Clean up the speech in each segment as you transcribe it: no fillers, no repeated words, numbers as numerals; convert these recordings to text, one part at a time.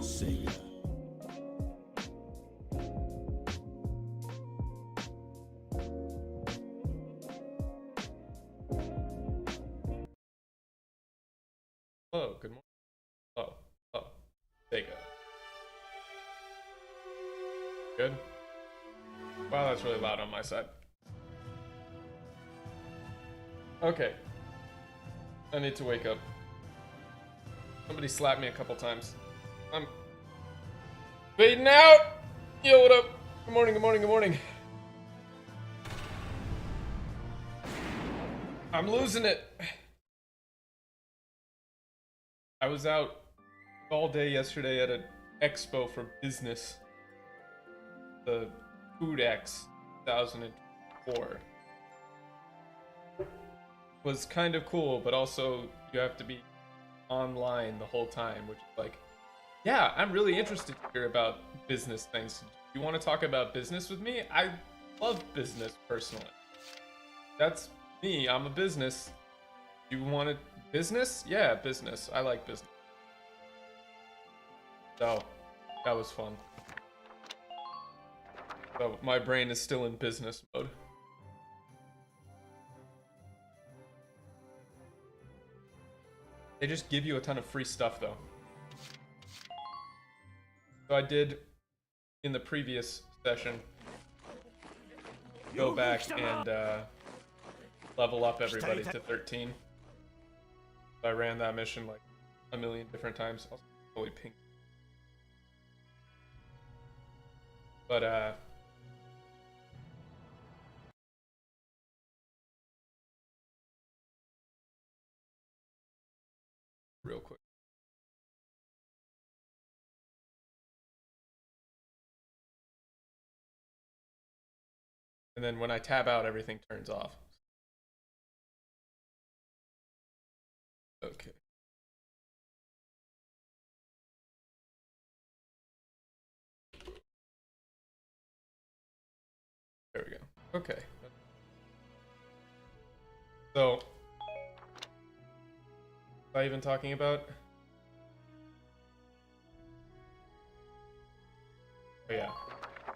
Sega. Oh, good morning. Oh, Sega. Good. Wow, that's really loud on my side. Okay. I need to wake up. Somebody slapped me a couple times. I'm fading out! Yo, what up? Good morning, good morning, good morning. I'm losing it. I was out all day yesterday at an expo for business. The Food X 2004. Was kind of cool, but also you have to be online the whole time, which is like, yeah, I'm really interested to hear about business things. You want to talk about business with me? I love business personally. That's me. I'm a business. You want it business? Yeah, business. I like business. So, that was fun. So, my brain is still in business mode. They just give you a ton of free stuff, though. So I did, in the previous session, go back and level up everybody to 13. So I ran that mission like a million different times. I was totally pink. But, real quick. And then when I tab out, everything turns off. Okay. There we go. Okay. So, what was I even talking about? Oh yeah.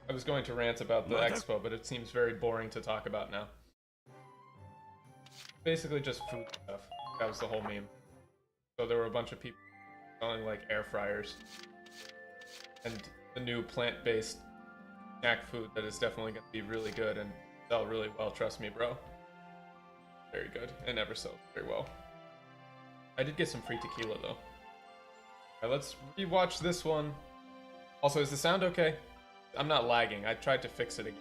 I was going to rant about the expo, but it seems very boring to talk about now. Basically just food stuff. That was the whole meme. So there were a bunch of people selling like air fryers. And the new plant-based snack food that is definitely going to be really good and sell really well, trust me, bro. Very good. It never sells very well. I did get some free tequila though. Alright, let's rewatch this one. Also, is the sound okay? I'm not lagging. I tried to fix it again.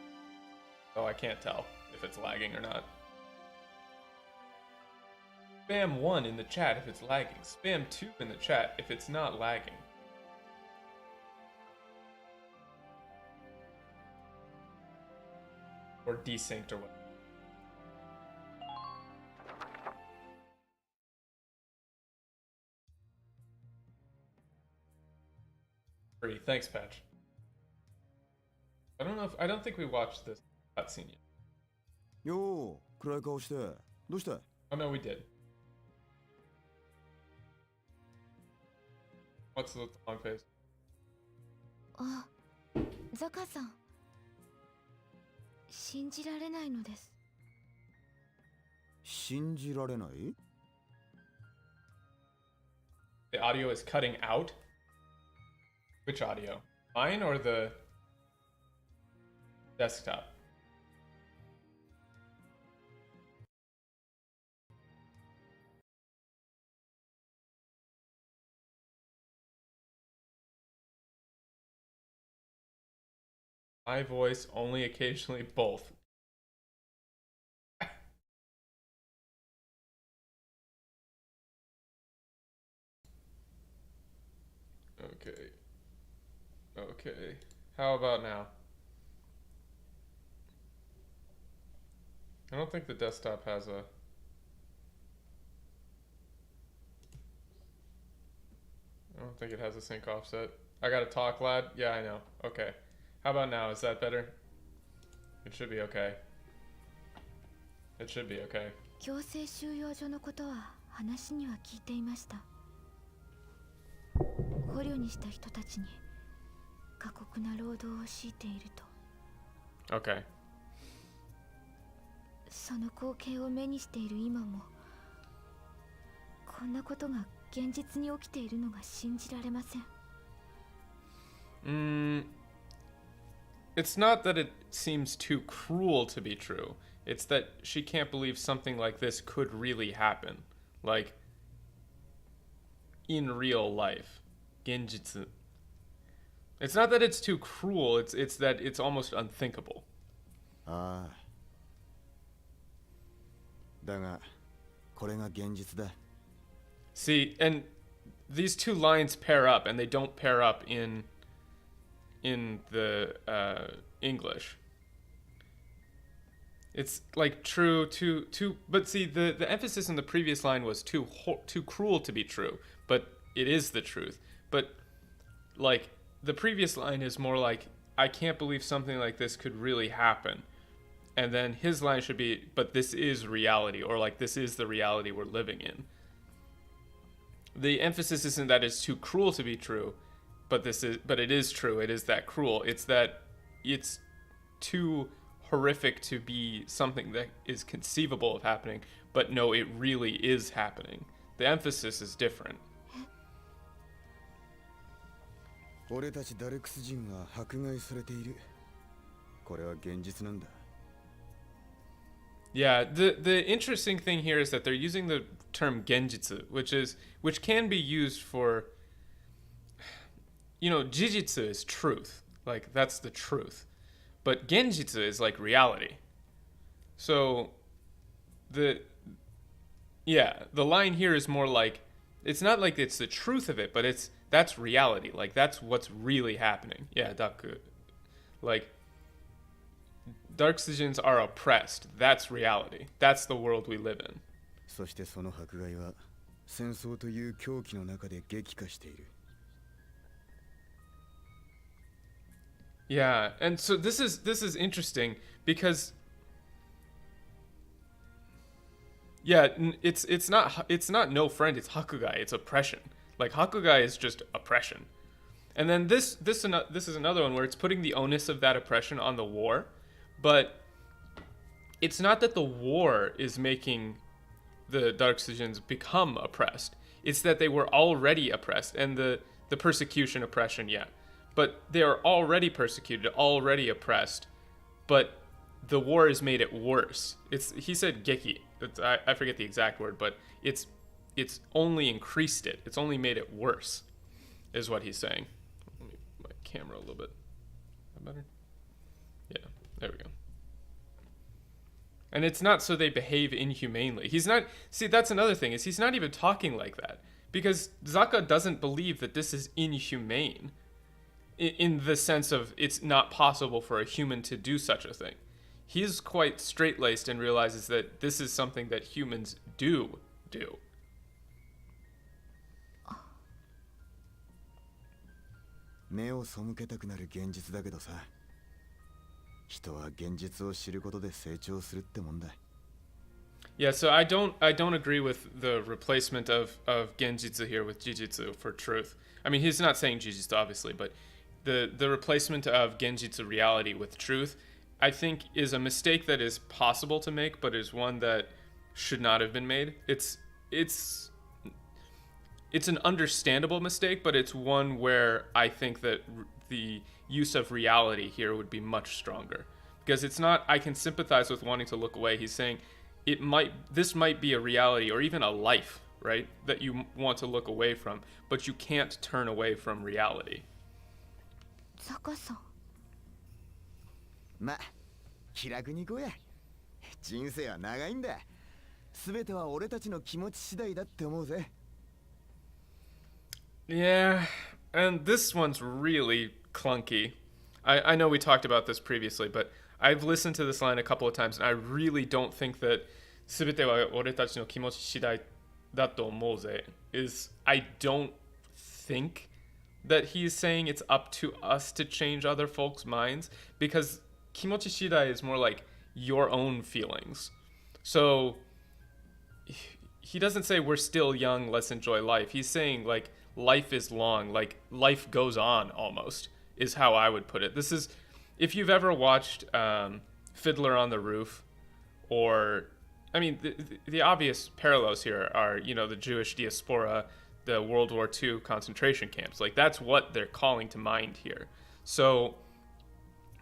So I can't tell if it's lagging or not. Spam 1 in the chat if it's lagging. Spam 2 in the chat if it's not lagging. Or desynced or what. Free. Thanks, Patch. I don't think we watched this cutscene yet. Yo, 暗い顔して。どうした? Oh no, we did. What's the long face? あ、ザカさん。信じられないのです。信じられない? The audio is cutting out? Which audio? Mine or the desktop? My voice, only occasionally both. Okay. Okay. How about now? I don't think the desktop has a... I don't think it has a sync offset. I gotta talk loud? Yeah, I know. Okay. How about now? Is that better? It should be okay. It should be okay. 強制収容所のことは話には聞いていました。捕虜にした人たちに過酷な労働を強いていると。 Okay. その光景を目にしている今も、こんなことが現実に起きているのが信じられません。It's not that it seems too cruel to be true. It's that she can't believe something like this could really happen. Like, in real life. Genjitsu. It's not that it's too cruel, it's that it's almost unthinkable. ああ。だが、これが現実だ。 See, and these two lines pair up, and they don't pair up in the English. It's like true, too, but see, the emphasis in the previous line was too cruel to be true, but it is the truth. But like the previous line is more like, I can't believe something like this could really happen. And then his line should be, but this is reality, or like this is the reality we're living in. The emphasis isn't that it's too cruel to be true, but it is true. It is that cruel. It's that it's too horrific to be something that is conceivable of happening, but no, it really is happening. The emphasis is different. 俺たちダルクス人は迫害されている。これは現実なんだ。 Yeah, the interesting thing here is that they're using the term genjitsu, which can be used for, you know, jijitsu is truth, like that's the truth, but genjitsu is like reality. So the line here is more like, it's not like it's the truth of it, but that's reality, like that's what's really happening. Yeah, daku, like Dark Sujins are oppressed. That's reality. That's the world we live in. そしてその迫害は戦争という狂気の中で激化している。 Yeah, and so this is interesting because yeah, it's not no friend, it's hakugai, it's oppression. Like hakugai is just oppression. And then this is another one where it's putting the onus of that oppression on the war. But it's not that the war is making the Dark Sujins become oppressed. It's that they were already oppressed, and the persecution, oppression, yeah. But they are already persecuted, already oppressed, but the war has made it worse. He said geki. I forget the exact word, but it's only increased it. It's only made it worse, is what he's saying. Let me move my camera a little bit. Is that better? Yeah. There we go. And it's not so they behave inhumanely. He's not... See, that's another thing, is he's not even talking like that. Because Zaka doesn't believe that this is inhumane. In the sense of it's not possible for a human to do such a thing. He's quite straight-laced and realizes that this is something that humans do. 目を背けたくなる現実だけどさ。 人は現実を知ることで成長するってもんだ。 Yeah, so I don't agree with the replacement of genjitsu here with jijitsu for truth. I mean, he's not saying jijitsu obviously, but the replacement of genjitsu reality with truth, I think is a mistake that is possible to make, but is one that should not have been made. It's an understandable mistake, but it's one where I think that the use of reality here would be much stronger, because it's not, I can sympathize with wanting to look away. He's saying this might be a reality or even a life, right, that you want to look away from, but you can't turn away from reality. 坂さん。まあ、気楽に行こうや。人生は長いんだ。すべては俺たちの気持ち次第だって思うぜ。 Yeah, and this one's really clunky. I know we talked about this previously, but I've listened to this line a couple of times, and I really don't think that 全ては俺たちの気持ち次第だと思うぜ is, I don't think that he's saying it's up to us to change other folks' minds, because 気持ち次第 is more like your own feelings. So he doesn't say we're still young, let's enjoy life. He's saying like life is long, like life goes on almost, is how I would put it. This is, if you've ever watched Fiddler on the Roof, or, I mean, the obvious parallels here are, you know, the Jewish diaspora, the World War II concentration camps. Like, that's what they're calling to mind here. So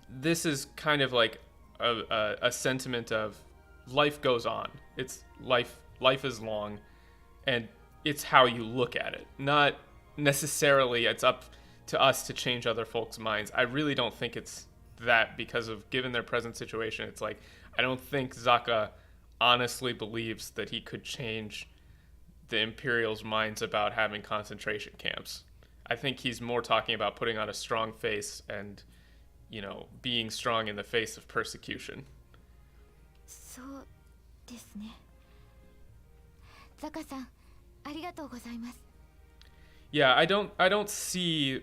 this is kind of like a sentiment of life goes on. It's life is long, and it's how you look at it. Not necessarily it's up to us to change other folks' minds. I really don't think it's that, because of given their present situation. It's like, I don't think Zaka honestly believes that he could change the Imperials' minds about having concentration camps. I think he's more talking about putting on a strong face and, you know, being strong in the face of persecution. そうですね。ザカさん、ありがとうございます。 Yeah, I don't see,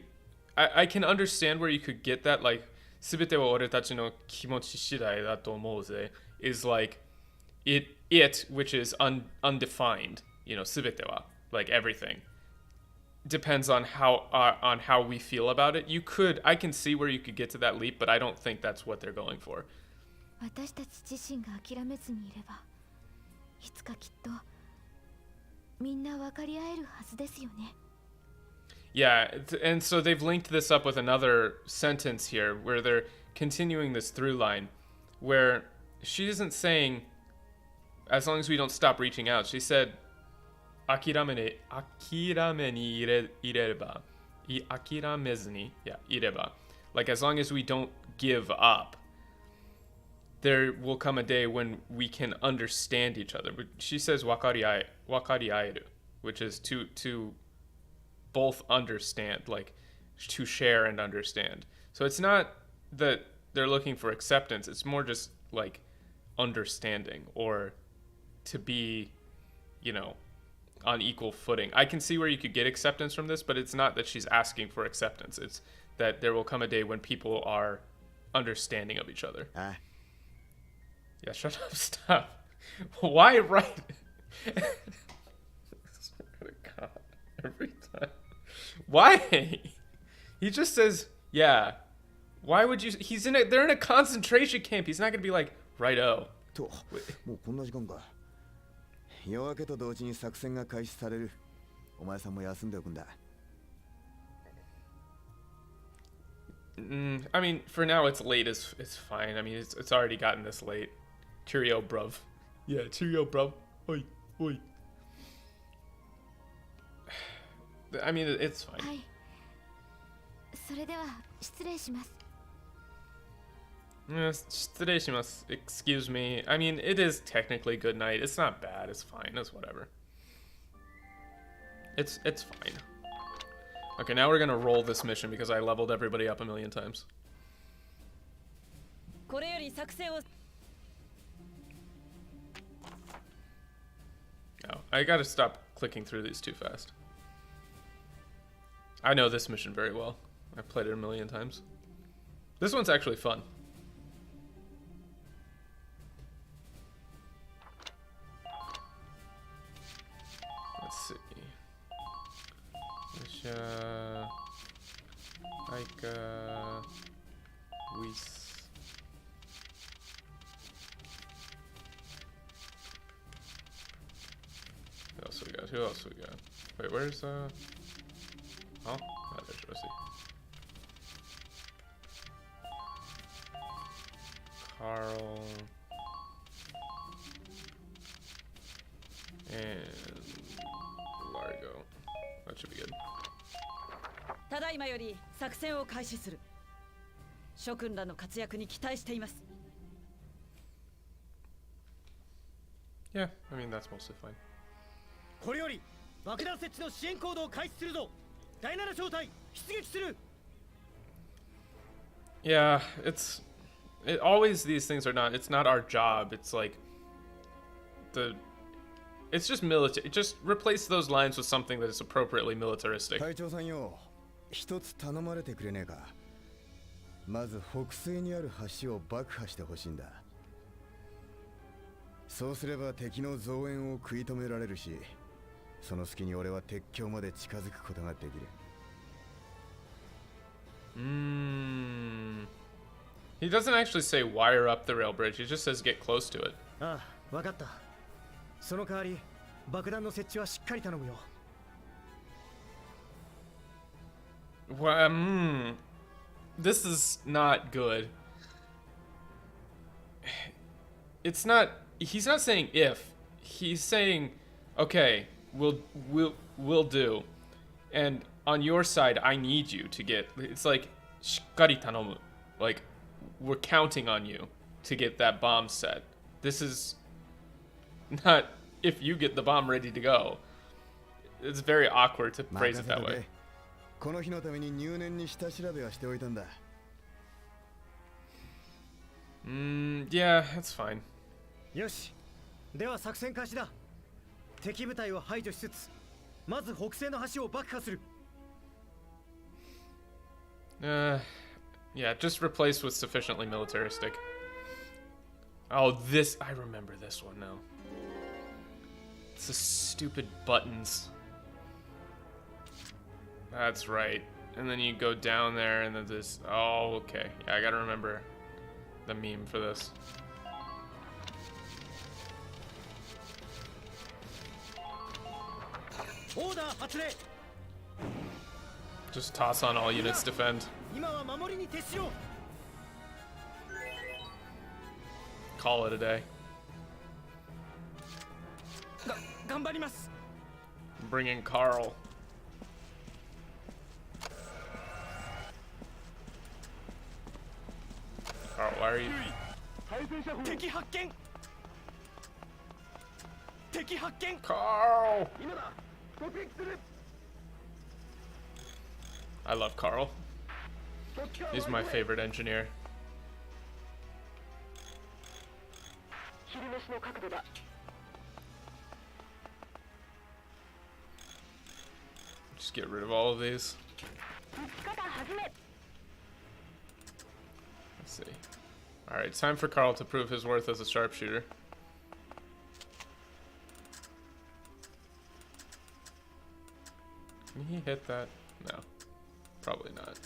I can understand where you could get that, like, すべては俺たちの気持ち次第だと思うぜ is like, it which is undefined, you know, すべては, like everything, depends on how we feel about it. I can see where you could get to that leap, but I don't think that's what they're going for. 私たち自身が諦めずにいれば、いつかきっとみんな分かり合えるはずですよね。 Yeah, and so they've linked this up with another sentence here where they're continuing this through line where she isn't saying, as long as we don't stop reaching out. She said, 諦めにいれば。諦めずに、yeah, いれば. Like, as long as we don't give up, there will come a day when we can understand each other. But she says 分かり合える, which is to both understand, like to share and understand. So it's not that they're looking for acceptance, it's more just like understanding, or to be, you know, on equal footing. I can see where you could get acceptance from this, but it's not that she's asking for acceptance. It's that there will come a day when people are understanding of each other. Yeah, shut up, stop. Why write? God, every time. Why? He just says, yeah. Why would you? They're in a concentration camp. He's not gonna be like, righto. と、もうこんな時間か。夜明けと同時に作戦が開始される。お前さんも休んでおくんだ。I mean, for now it's late. It's fine. I mean, it's already gotten this late. Cheerio, bruv. Yeah, cheerio, bruv. Oi, oi. I mean, it's fine. はい。それでは失礼します。失礼します. Excuse me. I mean, it is technically good night. It's not bad. It's fine. It's whatever. It's fine. Okay, now we're gonna roll this mission because I leveled everybody up a million times. これより作戦を Oh, I gotta stop clicking through these too fast. I know this mission very well. I've played it a million times. This one's actually fun. Let's see. Who else we got? Wait, where's Oh, there's Rosie. Carl and Largo. That should be good. ただいまより作戦を開始する。諸君らの活躍に期待しています。 Yeah, I mean that's mostly fine. これより爆弾設置の支援行動を開始するぞ。第7小隊出撃する。 Yeah, always these things are not, it's not our job. It's like it's just military. Just replace those lines with something that is appropriately militaristic. 隊長さんよ、一つ頼まれてくれねえか。まず北西にある橋を爆破してほしいんだ。そうすれば敵の増援を食い止められるし、その隙に俺は鉄橋まで近づくことができる。He doesn't actually say wire up the rail bridge. He just says get close to it. ああ、わかった。その代わり爆弾の設置はしっかり頼むよ。Well, this is not good. It's not. He's not saying if. He's saying, okay, we'll do. And on your side, I need you to get. It's like shikkari tanomu. Like we're counting on you to get that bomb set. This is not if you get the bomb ready to go. It's very awkward to phrase it that way. この日のために入念に下調べはしておいたんだ。Yeah, that's fine. よし。では作戦開始だ。敵部隊を排除しつつ、まず北西の橋を爆破する。Yeah, just replace with sufficiently militaristic. Oh, this, I remember this one now. It's the stupid buttons. That's right. And then you go down there and then this, oh, okay. Yeah, I gotta remember the meme for this. Order, Hatsune! Just toss on all units, defend. 今は守りに徹しろ。Call it a day. 頑張ります。 Bring in Carl. Carl, why are you? 敵発見。敵発見。 Carl! 今だ。突撃する。 I love Carl. He's my favorite engineer. 昼飯の角度だ。 Just get rid of all of these. 撃ち方始め。 Let's see. Alright, it's time for Carl to prove his worth as a sharpshooter. Can he hit that? No. Probably not.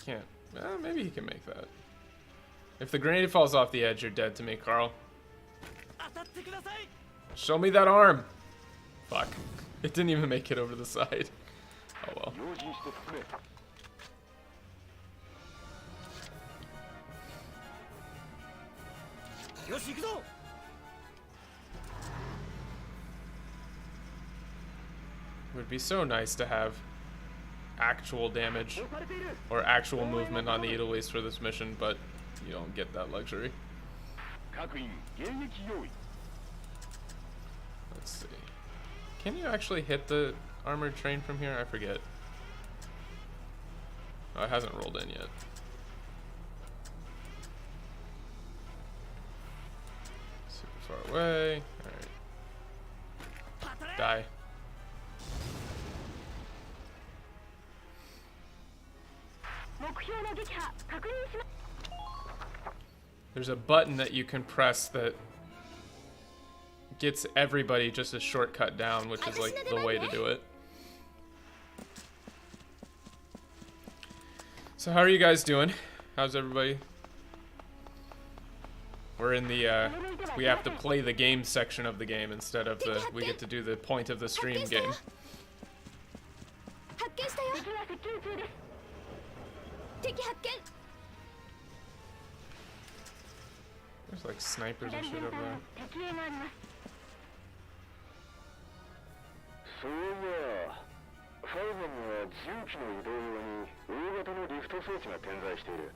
Can't. Maybe he can make that. If the grenade falls off the edge, you're dead to me, Carl. 当たってください。 Show me that arm! Fuck. It didn't even make it over the side. Oh well. 用心して進め。よし行くぞ。 It would be so nice to have actual damage or actual movement on the Edelweiss for this mission, but you don't get that luxury. 各員迎撃用意。 Let's see. Can you actually hit the armored train from here? I forget. Oh, it hasn't rolled in yet. Super far away. Alright. Die. There's a button that you can press that gets everybody just a shortcut down, which is like the way to do it. So how are you guys doing? How's everybody? We're in the we have to play the game section of the game instead of the we get to do the point of the stream game. There's like snipers and shit over there. そういや、ファイブには重機の移動用に大型のリフト装置が点在している。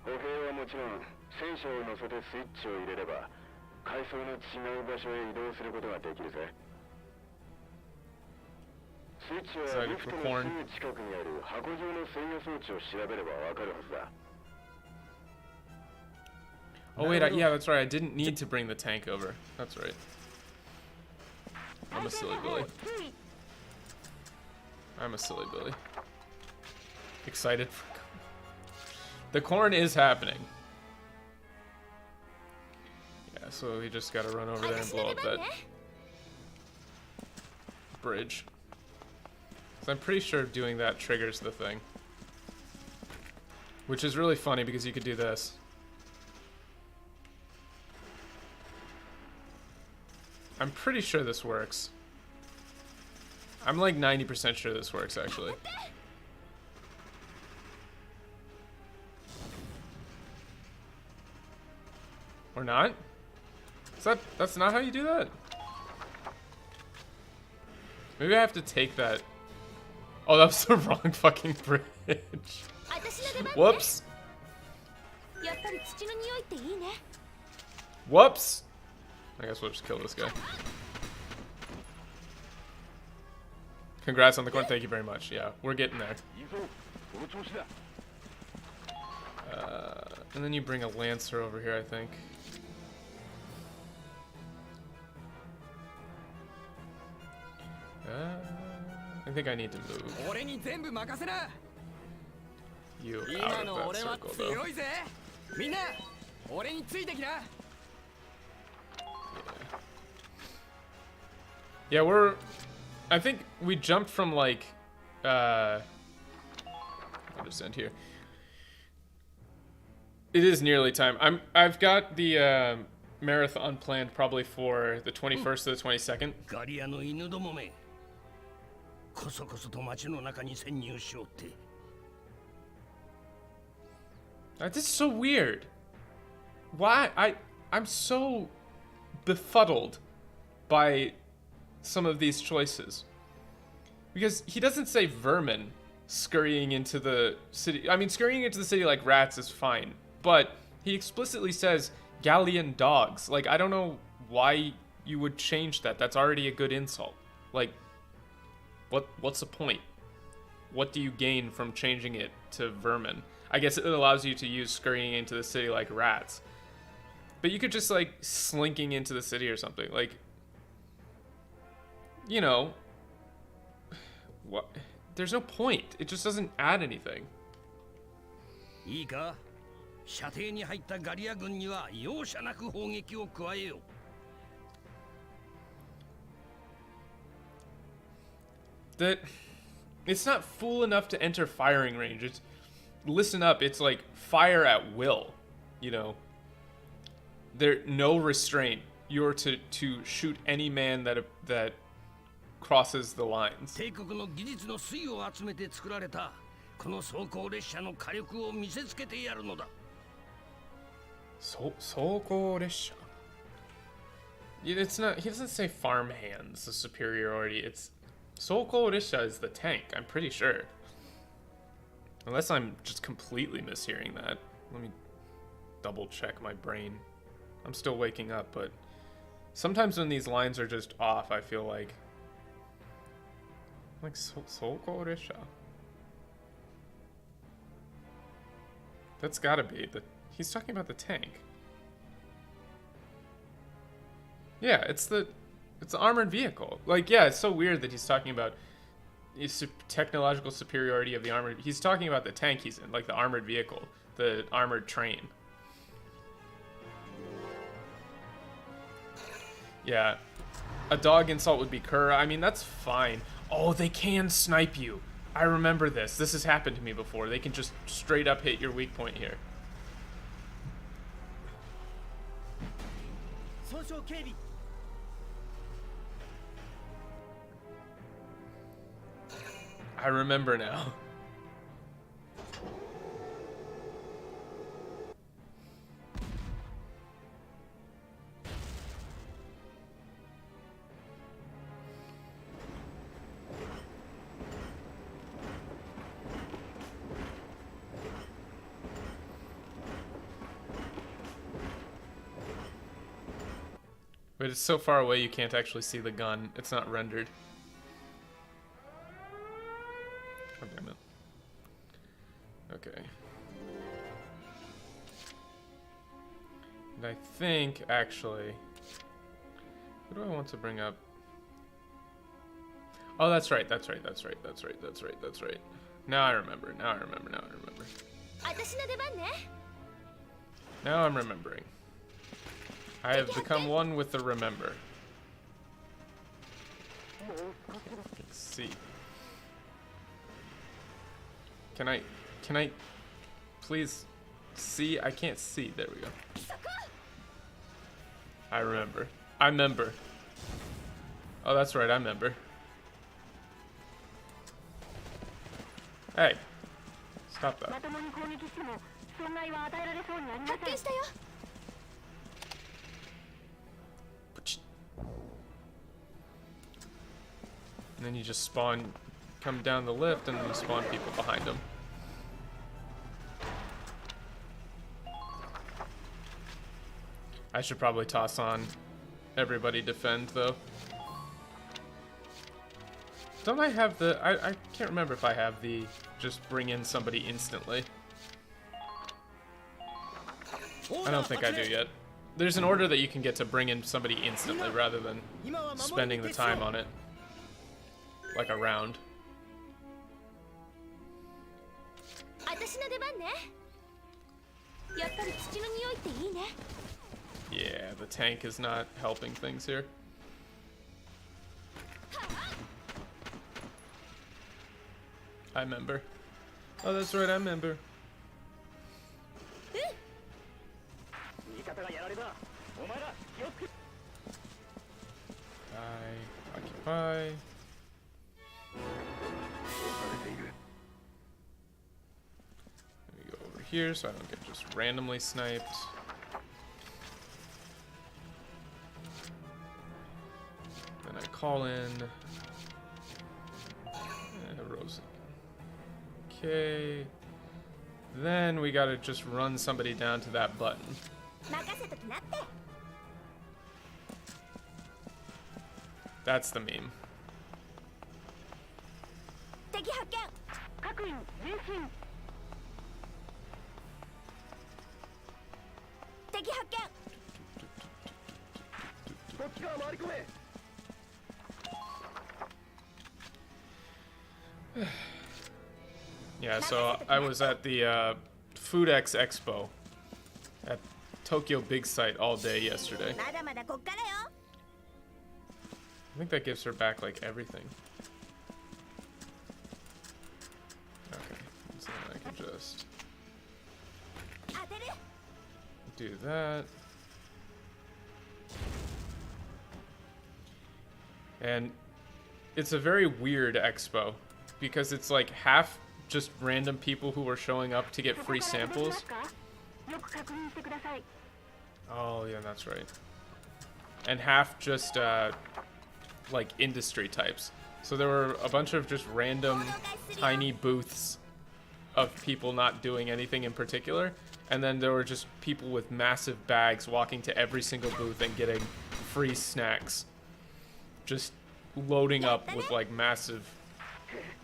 歩兵はもちろん、戦車を乗せてスイッチを入れれば、階層の違う場所へ移動することができるぜ。スイッチはリフトのすぐ近くにある箱状の制御装置を調べればわかるはずだ。 Oh wait, yeah, that's right. I didn't need to bring the tank over. That's right. I'm a silly Billy. I'm a silly Billy. Excited for The corn is happening. Yeah, so we just gotta run over there and blow up that bridge. So I'm pretty sure doing that triggers the thing. Which is really funny because you could do this. I'm pretty sure this works. I'm like 90% sure this works, actually. Or not? That's not how you do that? Maybe I have to take that. Oh, that was the wrong fucking bridge. Whoops. Whoops. I guess we'll just kill this guy. Congrats on the corn. Thank you very much. Yeah, we're getting there. And then you bring a lancer over here, I think. I think I need to move you out of that circle, though. Yeah, I think we jumped from like, I'll just end here. It is nearly time. I've got the marathon planned probably for the 21st to the 22nd. That is so weird. Why? I'm so befuddled by some of these choices. Because he doesn't say vermin scurrying into the city. I mean, scurrying into the city like rats is fine. But he explicitly says Gallian dogs. Like, I don't know why you would change that. That's already a good insult. Like, what's the point? What do you gain from changing it to vermin? I guess it allows you to use scurrying into the city like rats. But you could just, like, slinking into the city or something. Like, you know, what? There's no point. It just doesn't add anything. That it's not fool enough to enter firing range. It's listen up. It's like fire at will. You know, there no restraint. You're to shoot any man that crosses the lines. It's not. He doesn't say farm hands. The superiority. It's Soko Risha is the tank. I'm pretty sure. Unless I'm just completely mishearing that. Let me double check my brain. I'm still waking up, but sometimes when these lines are just off, I feel like Soko Risha. That's gotta be he's talking about the tank. Yeah, it's the armored vehicle. Like, yeah, it's so weird that he's talking about technological superiority of the armored. He's talking about the tank he's in, like the armored vehicle, the armored train. Yeah, a dog insult would be Kura. I mean, that's fine. Oh, they can snipe you. I remember this. This has happened to me before. They can just straight up hit your weak point here. I remember now. But it's so far away you can't actually see the gun. It's not rendered. Oh, damn it. Okay. And I think, actually... What do I want to bring up? Oh, that's right. Now I remember. 私の出番ね。 Now I'm remembering. I have become one with the remember. Let's see. Can I please see? I can't see. There we go. I remember. I remember. Oh, that's right. I remember. Hey. Stop that. 発見したよ。 And then you just spawn, come down the lift, and then you spawn people behind them. I should probably toss on everybody defend, though. Don't I have the... I can't remember if I have the just bring in somebody instantly. I don't think I do yet. There's an order that you can get to bring in somebody instantly rather than spending the time on it. Like a round. 私の出番ね。やっぱり土の匂いっていいね。 Yeah, the tank is not helping things here. I remember. Oh, that's right, I remember. I occupy. Let me go over here so I don't get just randomly sniped. Then I call in. Rose. Okay. Then we gotta just run somebody down to that button. 任せときなって。 That's the meme. 敵発見。各員前進。敵発見。こっち側回り込め。 Yeah, so I was at the FoodX Expo at Tokyo Big Sight all day yesterday. まだまだこっからよ。 I think that gives her back like everything. Okay, so then I can just 当てる。 do that. And it's a very weird expo because it's like half just random people who are showing up to get free samples. よく確認してください。 Oh, yeah, that's right. And half just like industry types. So there were a bunch of just random tiny booths of people not doing anything in particular. And then there were just people with massive bags walking to every single booth and getting free snacks. Just loading up with like massive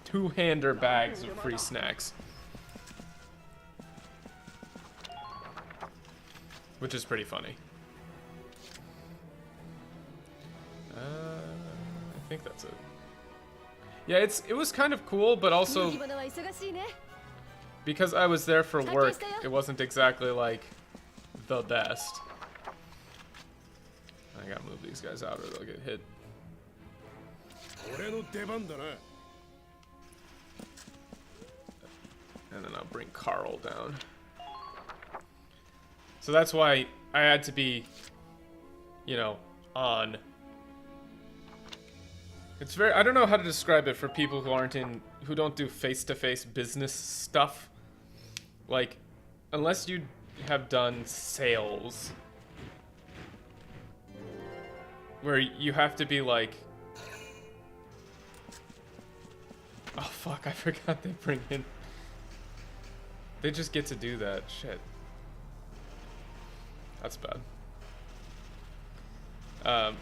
two-hander bags of free snacks. Which is pretty funny. I think that's it. Yeah, it was kind of cool, but also 麦物は忙しいね。 because I was there for work, it wasn't exactly like the best. I gotta move these guys out or they'll get hit. 俺の出番だな。 And then I'll bring Carl down. So that's why I had to be, you know, on. It's very, I don't know how to describe it for people who aren't in, who don't do face-to-face business stuff. Like, unless you have done sales, where you have to be like, oh fuck, I forgot they bring in, they just get to do that, shit. That's bad.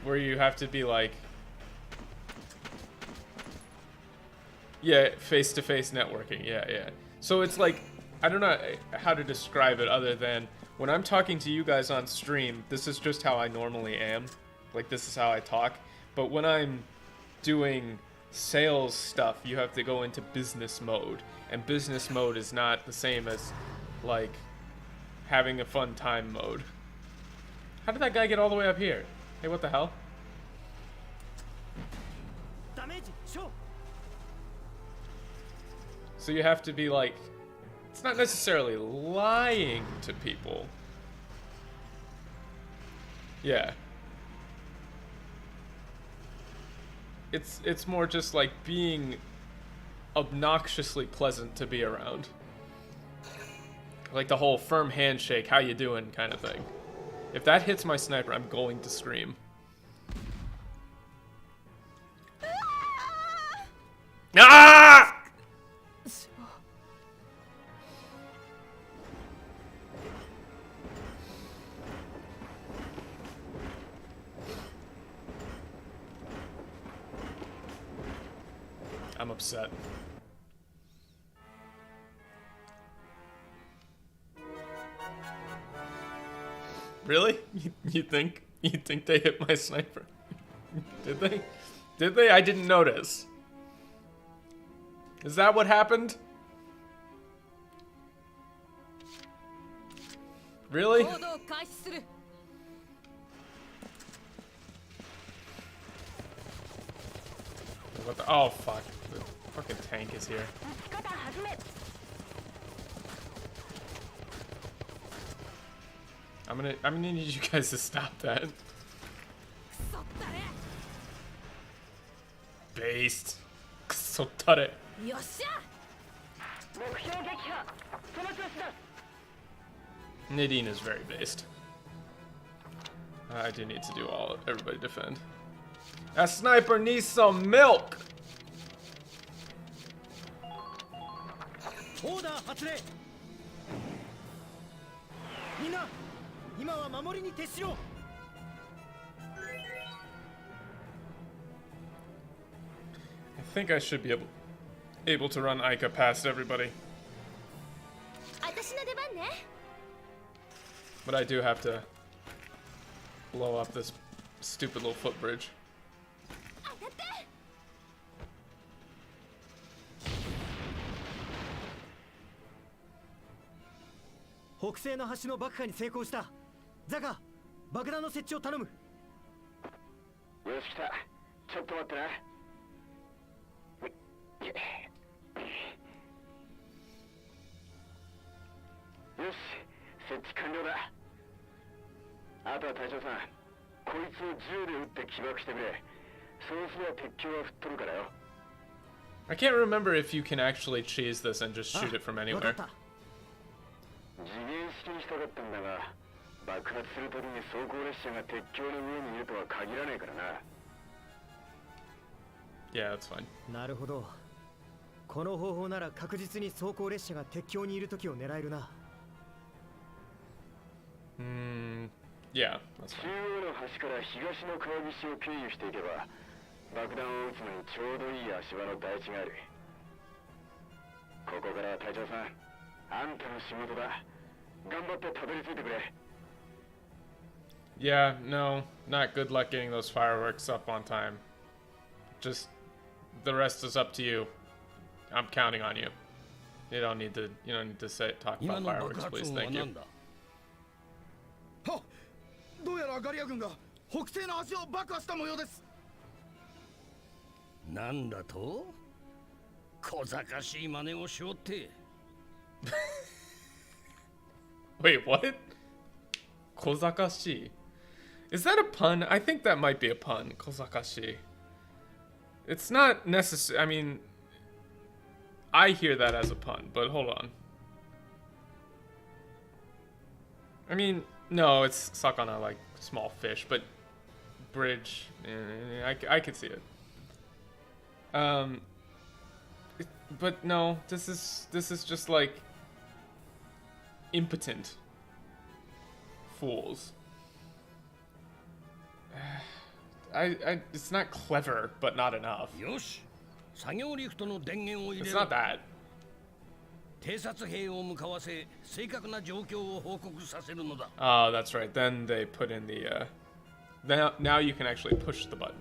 Where you have to be like, yeah, face-to-face networking, yeah. So it's like, I don't know how to describe it other than when I'm talking to you guys on stream, this is just how I normally am. Like, this is how I talk. But when I'm doing sales stuff, you have to go into business mode. And business mode is not the same as like, having a fun time mode. How did that guy get all the way up here? Hey, what the hell? ダメージ小 So you have to be like, it's not necessarily lying to people. Yeah. It's more just like being obnoxiously pleasant to be around. Like the whole firm handshake, how you doing kind of thing. If that hits my sniper, I'm going to scream. Ah! I'm upset. Really? You think they hit my sniper? Did they? Did they? I didn't notice. Is that what happened? Really? 行動開始する What the? Oh fuck! The fucking tank is here. I'm gonna need you guys to stop that. Based. So tare. よっしゃ Nadine is very based. I do need to do everybody defend. That sniper needs some milk. オーダー発令みんな今は守りに徹しろ I think I should be able to run Ica past everybody. 私の出番ね But I do have to blow up this stupid little footbridge. 当たって 北西の橋の爆破に成功したザカ爆弾の設置を頼むよし来たちょっと待ってなよし設置完了だあとは隊長さんこいつを銃で撃って起爆してくれそうすれば鉄橋は吹っ飛ぶからよ I can't remember if you can actually cheese this and just shoot it from わか anywhere. った次元式にしたかったんだが爆発するたびに装甲列車が鉄橋の上にいるとは限らないからな Yeah, that's fine. なるほどこの方法なら確実に装甲列車が鉄橋にいる時を狙えるな Yeah, that's 中 fine. 央の端から東の川岸を経由していけば爆弾を撃つのにちょうどいい足場の台地があるここからは隊長さんあんたの仕事だ頑張ってたどり着いてくれ Yeah, no, not good luck getting those fireworks up on time. Just the rest is up to you. I'm counting on you. You don't need to talk 今 about の爆 fireworks, 発 please. 音は Thank you. 何だはっどうやらガリア軍が北西の橋を爆破した模様です。なんだと小賢しい真似をしようって Wait, what? Kozakashi. Is that a pun? I think that might be a pun. Kozakashi. It's not necessary. I mean, I hear that as a pun, but hold on. I mean, no, it's sakana, like small fish, but bridge. I could see it. But no, this is just like impotent fools. It's not clever, but not enough. よし作業リフトの電源を入れ It's ろ not that. 偵察兵を向かわせ正確な状況を報告させるのだ Oh, that's right. Then they put in the now you can actually push the button.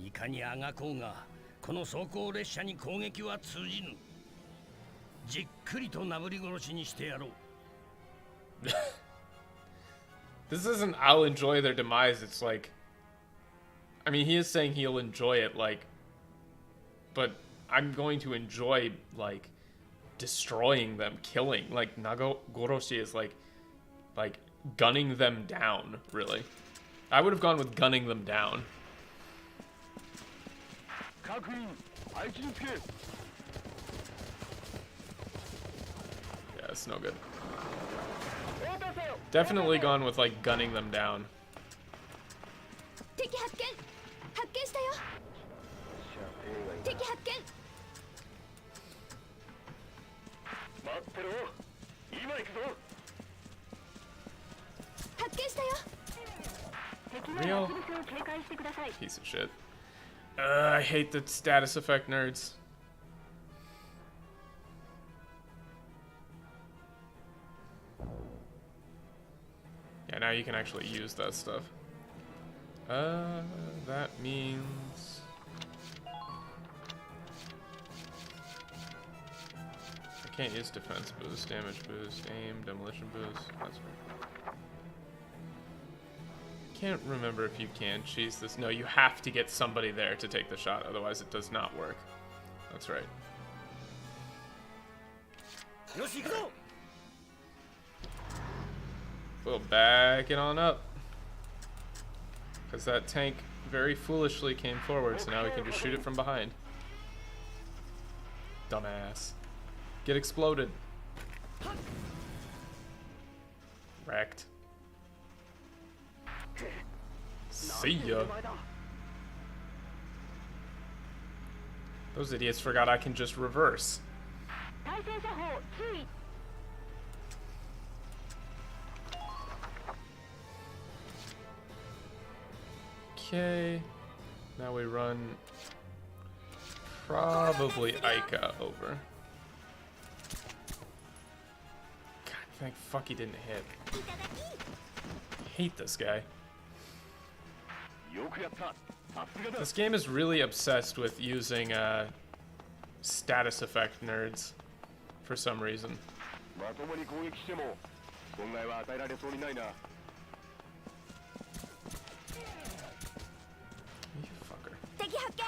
いかにあがこうがこの装甲列車に攻撃は通じぬじっくりとなぶり殺しにしてやろう。 This isn't I'll enjoy their demise, it's like, I mean, he is saying he'll enjoy it, like, but I'm going to enjoy, like, destroying them, killing. Like, Nagoroshi is like gunning them down, really. I would have gone with gunning them down. Yeah, it's no good. Definitely gone with, like, gunning them down. 敵発見発見したよ敵発見待ってろ、今行くぞ。発見したよ Real piece of shit. I hate the status effect nerds. Yeah, now you can actually use that stuff. That means... I can't use defense boost, damage boost, aim, demolition boost. That's right. Can't remember if you can cheese this. No, you have to get somebody there to take the shot, otherwise it does not work. That's right. We'll back it on up. Because that tank very foolishly came forward, so now we can just shoot it from behind. Dumbass. Get exploded. Wrecked. See ya. Those idiots forgot I can just reverse. Okay. Now we run probably Aika over. God, thank fuck he didn't hit. Hate this guy. This game is really obsessed with using status effect nerds for some reason. You fucker. 敵発見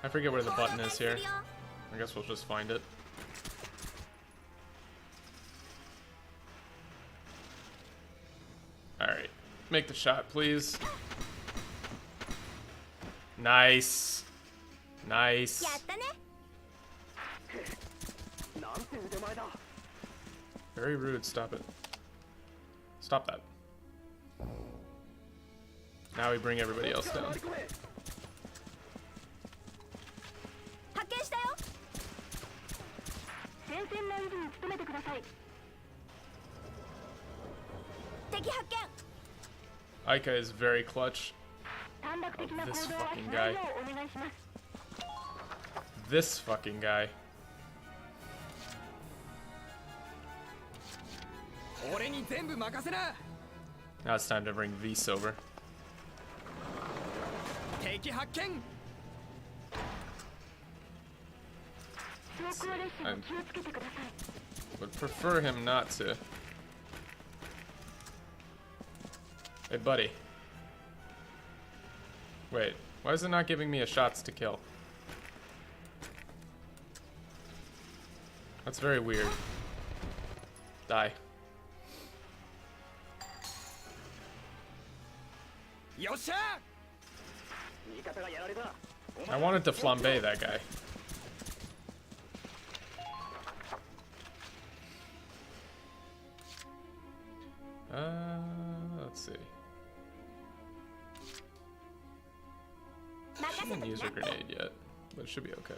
I forget where the button is here. I guess we'll just find it. Alright. Make the shot, please. Nice. Nice. やったね Very rude. Stop it. Stop that. Now we bring everybody else down. 発見したよ戦線の渦に努めてください敵発見 Aika is very clutch. 短絡的な行 This 動は fucking しない guy. ようお願いします This fucking guy. 俺に全部任せな Now it's time to bring Vs over. 敵発見 走行列車に気をつけてください Would prefer him not to. Hey, buddy. Wait, why is it not giving me a shots to kill? That's very weird. Die. よっしゃ I wanted to flambe that guy. Let's see. She didn't use her grenade yet, but it should be okay.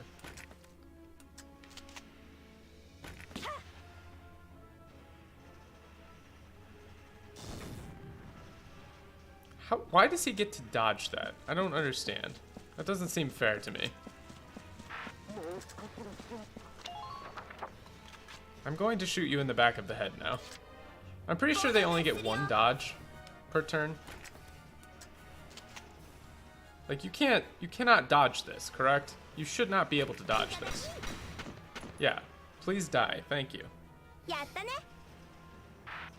Why does he get to dodge that? I don't understand. That doesn't seem fair to me. I'm going to shoot you in the back of the head now. I'm pretty sure they only get one dodge per turn. Like, you cannot dodge this, correct? You should not be able to dodge this. Yeah, please die. Thank you. やったね。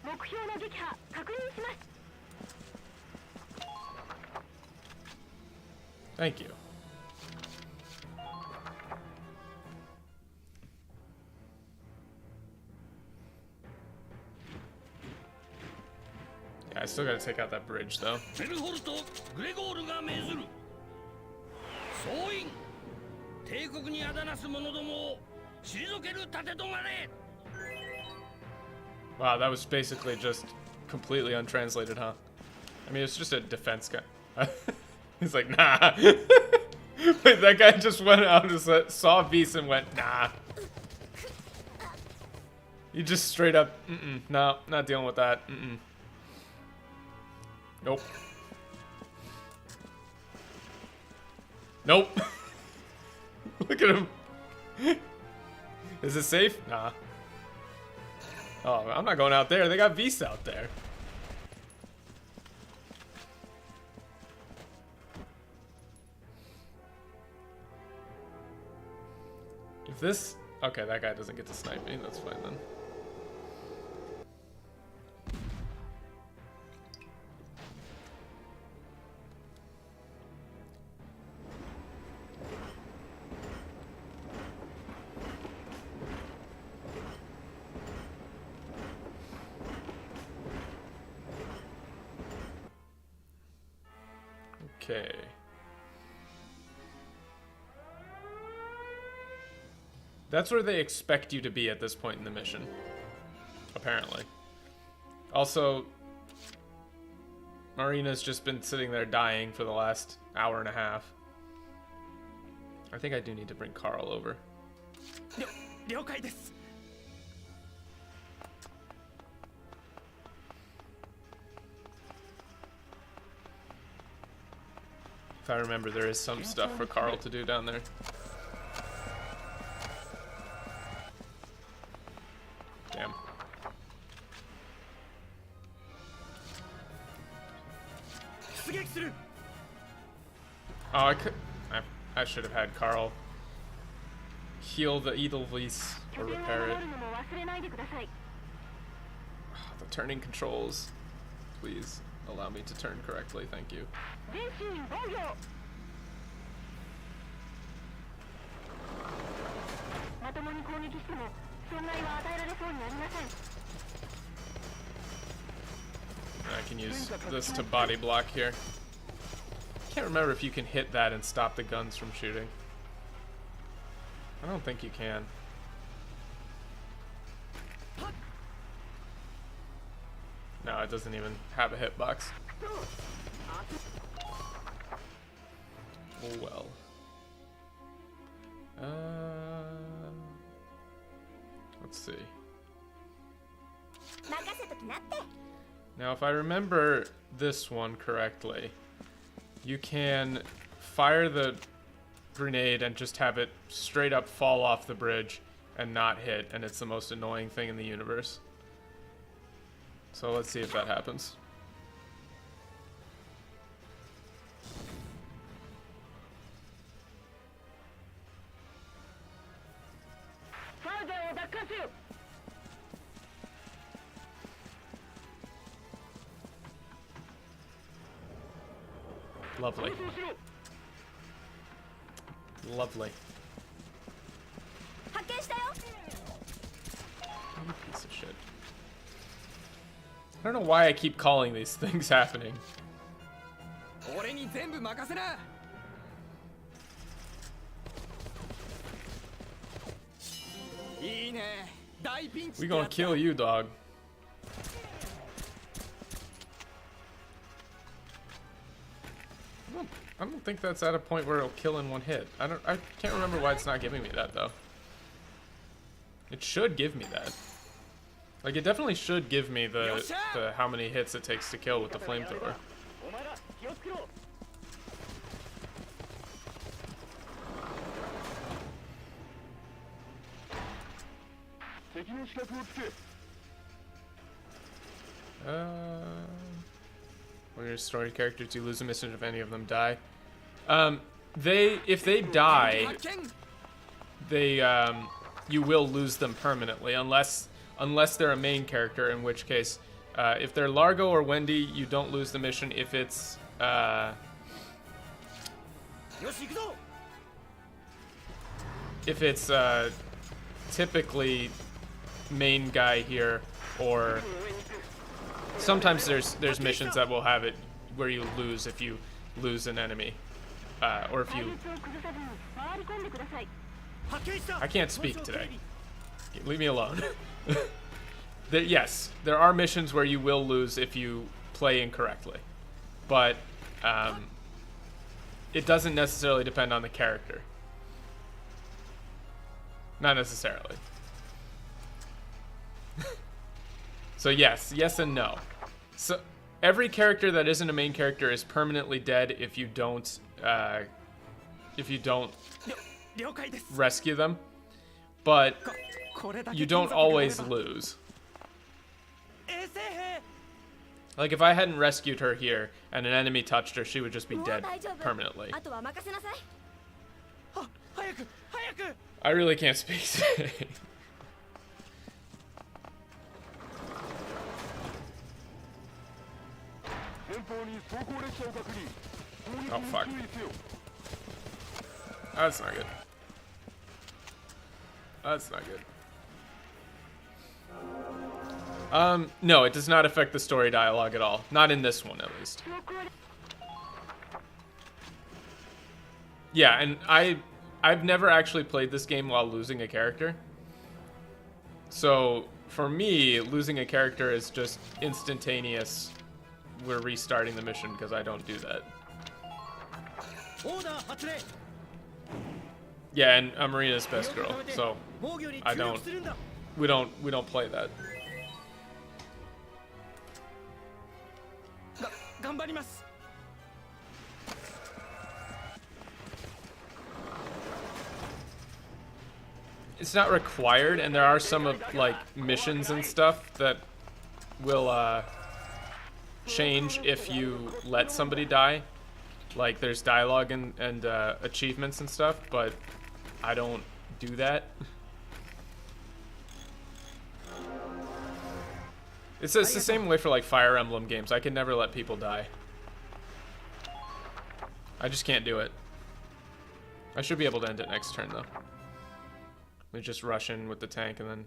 目標の撃破確認します。 Thank you. Yeah, I still gotta take out that bridge, though. ベルホルト・グレゴールが命ずる総員帝国にあだなす者どもを退ける立て止まれ Wow, that was basically just completely untranslated, huh? I mean, it's just a defense guy. He's like, nah. Wait, that guy just went out and saw Beast and went, nah. You just straight up, no, not dealing with that. Nope. Nope. Look at him. Is it safe? Nah. Oh, I'm not going out there. They got Beasts out there. If this... Okay, that guy doesn't get to snipe me. That's fine then. Okay. That's where they expect you to be at this point in the mission. Apparently. Also, Marina's just been sitting there dying for the last hour and a half. I think I do need to bring Carl over. 了解です。 If I remember, there is some stuff for Carl to do down there. Damn. Oh, I should have had Carl heal the Edelweiss or repair it. The turning controls. Please allow me to turn correctly, thank you. 全身防御まともに攻撃しても損害は与えられそうにありません I can use this to body block here. Can't remember if you can hit that and stop the guns from shooting. I don't think you can. No, it doesn't even have a hitbox. Oh well. Let's see. Now, if I remember this one correctly, you can fire the grenade and just have it straight up fall off the bridge and not hit, and it's the most annoying thing in the universe. So let's see if that happens. Lovely. Lovely. You piece of shit. I don't know why I keep calling these things happening. We gonna kill you, dog. I don't think that's at a point where it'll kill in one hit. I can't remember why it's not giving me that though. It should give me that. Like, it definitely should give me the how many hits it takes to kill with the flamethrower. When you're a story character, do you lose a mission if any of them die? If they die, you will lose them permanently unless they're a main character, in which case, if they're Largo or Wendy, you don't lose the mission. If it's typically main guy here, or sometimes there's missions that will have it where you lose if you lose an enemy, or if you. I can't speak today. Leave me alone. Yes, there are missions where you will lose if you play incorrectly, but it doesn't necessarily depend on the character. Not necessarily. So yes and no. So every character that isn't a main character is permanently dead if you don't rescue them, but you don't always lose. Like if I hadn't rescued her here and an enemy touched her, she would just be dead permanently. I really can't speak today. Oh fuck. That's not good. That's not good. No, it does not affect the story dialogue at all. Not in this one, at least. Yeah, and I've never actually played this game while losing a character. So, for me, losing a character is just instantaneous. We're restarting the mission because I don't do that. Yeah, and Marina's best girl, so we don't play that. It's not required, and there are some of like missions and stuff that will change if you let somebody die. Like there's dialogue and achievements and stuff, but I don't do that. It's the same way for like Fire Emblem games. I can never let people die. I just can't do it. I should be able to end it next turn though. We just rush in with the tank and then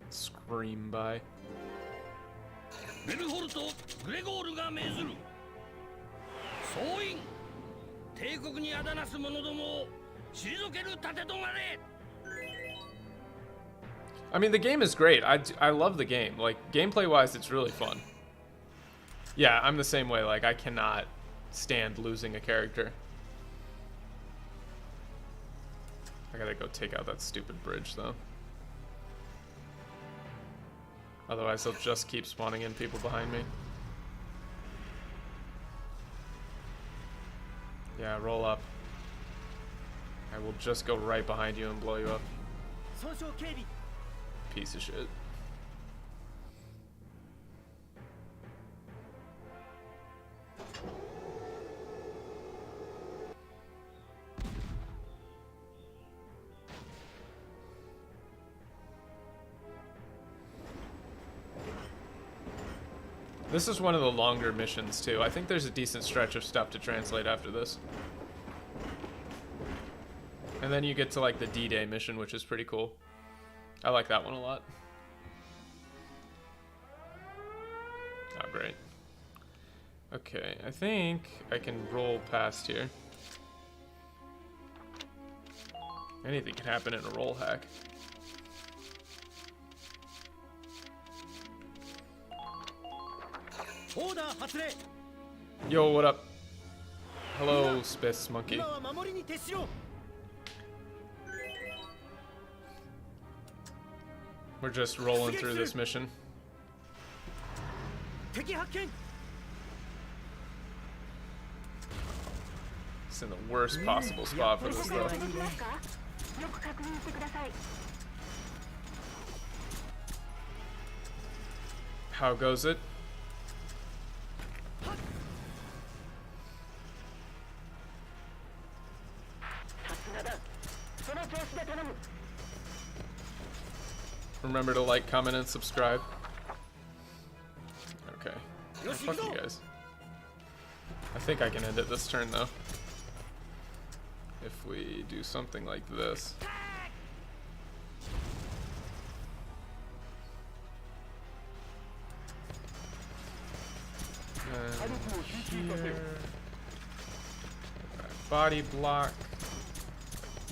scream by. I mean, the game is great. I love the game. Like, gameplay-wise, it's really fun. Yeah, I'm the same way. Like, I cannot stand losing a character. I gotta go take out that stupid bridge, though. Otherwise, they'll just keep spawning in people behind me. Yeah, roll up. I will just go right behind you and blow you up. Piece of shit. This is one of the longer missions too. I think there's a decent stretch of stuff to translate after this. And then you get to like the D-Day mission, which is pretty cool. I like that one a lot. Oh, great. Okay, I think I can roll past here. Anything can happen in a roll hack. Yo, what up? Hello, Space Monkey. We're just rolling through this mission. It's in the worst possible spot for this, though. How goes it? Remember to like, comment, and subscribe. Okay. Fuck you guys. I think I can end it this turn though. If we do something like this. And here. Body block.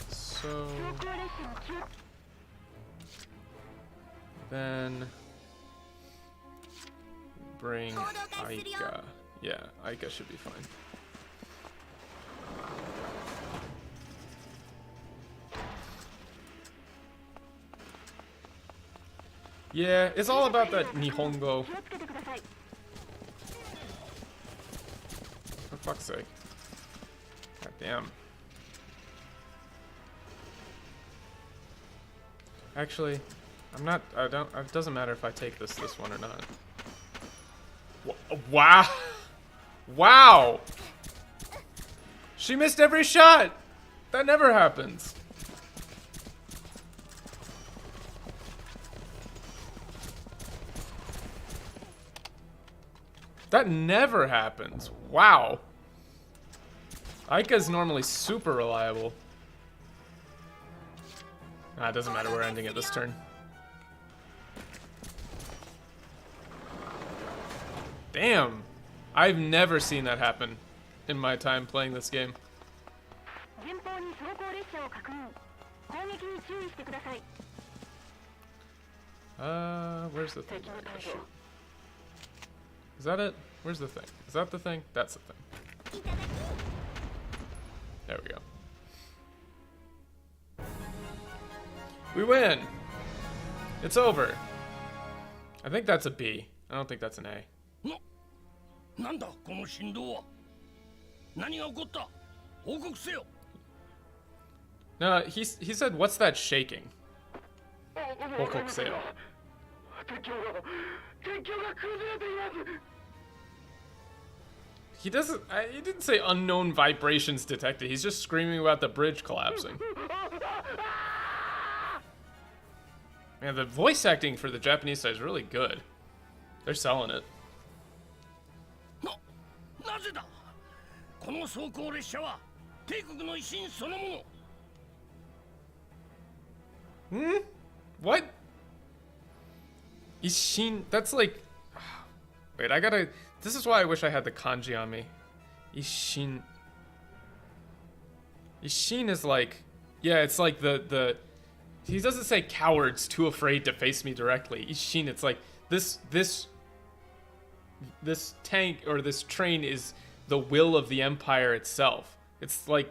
So then bring Aika. Yeah, Aika should be fine. Yeah, it's all about that Nihongo. For fuck's sake. God damn. Actually, it doesn't matter if I take this one or not. Wow. Wow. She missed every shot. That never happens. That never happens. Wow. Aika's normally super reliable. It doesn't matter. We're ending it this turn. Damn. I've never seen that happen in my time playing this game. Where's the thing? Is that it? Where's the thing? Is that the thing? That's the thing. There we go. We win! It's over. I think that's a B. I don't think that's an A. No, he said, what's that shaking? Hokokuseo. He doesn't. He didn't say unknown vibrations detected. He's just screaming about the bridge collapsing. Man, the voice acting for the Japanese side is really good. They're selling it. Hmm? What? Ishin? That's like... Wait, I gotta... This is why I wish I had the kanji on me. Ishin... Ishin is like... Yeah, it's like the... He doesn't say cowards too afraid to face me directly. Ishin, it's like this tank or this train is the will of the Empire itself. It's like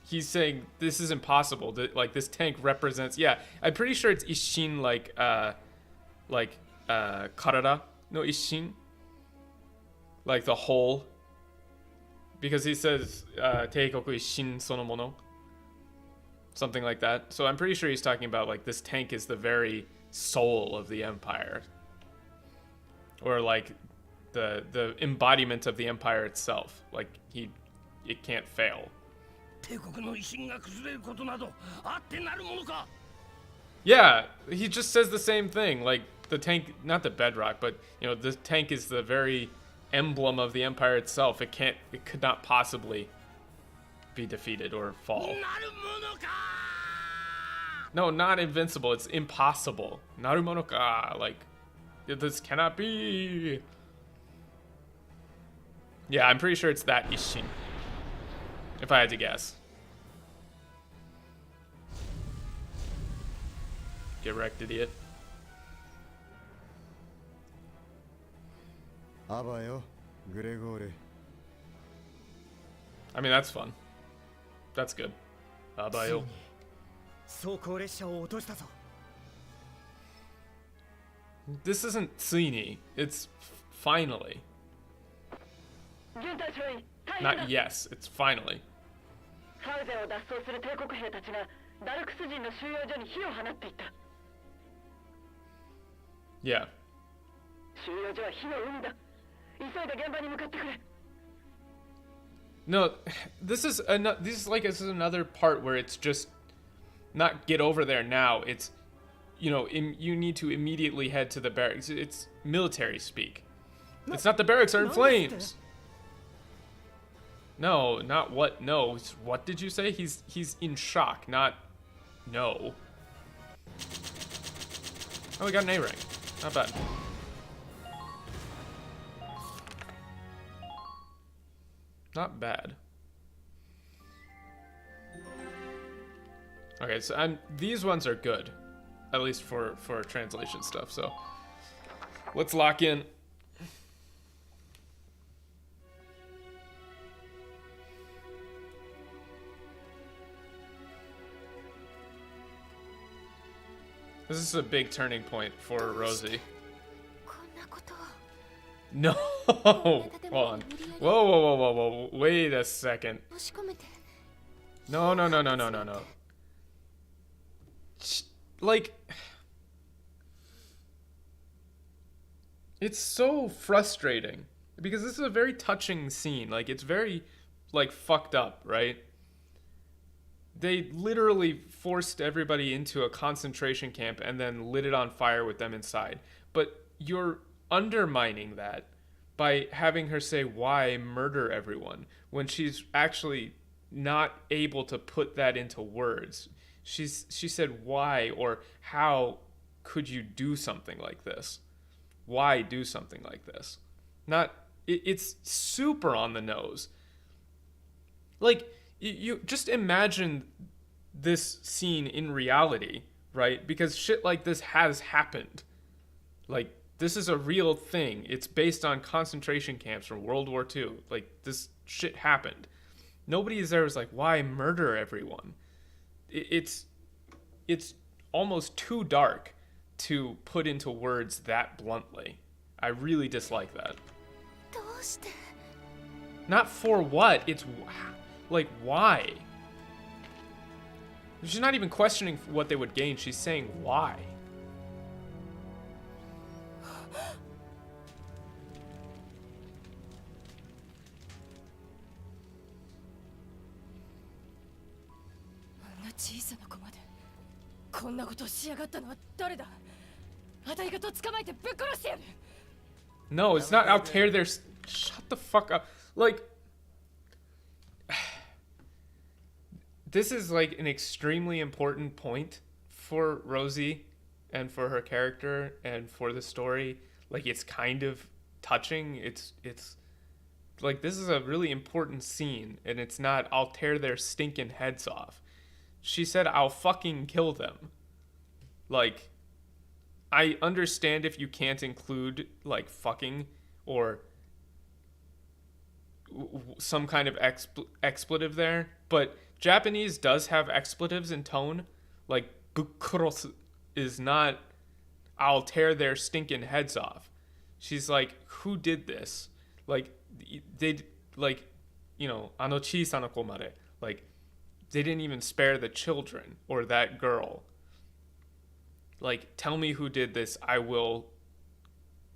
he's saying this is impossible. Like this tank represents. Yeah, I'm pretty sure it's Ishin like karada no Ishin, like the whole. Because he says Teikoku Ishin sonomono. Something like that. So I'm pretty sure he's talking about like this tank is the very soul of the Empire. Or like the embodiment of the Empire itself. Like it can't fail. Yeah, he just says the same thing. Like the tank, not the bedrock, but you know, the tank is the very emblem of the Empire itself. It could not possibly be defeated or fall. No, not invincible. It's impossible. Narumono ka. Like, this cannot be. Yeah, I'm pretty sure it's that Ishin. If I had to guess. Get wrecked, idiot. I mean, that's fun. That's good. Abayo. This isn't Tsuini. It's finally. Not yes, it's finally. Yeah. No, this is another part where it's just not get over there now. It's, you know, you need to immediately head to the barracks. It's military speak. It's not the barracks are in flames. No, not what. No, what did you say? He's in shock, not no. Oh, we got an A rank. Not bad. Not bad. Okay, so these ones are good, at least for translation stuff. So let's lock in. This is a big turning point for Rosie. No! Hold on. Whoa, whoa, whoa, whoa, whoa. Wait a second. No, no, no, no, no, no, no. Like, it's so frustrating because this is a very touching scene. Like, it's very, like, fucked up, right? They literally forced everybody into a concentration camp and then lit it on fire with them inside. But you're undermining that by having her say, why murder everyone, when she's actually not able to put that into words. She said, why, or how could you do something like this? Why do something like this? It's super on the nose. Like, you just imagine this scene in reality, right? Because shit like this has happened. Like, this is a real thing. It's based on concentration camps from World War II. Like, this shit happened. Nobody is there was like, why murder everyone? It's almost too dark to put into words that bluntly. I really dislike that. Not for what? It's like, why? She's not even questioning what they would gain. She's saying why. No, it's not. I'll tear their. Shut the fuck up. Like, this is like an extremely important point for Rosie and for her character and for the story. Like, it's kind of touching. It's like, this is a really important scene, and it's not, I'll tear their stinking heads off. She said, I'll fucking kill them. Like, I understand if you can't include, like, fucking or some kind of expletive there, but Japanese does have expletives in tone. Like, bukurosu is not, I'll tear their stinking heads off. She's like, who did this? Like, they, like, you know, ano chisana ko mare. Like, they didn't even spare the children or that girl. Like, tell me who did this. I will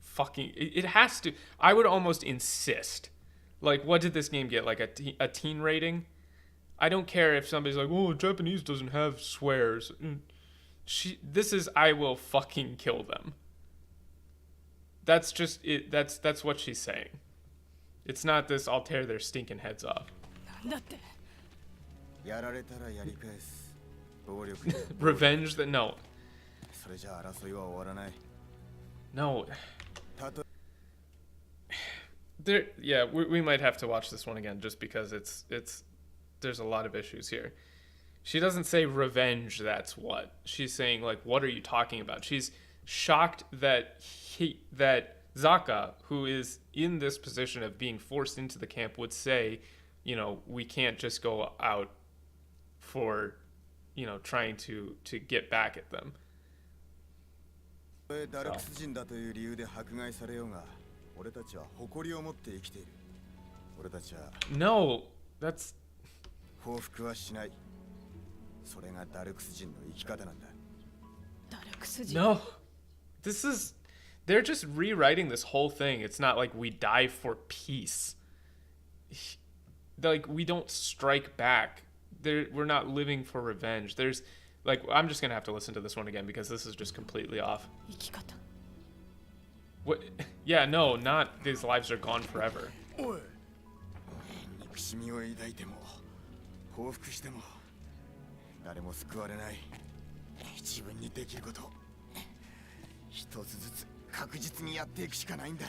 fucking, it has to, I would almost insist. Like, what did this game get? Like a teen rating? I don't care if somebody's like, oh, Japanese doesn't have swears. This is, I will fucking kill them. That's just it. That's what she's saying. It's not this, I'll tear their stinking heads off. Revenge that, no. No. There, yeah, we might have to watch this one again just because it's there's a lot of issues here. She doesn't say revenge, that's what. She's saying, like, what are you talking about? She's shocked that that Zaka, who is in this position of being forced into the camp, would say, you know, we can't just go out for, you know, trying to get back at them. No, that's... No, this is... They're just rewriting this whole thing. It's not like we die for peace. Like, we don't strike back. We're not living for revenge. There's Like, I'm just gonna have to listen to this one again because this is just completely off. 生き方 What? Yeah, no, not these lives are gone forever. おい憎しみを抱いても報復しても誰も救われない。自分にできること一つずつ確実にやっていくしかないんだ。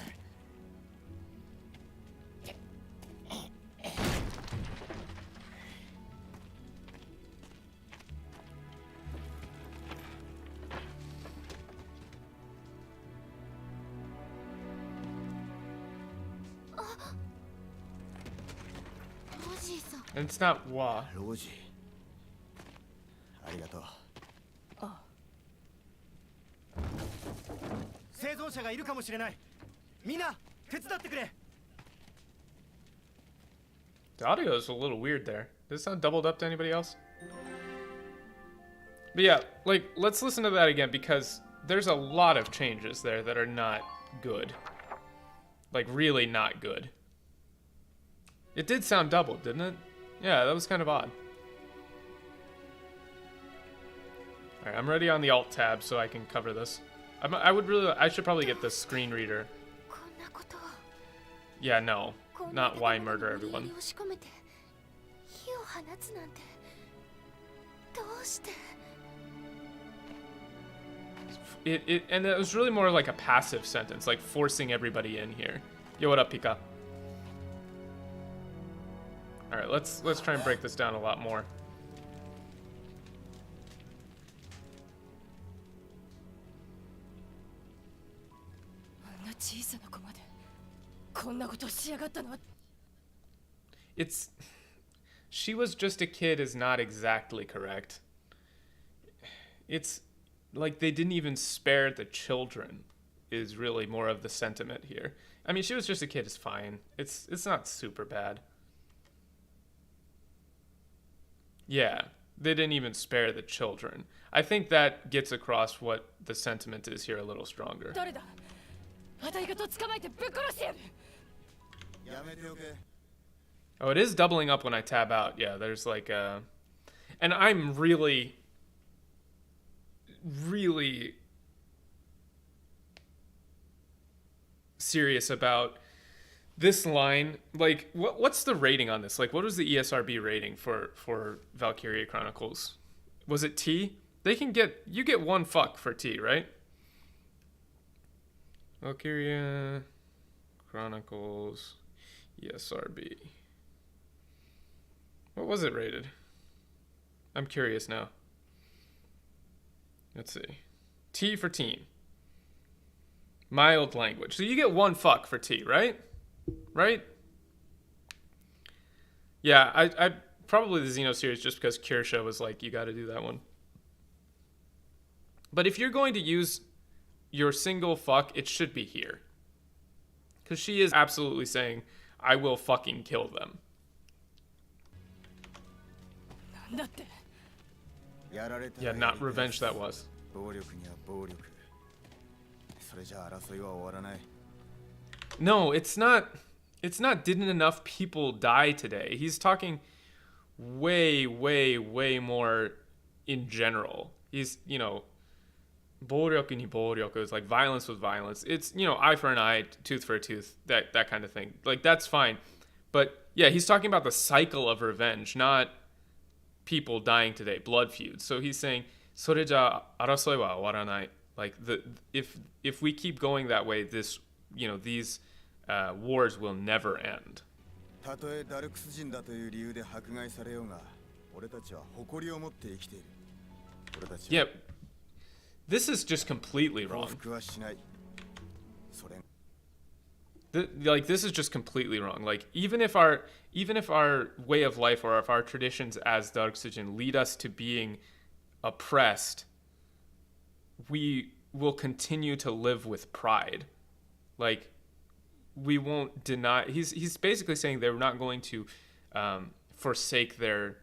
ロジーさん And it's not wa. ロジありがとう。生存者がいるかもしれない。みんな手伝ってくれ。 The audio is a little weird there. Does it sound doubled up to anybody else? But yeah, like, let's listen to that again because there's a lot of changes there that are not good. Like, really not good. It did sound doubled, didn't it? Yeah, that was kind of odd. Alright, I'm ready on the Alt tab so I can cover this. I should probably get the screen reader. こんなことを Yeah, no. こんな Not why 建物 murder の無理や everyone. り押し込めて火を放つなんてどうして And it was really more like a passive sentence, like forcing everybody in here. Yo, what up, Pika? Alright, let's try and break this down a lot more. あんな小さな子までこんなことをしやがったのは It's she was just a kid is not exactly correct. It's like they didn't even spare the children is really more of the sentiment here. I mean, she was just a kid is fine. It's not super bad. Yeah, they didn't even spare the children. I think that gets across what the sentiment is here a little stronger. 誰だあたいがと捕まえてぶっ殺してやる やめておけ。 Oh, it is doubling up when I tab out. Yeah, there's like a... And I'm really serious about this line. Like, what's the rating on this? Like, what was the ESRB rating for Valkryia Chronicles? Was it T? You get one fuck for T, right? Valkryia Chronicles ESRB. What was it rated? I'm curious now. Let's see. T for teen. Mild language. So you get one fuck for T, right? Right? Yeah, I probably the Xeno series just because Kirsha was like, you got to do that one. But if you're going to use your single fuck, it should be here. Because she is absolutely saying, I will fucking kill them. なんだって やられた Yeah, not revenge that was. 暴力には暴力。それじゃあ争いは終わらない。 No, it's not didn't enough people die today. He's talking way more in general. He's, you know, 暴力に暴力 is like violence with violence. It's, you know, eye for an eye, tooth for a tooth, that kind of thing. Like, that's fine. But yeah, he's talking about the cycle of revenge, not people dying today, blood feuds. So he's saying, それじゃあ争いは終わらない. Like, if we keep going that way, this, you know, these wars will never end. たとえダルクス人だという理由で迫害されようが、俺たちは誇りを持って生きている。俺たちは Yeah, this is just completely 報 wrong. 復はしない。それ Like, this is just completely wrong. Like, even if our way of life or if our traditions as Darksujin lead us to being oppressed, we will continue to live with pride. Like, we won't deny. He's basically saying they're not going to forsake their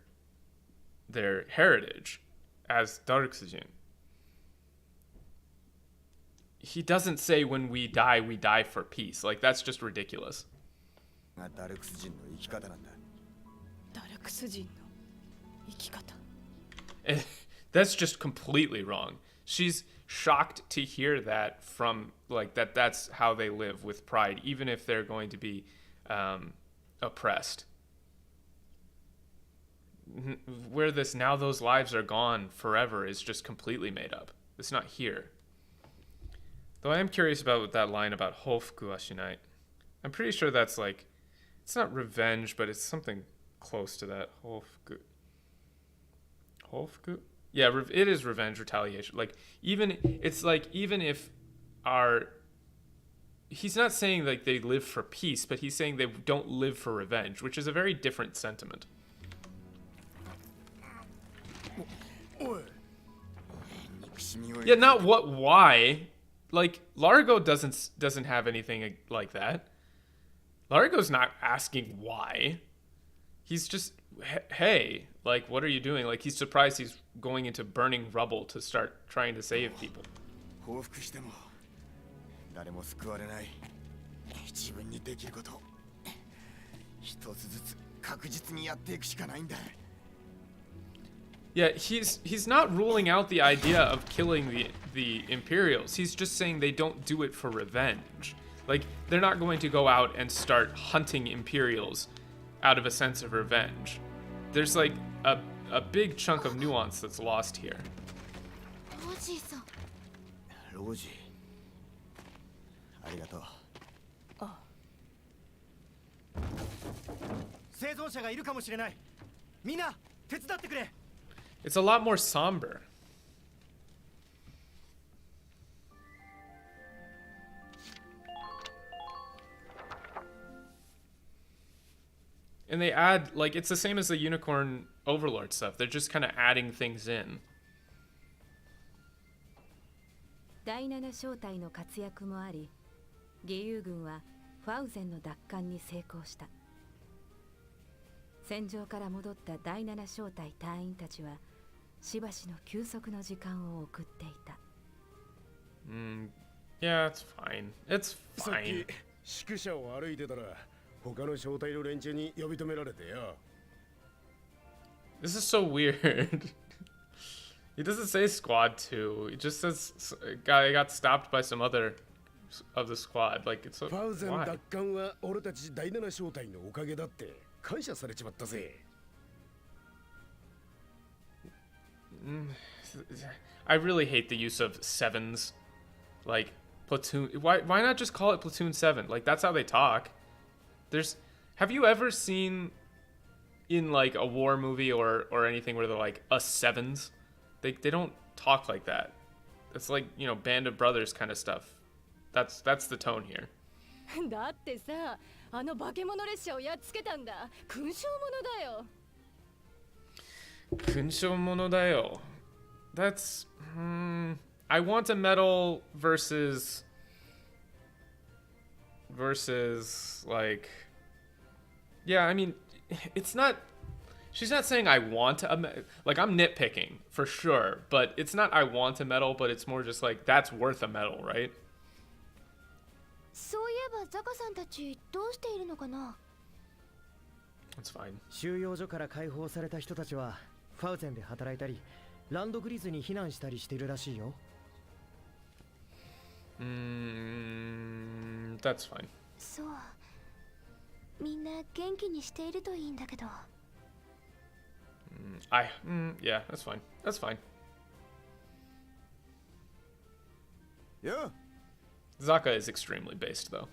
heritage as Darksujin. He doesn't say when we die for peace. Like, that's just ridiculous. がダルクス人の生き方なんだ。ダルクス人の生き方 And That's just completely wrong. She's shocked to hear that from, like, that's how they live with pride, even if they're going to be oppressed. Where this now those lives are gone forever is just completely made up. It's not here. Though I am curious about that line about hofuku wa shinai. I'm pretty sure that's like, it's not revenge, but it's something close to that. Hofuku. Hofuku? Yeah, it is revenge, retaliation. Like, even, it's like, even if he's not saying like they live for peace, but he's saying they don't live for revenge, which is a very different sentiment. Yeah, not why. Like, Largo doesn't have anything like that. Largo's not asking why. He's just, hey, like, what are you doing? Like, he's surprised he's going into burning rubble to start trying to save people. 報復しても誰も救われない。自分にできること一つずつ確実にやっていくしかないんだ。 Yeah, he's not ruling out the idea of killing the Imperials. He's just saying they don't do it for revenge. Like, they're not going to go out and start hunting Imperials out of a sense of revenge. There's like a big chunk of nuance that's lost here. ロージありがとう。生存者がいるかもしれない。みんな手伝ってくれ。 It's a lot more somber. And they add, like, it's the same as the Unicorn Overlord stuff. They're just kind of adding things in. 第7小隊の活躍もあり、義勇軍はファウゼンの奪還に成功した。戦場から戻った第7小隊隊員たちは、しばしの休息の時間を送っていた。Yeah, it's fine. It's さっ fine. き宿舎を歩いてたら他の小隊の連中に呼び止められてよ。This is so weird. He doesn't say squad 2. He just says a guy got stopped by some other of the squad. Like, it's ファウゼン why? 奪還は俺たち第7小隊のおかげだって感謝されちまったぜ。I really hate the use of sevens, like platoon. Why not just call it platoon 7? Like, that's how they talk. Have you ever seen in like a war movie or anything where they're like a sevens? They don't talk like that. It's like, you know, Band of Brothers kind of stuff. That's the tone here. だってさ、あの化け物列車をやっつけたんだ。勲章物だよ。 Kunsho mono dayo. That's I want a medal versus like, yeah, I mean, it's not, she's not saying I want like, I'm nitpicking for sure, but it's not I want a medal, but it's more just like that's worth a medal, right? そういえばザカさんたちどうしているのかな。 That's fine. 収容所から解放された人たちはファウゼンで働いたり、ランドグリズに避難したりしているらしいよ。That's fine. そう。みんな元気にしているといいんだけど。Yeah, that's fine. That's fine. Yeah. Zaka is extremely based, though.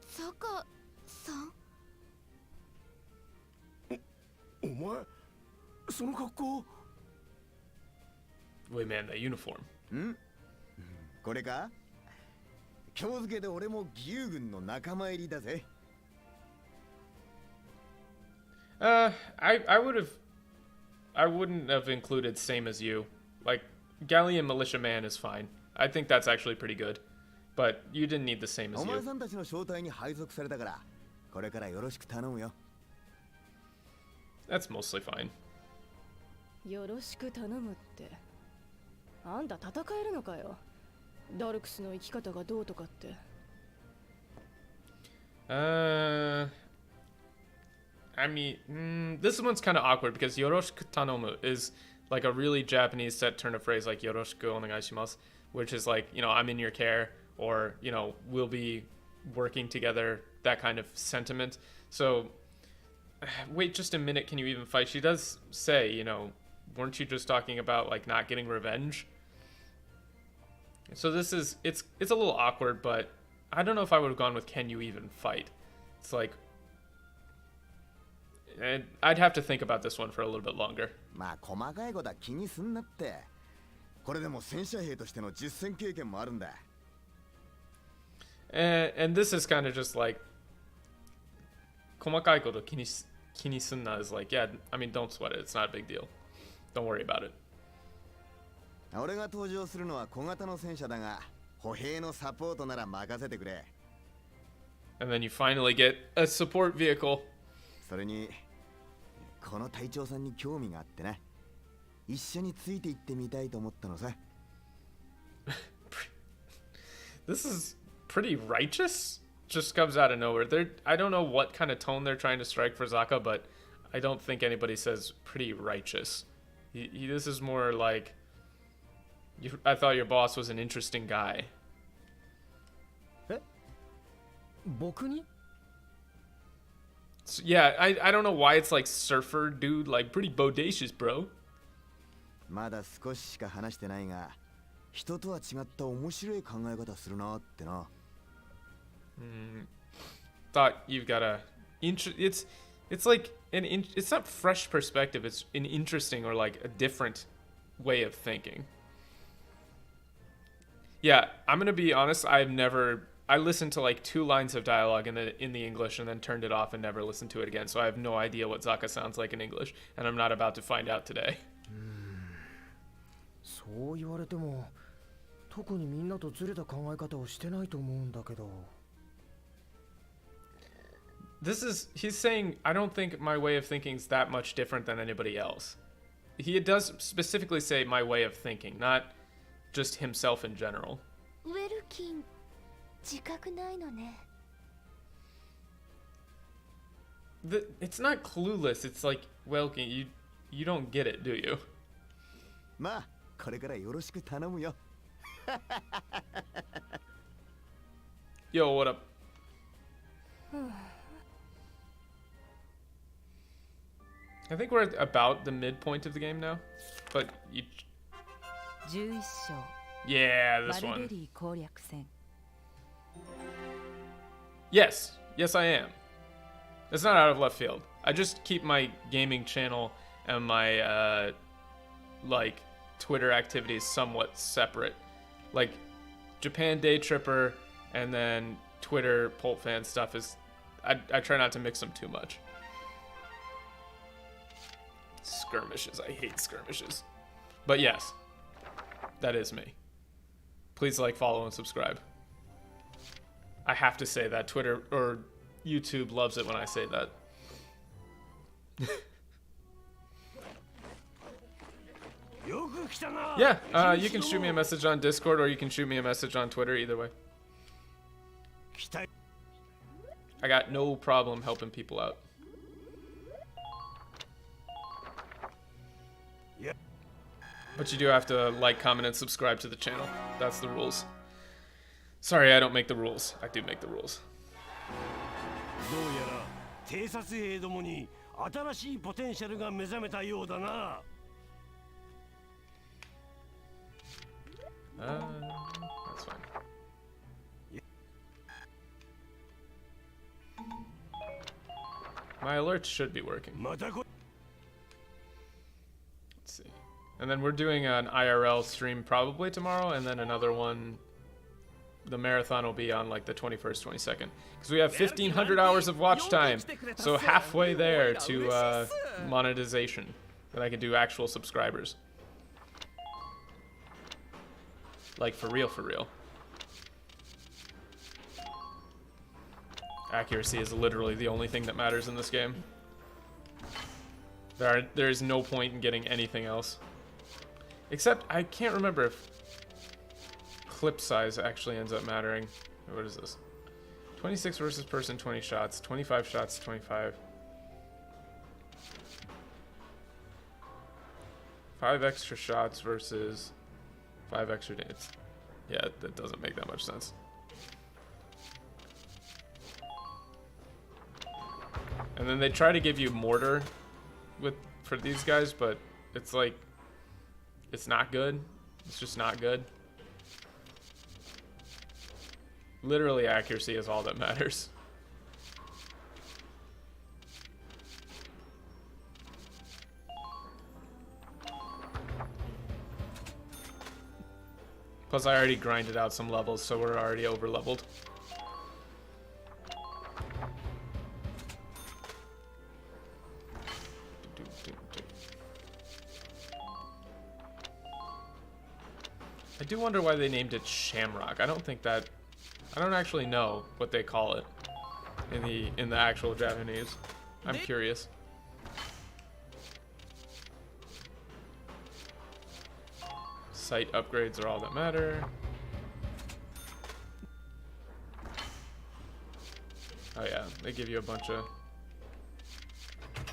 ザカさん。お前その格好。Wait, man, that uniform. これか？今日付けで俺も義勇軍の仲間入りだぜ。I wouldn't have included same as you. Like, Galleon Militiaman is fine. I think that's actually pretty good. But you didn't need the same as お前 you. さんたちの小隊に配属されたから、これからよろしく頼むよ。That's mostly fine. よろしく頼むって。あんた戦えるのかよ。ダルクスの生き方がどうとかって。I mean, this one's kind of awkward because Yoroshiku Tanomu is like a really Japanese set turn of phrase like yoroshiku onegaishimasu, which is like, you know, I'm in your care, or, you know, we'll be working together, that kind of sentiment. So, wait just a minute, can you even fight? She does say, you know, weren't you just talking about like not getting revenge? So this is, it's a little awkward, but I don't know if I would have gone with can you even fight. It's like, and I'd have to think about this one for a little bit longer. まあ細かいことは気にすんなって。これでも戦車兵としての実戦経験もあるんだ。And this is kind of just like 細かいこと気にすんな is like, yeah, I mean, don't sweat it. It's not a big deal. Don't worry about it. 俺が登場するのは小型の戦車だが、歩兵のサポートなら任せてくれ。And then you finally get a support vehicle. それにこの隊長さんに興味があってな。一緒について行ってみたいと思ったのさ。This is pretty righteous. Just comes out of nowhere. I don't know what kind of tone they're trying to strike for Zaka, but I don't think anybody says pretty righteous. This is more like, I thought your boss was an interesting guy. 僕に? So, yeah, I don't know why it's like surfer dude, like pretty bodacious, bro. まだ少ししか話してないが、人とは違った面白い考え方するなってな。Thought you've got a it's like it's not fresh perspective, it's an interesting or like a different way of thinking. Yeah, I'm gonna be honest, I listened to like 2 lines of dialogue in the English and then turned it off and never listened to it again, so I have no idea what Zaka sounds like in English, and I'm not about to find out today. そう言われても特にみんなとずれた考え方をしてないと思うんだけど。He's saying, I don't think my way of thinking is that much different than anybody else. He does specifically say my way of thinking, not just himself in general. ウェルキン、自覚ないのね。It's not clueless, it's like, Welkin, you don't get it, do you? まあ、これからよろしく頼むよ。Yo, what up? I think we're at about the midpoint of the game now, but you... 11章 Yeah, this one. バルベリー攻略戦 Yes, I am. It's not out of left field. I just keep my gaming channel and my like Twitter activities somewhat separate. Like Japan Day Tripper and then Twitter Pulp Fan stuff is I try not to mix them too much. Skirmishes. I hate skirmishes. But yes, that is me. Please like, follow, and subscribe. I have to say that. Twitter or YouTube loves it when I say that. Yeah, you can shoot me a message on Discord or you can shoot me a message on Twitter, either way. I got no problem helping people out. But you do have to like, comment, and subscribe to the channel. That's the rules. Sorry, I don't make the rules. I do make the rules. どうやら偵察兵どもに新しいポテンシャルが目覚めたようだな。That's fine. My alerts should be working. Let's see. And then we're doing an IRL stream probably tomorrow, and then another one. The marathon will be on like the 21st, 22nd. Because we have 1,500 hours of watch time. So halfway there to monetization. That I can do actual subscribers. Like for real, for real. Accuracy is literally the only thing that matters in this game. There is no point in getting anything else. Except, I can't remember if clip size actually ends up mattering. What is this? 26 versus person, 20 shots. 25 shots, 25. 5 extra shots versus 5 extra damage. Yeah, that doesn't make that much sense. And then they try to give you mortar for these guys, but it's like it's not good. It's just not good. Literally accuracy is all that matters. Plus I already grinded out some levels, so we're already over leveled. I do wonder why they named it Shamrock. I don't actually know what they call it in the actual Japanese. I'm curious. Site upgrades are all that matter. Oh yeah, they give you a bunch of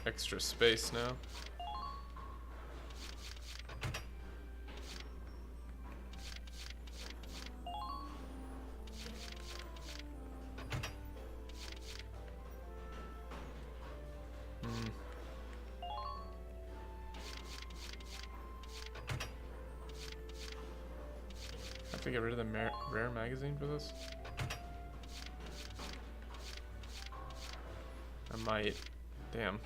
extra space now. I have to get rid of the rare magazine for this. I might. Damn.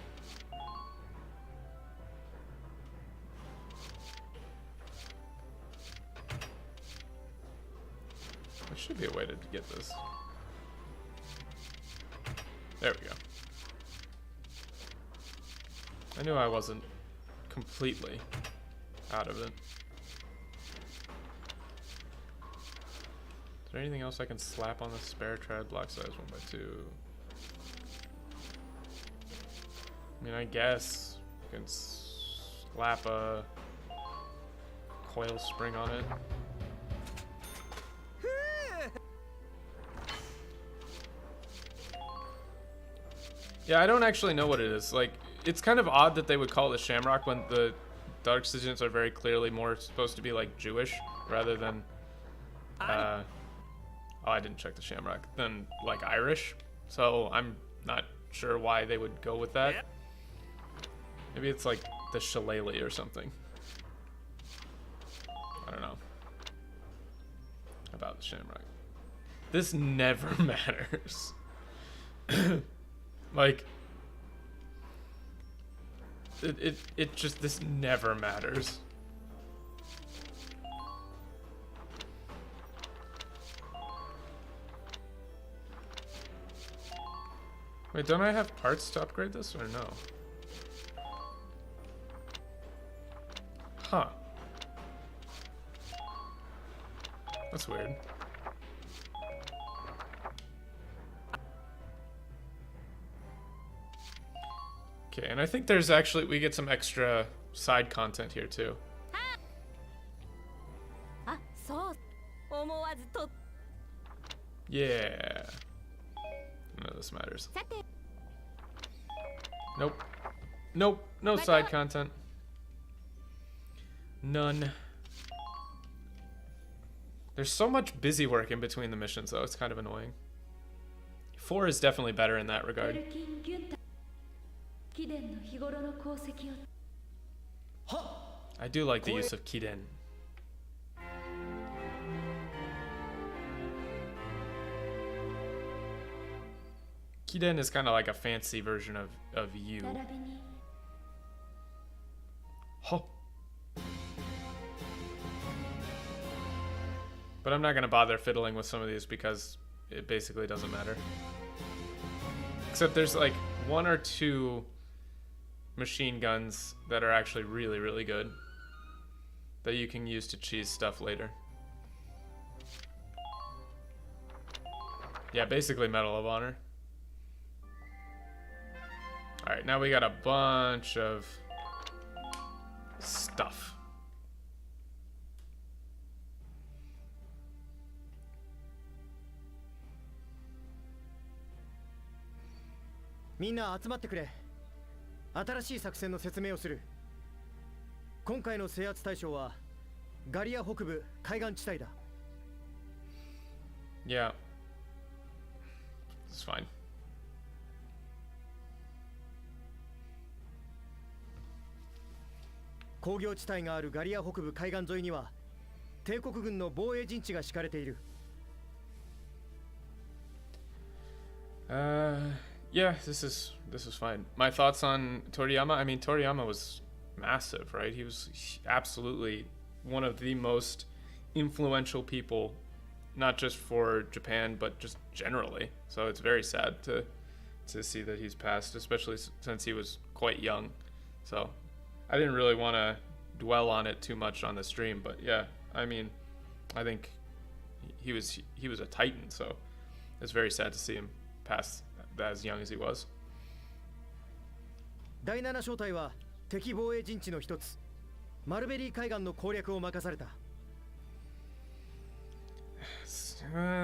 There should be a way to get this. There we go. I knew I wasn't completely out of it. Is there anything else I can slap on the spare tread? Block size 1x2. I mean, I guess I can slap a coil spring on it. Yeah, I don't actually know what it is. Like, it's kind of odd that they would call it a shamrock when the dark sigils are very clearly more supposed to be like Jewish rather than oh, I didn't check the shamrock. Then like Irish. So I'm not sure why they would go with that. Maybe it's like the shillelagh or something. I don't know about the shamrock. This never matters. Like it just, this never matters. Wait, don't I have parts to upgrade this or no? Huh. That's weird. Okay, and I think there's actually, we get some extra side content here too. Yeah. None of this matters. Nope. Nope. No side content. None. There's so much busy work in between the missions though, it's kind of annoying. 4 is definitely better in that regard. I do like the use of Kiden. Kiden is kind of like a fancy version of you. Huh. But I'm not going to bother fiddling with some of these because it basically doesn't matter. Except there's like 1 or 2 machine guns that are actually really, really good that you can use to cheese stuff later. Yeah, basically Medal of Honor. Alright, now we got a bunch of stuff.みんな集まってくれ。新しい作戦の説明をする。今回の制圧対象はガリア北部海岸地帯だ。 Yeah. It's fine. 工業地帯があるガリア北部海岸沿いには帝国軍の防衛陣地が敷かれている。 Yeah, this is fine. My thoughts on Toriyama. I mean, Toriyama was massive, right? He was absolutely one of the most influential people, not just for Japan, but just generally. So it's very sad to see that he's passed, especially since he was quite young. So I didn't really want to dwell on it too much on the stream, but yeah, I mean, I think he was a titan, so it's very sad to see him pass as young as he was. 第7小隊は敵防衛陣地の一つマルベリー海岸の攻略を任された。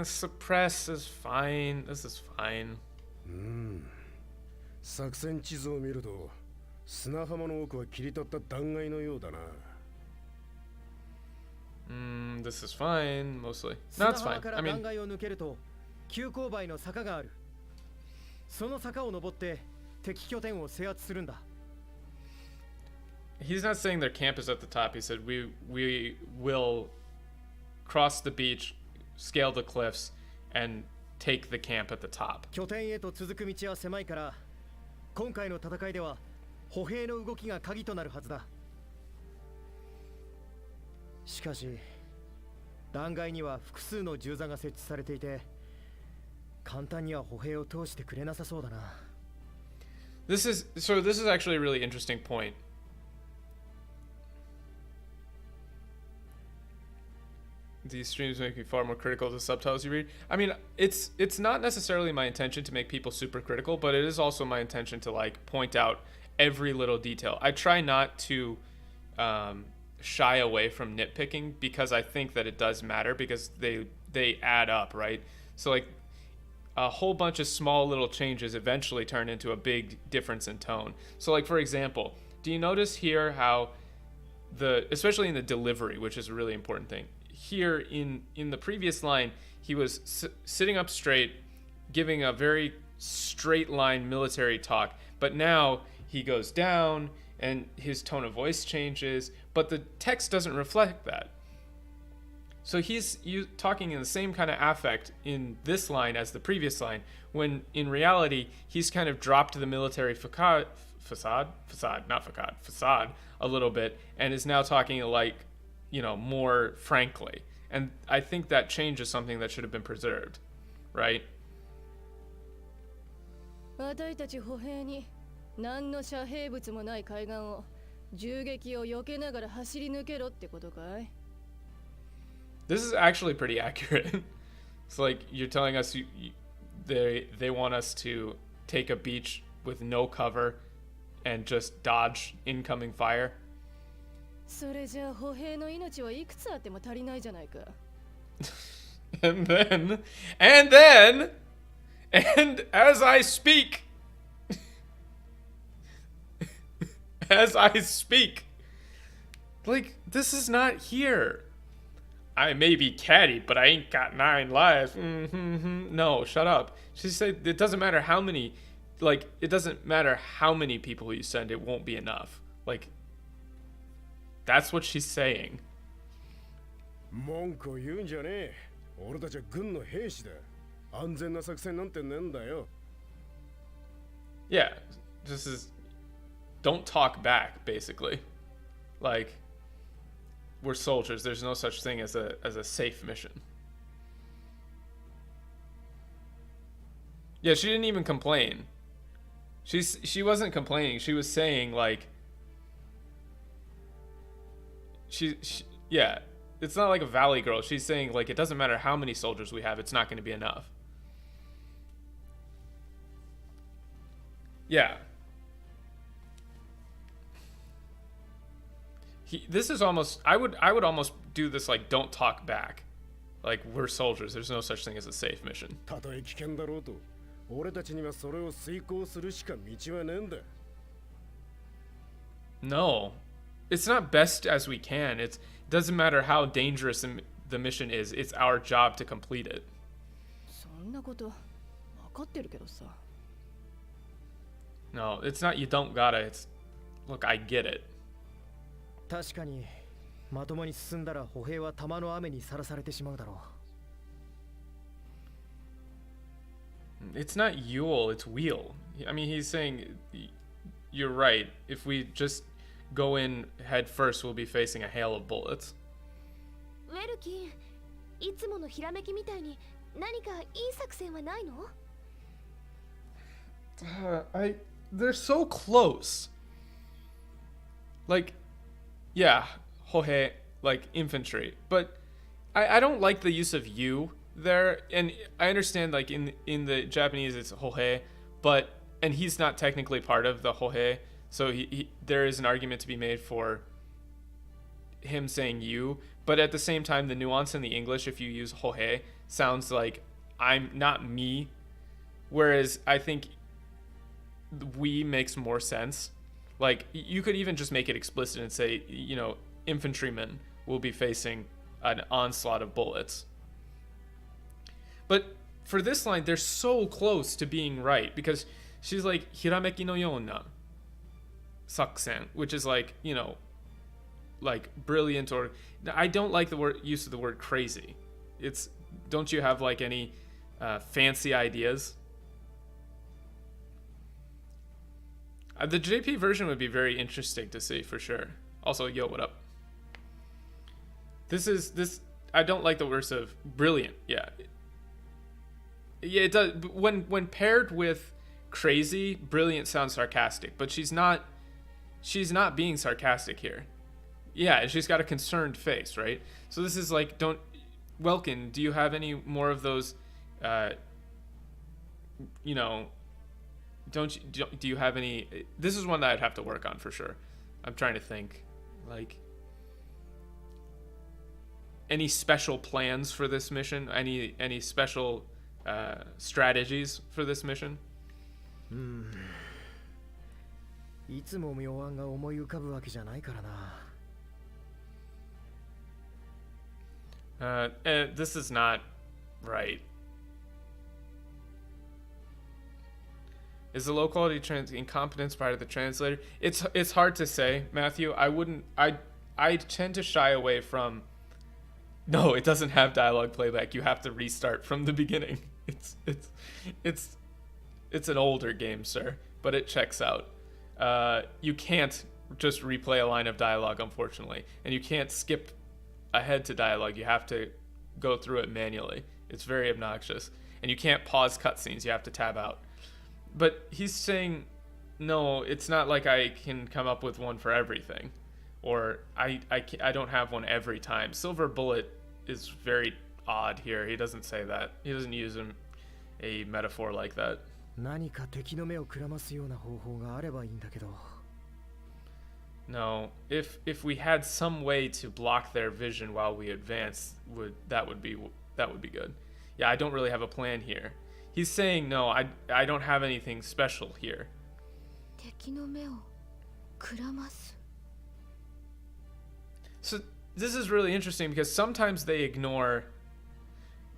Suppress is fine. This is fine. 作戦地図を見ると砂浜の奥は切り立った断崖のようだな。 This is fine, mostly. 砂 That's 浜 fine. か I ら断 mean, 崖を抜けると急勾配の坂がある。その坂を登って敵拠点を制圧するんだ。 he's not saying their camp is at the top. He said we will cross the beach, scale the cliffs, and take the camp at the top. 拠点へと続く道は狭いから今回の戦いでは歩兵の動きが鍵となるはずだ。しかし断崖には複数の銃座が設置されていて簡単には歩兵を通してくれなさそうだな。 This is actually a really interesting point. These streams make me far more critical of the subtitles you read. I mean, it's not necessarily my intention to make people super critical, but it is also my intention to like point out every little detail. I try not to shy away from nitpicking because I think that it does matter because they add up, right? So like a whole bunch of small little changes eventually turn into a big difference in tone. So like for example, do you notice here how especially in the delivery, which is a really important thing. Here in the previous line, he was sitting up straight, giving a very straight line military talk, but now he goes down and his tone of voice changes, but the text doesn't reflect that. So he's talking in the same kind of affect in this line as the previous line, when in reality, he's kind of dropped the military facade a little bit, and is now talking like, you know, more frankly. And I think that change is something that should have been preserved, right? 私たち歩兵に何の遮蔽物もない海岸を銃撃を避けながら走り抜けろってことかい? This is actually pretty accurate. It's like you're telling us they want us to take a beach with no cover and just dodge incoming fire. それじゃあ歩兵の命はいくつあっても足りないじゃないか。and as I speak, like this is not here. I may be catty, but I ain't got 9 lives. No, shut up. She said it doesn't matter how many, like, it doesn't matter how many people you send, it won't be enough. Like, that's what she's saying. 文句を言うんじゃねえ。俺たちは軍の兵士だ。安全な作戦なんてねえんだよ。Yeah, this is, don't talk back, basically. Like, we're soldiers. There's no such thing as a safe mission. Yeah, she didn't even complain. She wasn't complaining. She was saying like she yeah, it's not like a valley girl. She's saying like it doesn't matter how many soldiers we have, it's not going to be enough. Yeah. This is almost, I would almost do this like don't talk back. Like we're soldiers, there's no such thing as a safe mission. たとえ危険だろうと、俺たちにはそれを遂行するしか道はねえんだ。 No. it's not best as we can. It doesn't matter how dangerous the mission is. It's our job to complete it. そんなこと分かってるけどさ。 No, it's not you don't gotta. It's look, I get it. 確かにまともに進んだら歩兵は弾の雨にさらされてしまうだろう。 It's not Yule, it's Wheel. I mean, he's saying you're right. If we just go in head first, we'll be facing a hail of bullets. ウェルキン、いつものひらめきみたいに何かいい作戦はないの？ They're so close. Like, yeah, hohe, like infantry, but I don't like the use of you there. And I understand, like in the Japanese it's hohe, but and he's not technically part of the hohe, so there is an argument to be made for him saying you. But at the same time, the nuance in the English, if you use hohe, sounds like I'm not me, whereas I think we makes more sense. Like you could even just make it explicit and say, you know, infantrymen will be facing an onslaught of bullets. But for this line, they're so close to being right because she's like hirameki no yona saksen, which is like, you know, like brilliant, or I don't like the use of the word crazy. It's, don't you have like any fancy ideas? The JP version would be very interesting to see for sure. Also, yo, what up? This I don't like the words of brilliant. Yeah, it does. When paired with crazy, brilliant sounds sarcastic, but she's not being sarcastic here. Yeah, she's got a concerned face, right? So this is like, Welkin, do you have any more of those, you know, do you have any, this is one that I'd have to work on for sure. I'm trying to think, like, any special plans for this mission? Any special strategies for this mission? いつも妙案が思い浮かぶわけじゃないからな。This is not right. Is the low quality incompetence part of the translator? It's hard to say, Matthew. I tend to shy away from. No, it doesn't have dialogue playback. You have to restart from the beginning. It's an older game, sir, but it checks out. You can't just replay a line of dialogue, unfortunately, and you can't skip ahead to dialogue. You have to go through it manually. It's very obnoxious, and you can't pause cutscenes. You have to tab out. But he's saying, no, it's not like I can come up with one for everything, or I don't have one every time. Silver Bullet is very odd here. He doesn't say that. He doesn't use a metaphor like that. 何か敵の目をくらますような方法があればいいんだけど。 No, if we had some way to block their vision while we advance, that would be good. Yeah, I don't really have a plan here. He's saying no, I don't have anything special here. 敵の目をくらます。 So this is really interesting because sometimes they ignore.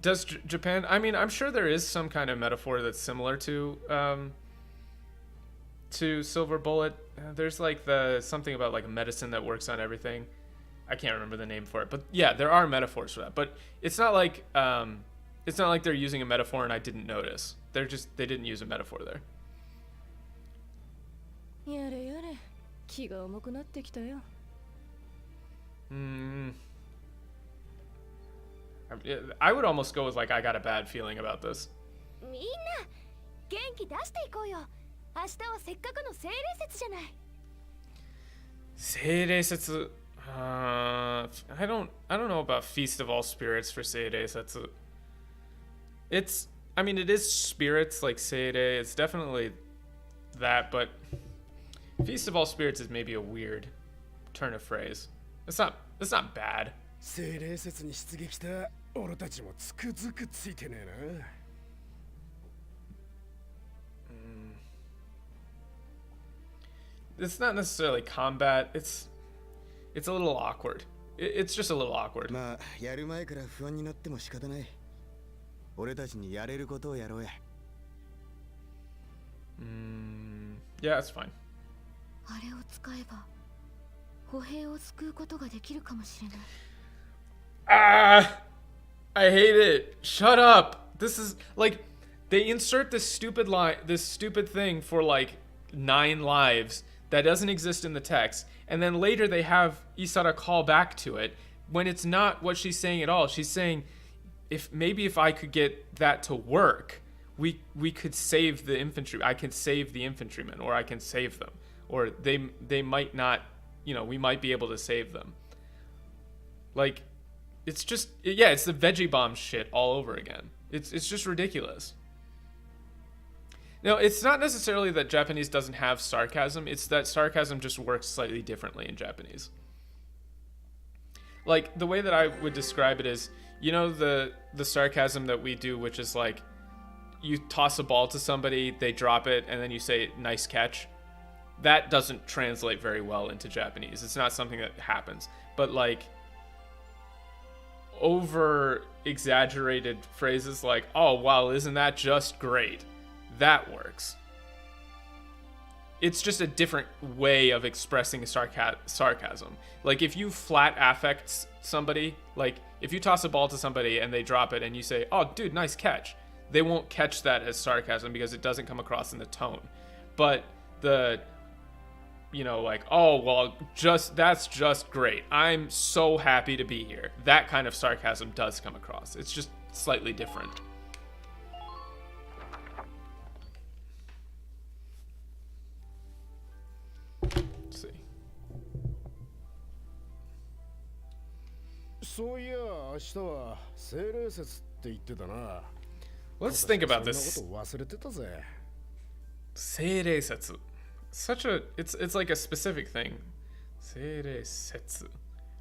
Does Japan? I mean, I'm sure there is some kind of metaphor that's similar to Silver Bullet. There's like something about like a medicine that works on everything. I can't remember the name for it, but yeah, there are metaphors for that. But it's not like they're using a metaphor and I didn't notice. They didn't use a metaphor there. やれやれ、気が重くなってきたよ。I would almost go with like I got a bad feeling about this. みんな元気出していこうよ。明日はせっかくの精霊節じゃない。精霊節 I don't know about Feast of All Spirits for Seirei Setsu. I mean, it is spirits like Seirei. It's definitely that, but Feast of All Spirits is maybe a weird turn of phrase. It's not bad. 精霊説に出撃した俺たちもつくづくついてねえな。It's not necessarily combat. it's a little awkward. It's just a little awkward. まあやる前から不安になっても仕方ない。俺たちにやれることをやろうや。Yeah, it's fine. あれを使えば歩兵を救うことができるかもしれない。I hate it. Shut up. This is like they insert this stupid line, this stupid thing for like 9 lives that doesn't exist in the text, and then later they have Isara call back to it when it's not what she's saying at all. She's saying if I could get that to work, we could save the infantry. I can save the infantrymen, or I can save them, or they might not, you know, we might be able to save them. Like, it's just, yeah, it's the veggie bomb shit all over again. It's just ridiculous. Now, it's not necessarily that Japanese doesn't have sarcasm, it's that sarcasm just works slightly differently in Japanese. Like, the way that I would describe it is, you know, the sarcasm that we do, which is like, you toss a ball to somebody, they drop it, and then you say, nice catch. That doesn't translate very well into Japanese. It's not something that happens. But like, over exaggerated phrases like, oh wow, isn't that just great? That works. It's just a different way of expressing sarcasm. Like, if you flat affect somebody, like if you toss a ball to somebody and they drop it and you say, oh dude, nice catch, they won't catch that as sarcasm because it doesn't come across in the tone. But the, you know, like, oh, well, that's just great. I'm so happy to be here. That kind of sarcasm does come across. It's just slightly different. Let's see. そういや、明日は精霊節って言ってたな。Let's think about this. そんなこと忘れてたぜ。精霊節. Such a, it's like a specific thing. 精霊節.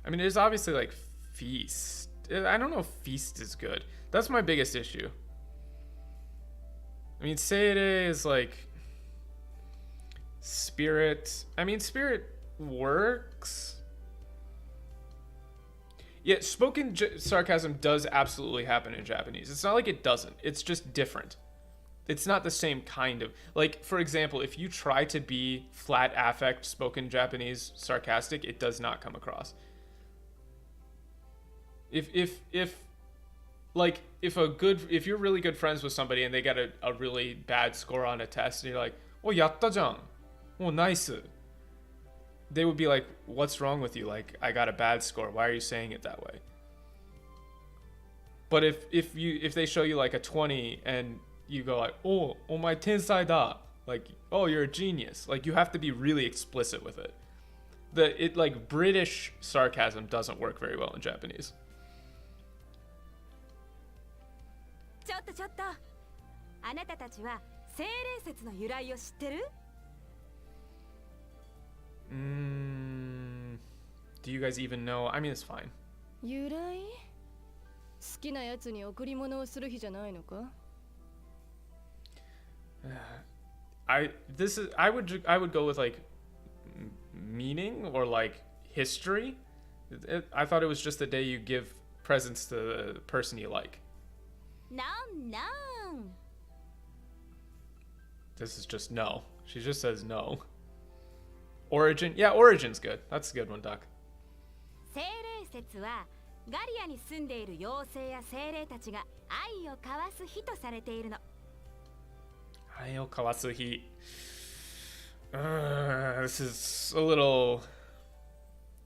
I mean, there's obviously like feast. I don't know if feast is good. That's my biggest issue. I mean, seire is like spirit. I mean, spirit works. Yeah, spoken sarcasm does absolutely happen in Japanese. It's not like it doesn't. It's just different. It's not the same kind of, like, for example, if you try to be flat affect spoken Japanese sarcastic, it does not come across. If you're really good friends with somebody and they get a really bad score on a test and you're like, oh, yatta jan, oh, nice, they would be like, what's wrong with you? Like, I got a bad score. Why are you saying it that way? But if they show you like a 20 and you go like, oh my tensai da, like, oh, you're a genius. Like, you have to be really explicit with it. Like, British sarcasm doesn't work very well in Japanese. ちょっとあなたたちは精霊説の由来を知ってる？ Do you guys even know? I mean, it's fine. 由来？好きなやつに贈り物をする日じゃないのか？ I would go with like meaning or like history. I thought it was just the day you give presents to the person you like. No. This is just no. She just says no. Origin? Yeah, Origin's good. That's a good one, Duck. 精霊説はガリアに住んでいる妖精や精霊たちが愛を交わす日とされているの。愛を交わす日. This is a little...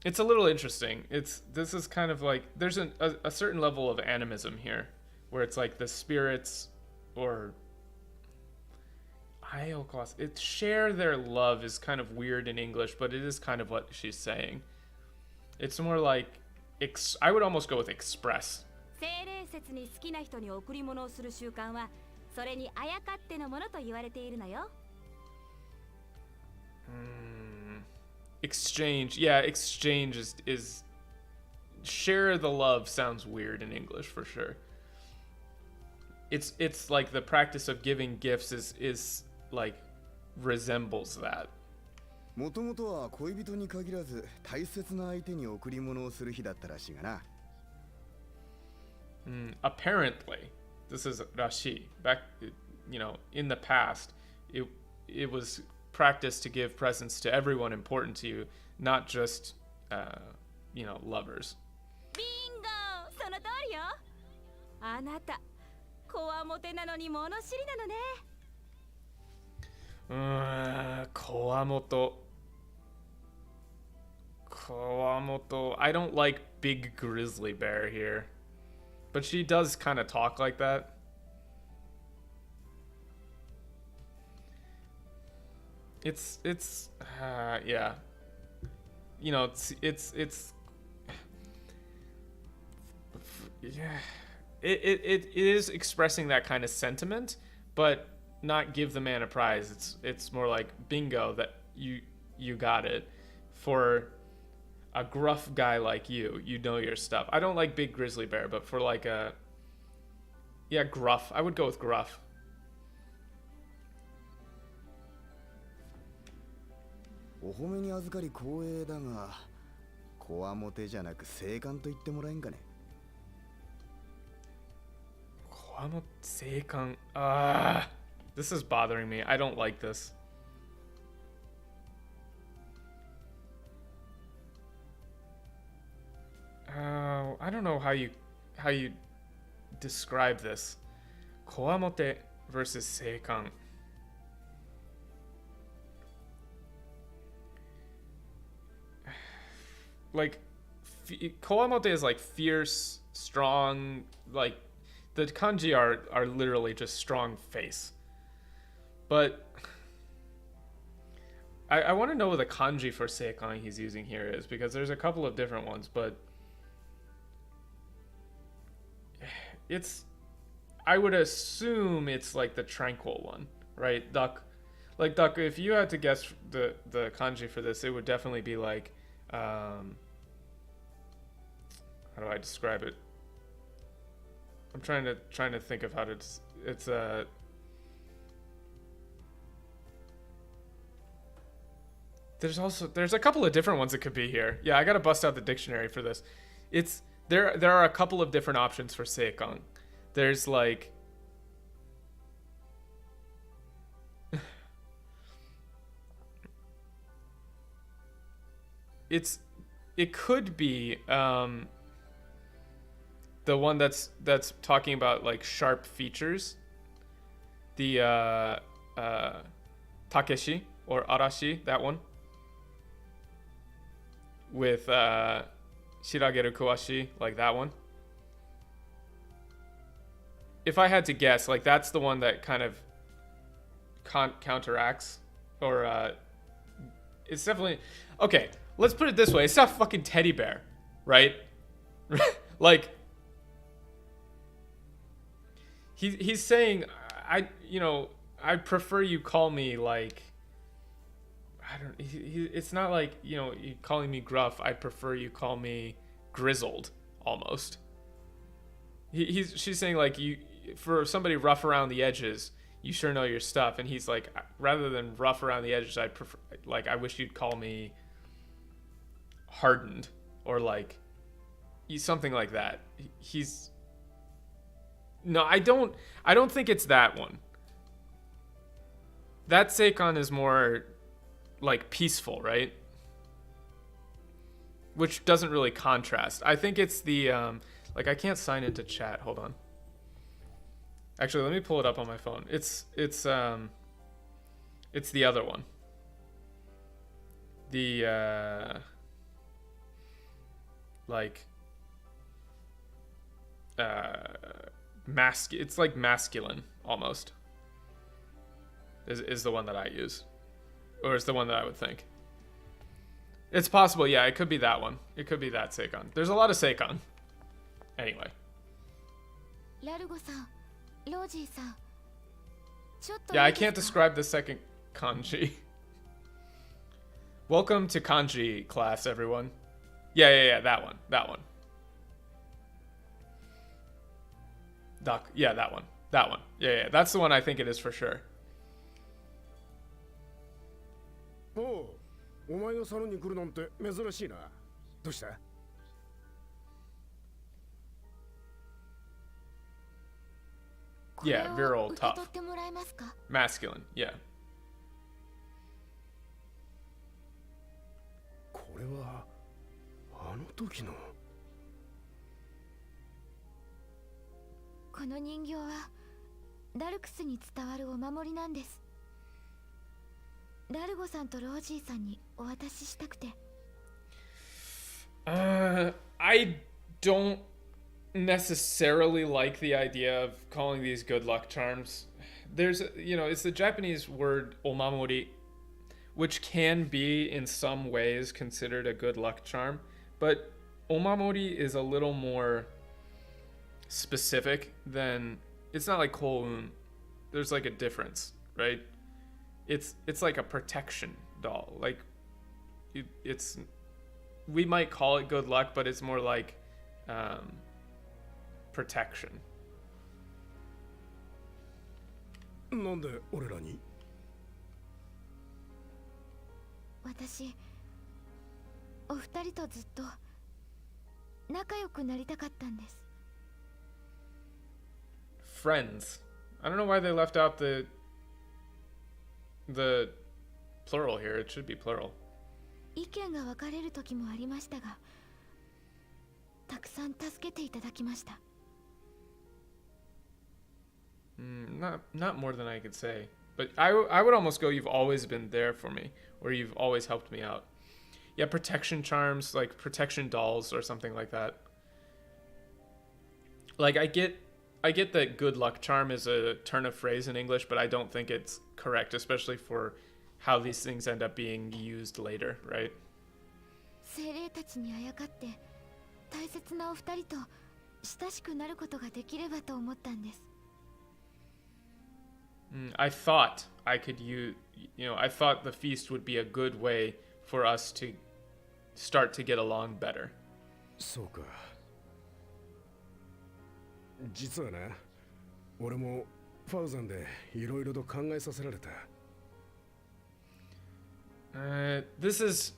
It's a little interesting. This is kind of like... There's a certain level of animism here, where it's like the spirits, or... It's share their love is kind of weird in English, but it is kind of what she's saying. It's more like... I would almost go with express. 精霊説に好きな人に贈り物をする習慣は、それにあやかってのものと言われているのよ。Exchange. Yeah, exchange is... Share the love sounds weird in English, for sure. It's like the practice of giving gifts is like resembles that. もともとは恋人に限らず大切な相手に贈り物をする日だったらしいがな。Apparently, this is Rashi. Back, in the past, it was practice to give presents to everyone important to you, not just, lovers. ビンゴ、その通りよ。あなた、こわもてなのに物知りなのね。こわもと。I don't like big grizzly bear here. But she does kind of talk like that. It's yeah. It's yeah. It is expressing that kind of sentiment, but not give the man a prize. It's more like bingo, that you got it. For a gruff guy like you know your stuff. I don't like big grizzly bear, but for like gruff. I would go with gruff. お褒めに預かり光栄だが、こわもてじゃなく静観と言ってもらえんかね。こわもて静観。This is bothering me. I don't like this. I don't know how you describe this. Kowamote versus seikan. Like, Kowamote is like fierce, strong. Like, the kanji are literally just strong face. But I want to know what the kanji for seikan he's using here is, because there's a couple of different ones, but I would assume it's like the tranquil one, right? Duck, if you had to guess the kanji for this, it would definitely be like, how do I describe it? I'm trying to think of how to, there's a couple of different ones it could be here. Yeah, I gotta bust out the dictionary for this. There are a couple of different options for seikan. There's like it could be the one that's talking about like sharp features. The Takeshi or Arashi, that one. With Shirageru Kuwashi, like that one. If I had to guess, like that's the one that kind of counteracts, or it's definitely okay. Let's put it this way: it's not fucking teddy bear, right? Like he's saying, I prefer you call me like. I don't. It's not like you calling me gruff. I prefer you call me grizzled, almost. She's saying like for somebody rough around the edges, you sure know your stuff, and he's like, rather than rough around the edges, I prefer like I wish you'd call me hardened, or like something like that. No, I don't think it's that one. That seikan is more like peaceful, right? Which doesn't really contrast. I think it's the like I can't sign into chat. Hold on. Actually, let me pull it up on my phone. It's the other one. The it's like masculine almost. Is the one that I use. Or is the one that I would think. It's possible, yeah, it could be that one. It could be that seikan. There's a lot of seikan. Anyway. Yeah, I can't describe the second kanji. Welcome to kanji class, everyone. Yeah, that one. Yeah, that one. Yeah, that's the one I think it is for sure. おう、お前がサロンに来るなんて珍しいな。どうした？ Yeah, virile, 受け tough. 取ってもらえますか？ Masculine, yeah. これはあの時の。この人形はダルクスに伝わるお守りなんです。ラルゴさんとロージーさんにお渡ししたくて。I don't necessarily like the idea of calling these good luck charms. There's, it's the Japanese word omamori, which can be in some ways considered a good luck charm, but omamori is a little more specific than, it's not like koun. There's like a difference, right? It's like a protection doll. Like it's, we might call it good luck, but it's more like protection. なんで俺らに？私、お二人とずっと仲良くなりたかったんです。Friends. I don't know why they left out the plural here. It should be plural. 意見が分かれる時もありましたが、たくさん助けていただきました。Not more than I could say. But I would almost go, you've always been there for me, or you've always helped me out. Yeah, protection charms, like protection dolls or something like that. Like, I get that good luck charm is a turn of phrase in English, but I don't think it's correct, especially for how these things end up being used later, right? 精霊たちにあやかって大切なお二人と親しくなることができればと思ったんです。I thought I could use, I thought the feast would be a good way for us to start to get along better. そうか。実はな、俺もファウザンでいろいろと考えさせられた。This is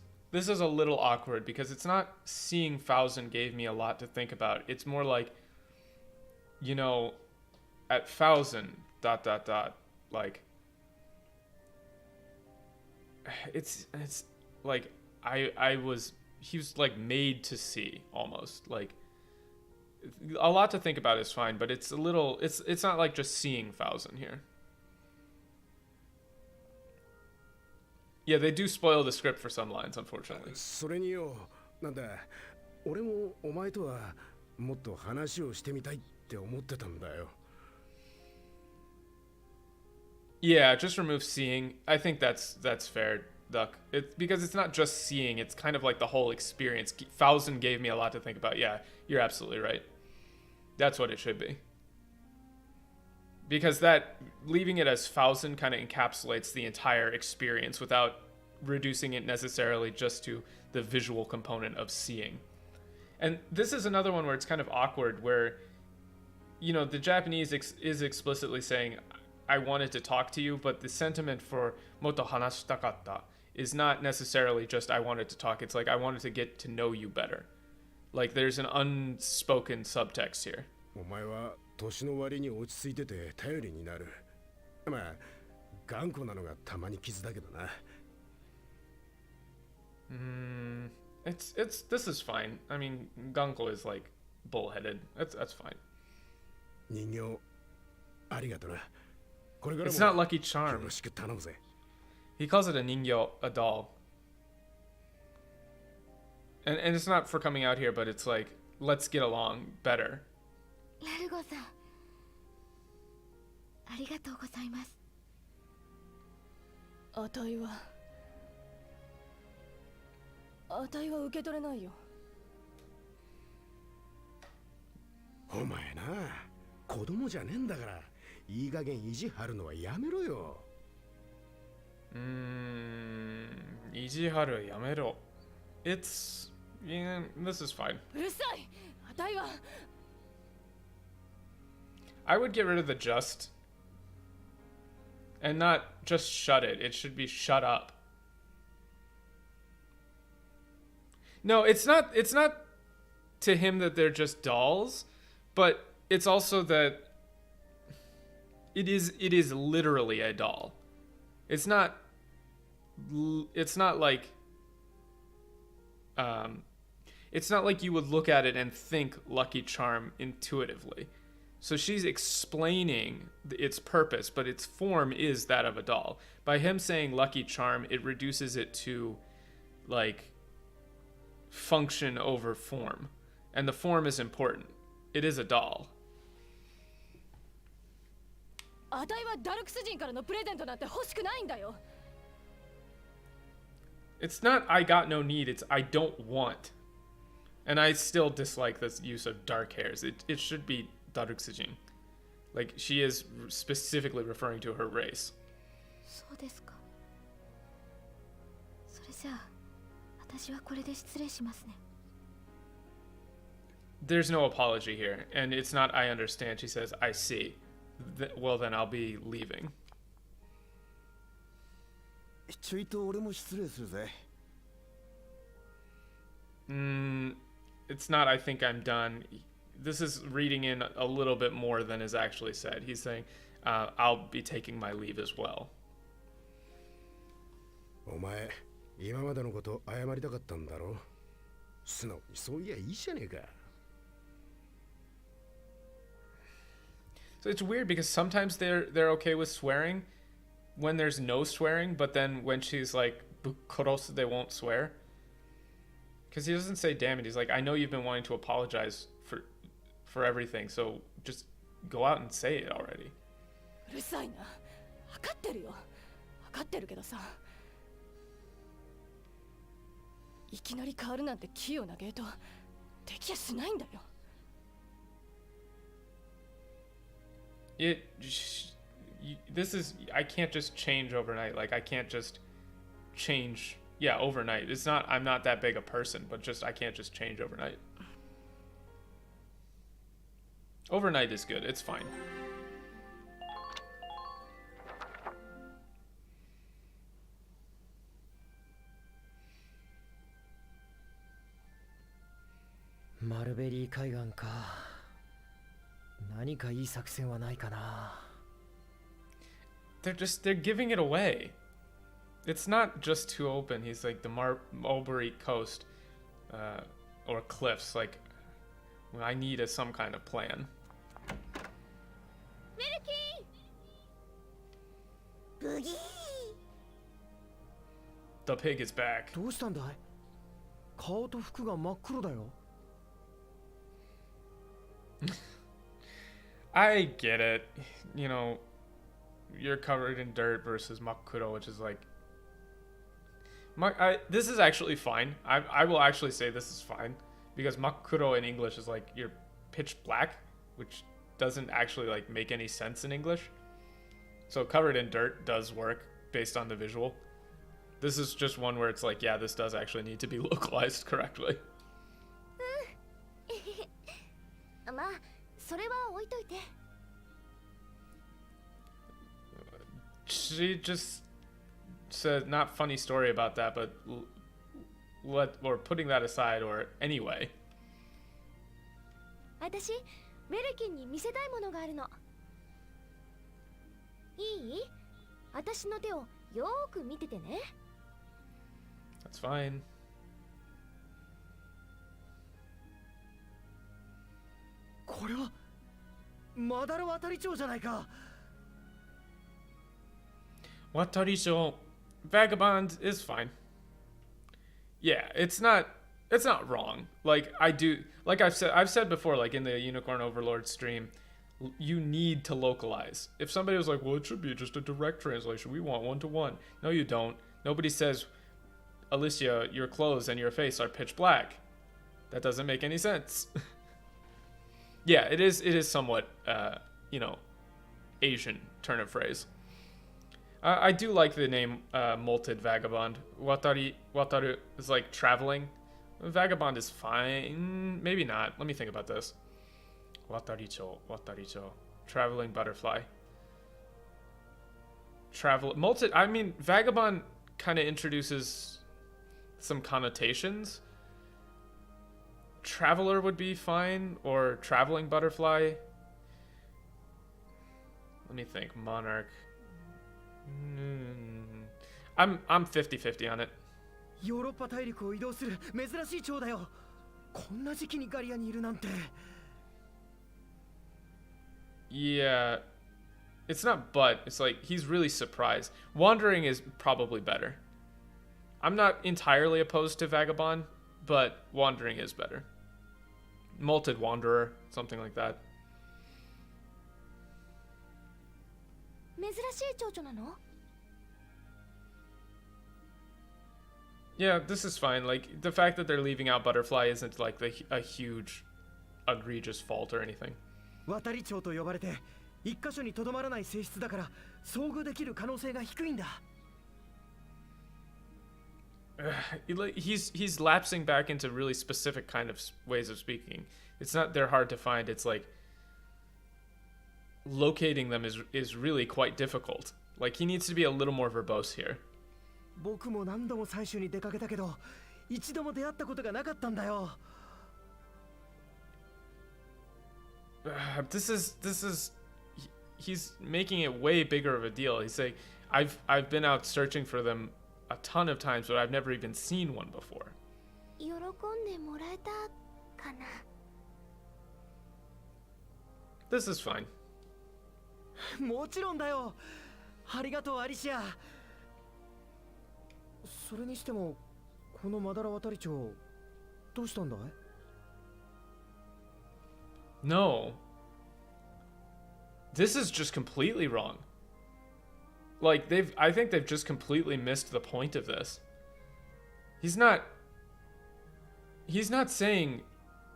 a little awkward because it's not seeing Fauzen gave me a lot to think about. It's more like, at Fauzen, ... like, it's like he was like made to see almost. Like, a lot to think about is fine, but it's a little, it's not like just seeing Fauzen here. Yeah, they do spoil the script for some lines, unfortunately. それによ、なんだ、俺もお前とはもっと話をしてみたいって思ってたんだよ。Yeah, just remove seeing. I think that's fair, Duck. Because it's not just seeing, it's kind of like the whole experience. Fauzen gave me a lot to think about. Yeah, you're absolutely right. That's what it should be. Because that, leaving it as Fauzen kind of encapsulates the entire experience without reducing it necessarily just to the visual component of seeing. And this is another one where it's kind of awkward, where, the Japanese is explicitly saying, I wanted to talk to you, but the sentiment for moto hanashitakatta is not necessarily just I wanted to talk. It's like I wanted to get to know you better. Like, there's an unspoken subtext here. お前は年の割に落ち着いてて頼りになる。まあ、頑固なのがたまに傷だけどな。This is fine. I mean, Gunko is like bullheaded. That's fine. 人形、ありがとな。It's not Lucky Charm. He calls it a ningyo, a doll. And it's not for coming out here, but it's like, let's get along better. ラルゴさん、ありがとうございます。あたいは受け取れないよ。お前な、子供じゃねえんだから。いい加減意地張るのはやめろよ。意地張るやめろ。It's, yeah, this is fine. うるさい。あたいは。I would get rid of the just. And not just shut it. It should be shut up. No, it's not to him that they're just dolls, but it's also that it is literally a doll. It's not like it's not like you would look at it and think Lucky Charm intuitively. So she's explaining its purpose, but its form is that of a doll. By him saying Lucky Charm, it reduces it to like function over form. And the form is important. It is a doll. あたいはダルクス人からのプレゼントなんて欲しくないんだよ。 It's not I got no need, it's I don't want. And I still dislike this use of dark hairs. It should be Daruksujin. Like, she is specifically referring to her race. そうですか。それじゃあ、私はこれで失礼しますね。 There's no apology here, and it's not I understand. She says, I see. Well, then I'll be leaving. ちょいと俺も失礼するぜ。It's not I think I'm done. This is reading in a little bit more than is actually said. He's saying, I'll be taking my leave as well. お前、今までのこと謝りたかったんだろ。素直にそういやいいじゃねえか。 So it's weird because sometimes they're okay with swearing when there's no swearing, but then when she's like bukuros, they won't swear. Because he doesn't say damn it. He's like, I know you've been wanting to apologize for everything, so just go out and say it already. うるさいな。分かってるよ。分かってるけどさ。いきなり変わるなんて器用なゲートできやしないんだよ。 This is I can't just change overnight. Like I can't just change overnight. It's not I'm not that big a person, but just I can't just change overnight. Overnight is good. It's fine. Mulberry 海岸か。何かいい作戦はないかな。 They're giving it away. It's not just too open. He's like the Mulberry Coast or cliffs. Like I need some kind of plan. The pig is back. どうしたんだい？顔と服が真っ黒だよ。 I get it. You know, you're covered in dirt versus Makuro, which is like... this is actually fine. I will actually say this is fine. Because Makuro in English is like, you're pitch black, which doesn't actually like make any sense in English. So covered in dirt does work based on the visual. This is just one where it's like, yeah, this does actually need to be localized correctly. まあ、それは置いといて。 She just said not funny story about that, but putting that aside or anyway. 私、ウェルキンに見せたいものがあるの。いい？私の手をよーく見ててね。 That's fine. これはマダラ渡り町じゃないか。 Wataricho Vagabond is fine. Yeah, it's not wrong. Like I've said before, like in the Unicorn Overlord stream, you need to localize. If somebody was like, well, it should be just a direct translation, we want one-to-one. No, you don't. Nobody says, Alicia, your clothes and your face are pitch black. That doesn't make any sense. Yeah, it is somewhat Asian turn of phrase. I do like the name Molted Vagabond. Wataru is like traveling. Vagabond is fine. Maybe not. Let me think about this. Wataricho. Traveling butterfly. Molted, I mean, Vagabond kind of introduces some connotations. Traveler would be fine, or Traveling Butterfly. Let me think. Monarch. I'm 50-50 on it. ヨーロッパ大陸を移動する珍しい蝶だよ。こんな時期にガリアにいるなんて。Yeah. It's not but, it's like he's really surprised. Wandering is probably better. I'm not entirely opposed to Vagabond, but Wandering is better. Molted Wanderer, something like that. 珍しい蝶々なの？ Yeah, this is fine. Like, the fact that they're leaving out Butterfly isn't like a huge, egregious fault or anything. 渡り蝶と呼ばれて一箇所にとどまらない性質だから遭遇できる可能性が低いんだ。He's lapsing back into really specific kind of ways of speaking. It's not they're hard to find. It's like locating them is really quite difficult. Like, he needs to be a little more verbose here. 僕も何度も採取に出かけたけど一度も出会ったことがなかったんだよ。He's making it way bigger of a deal. He's saying, I've been out searching for them a ton of times, but I've never even seen one before. 喜んでもらえたかな。 This is fine. もちろんだよ。ありがとうアリシア。それにしてもこのマダラ渡り蝶どうしたんだい？ No. This is just completely wrong. Like, I think they've just completely missed the point of this. He's not saying,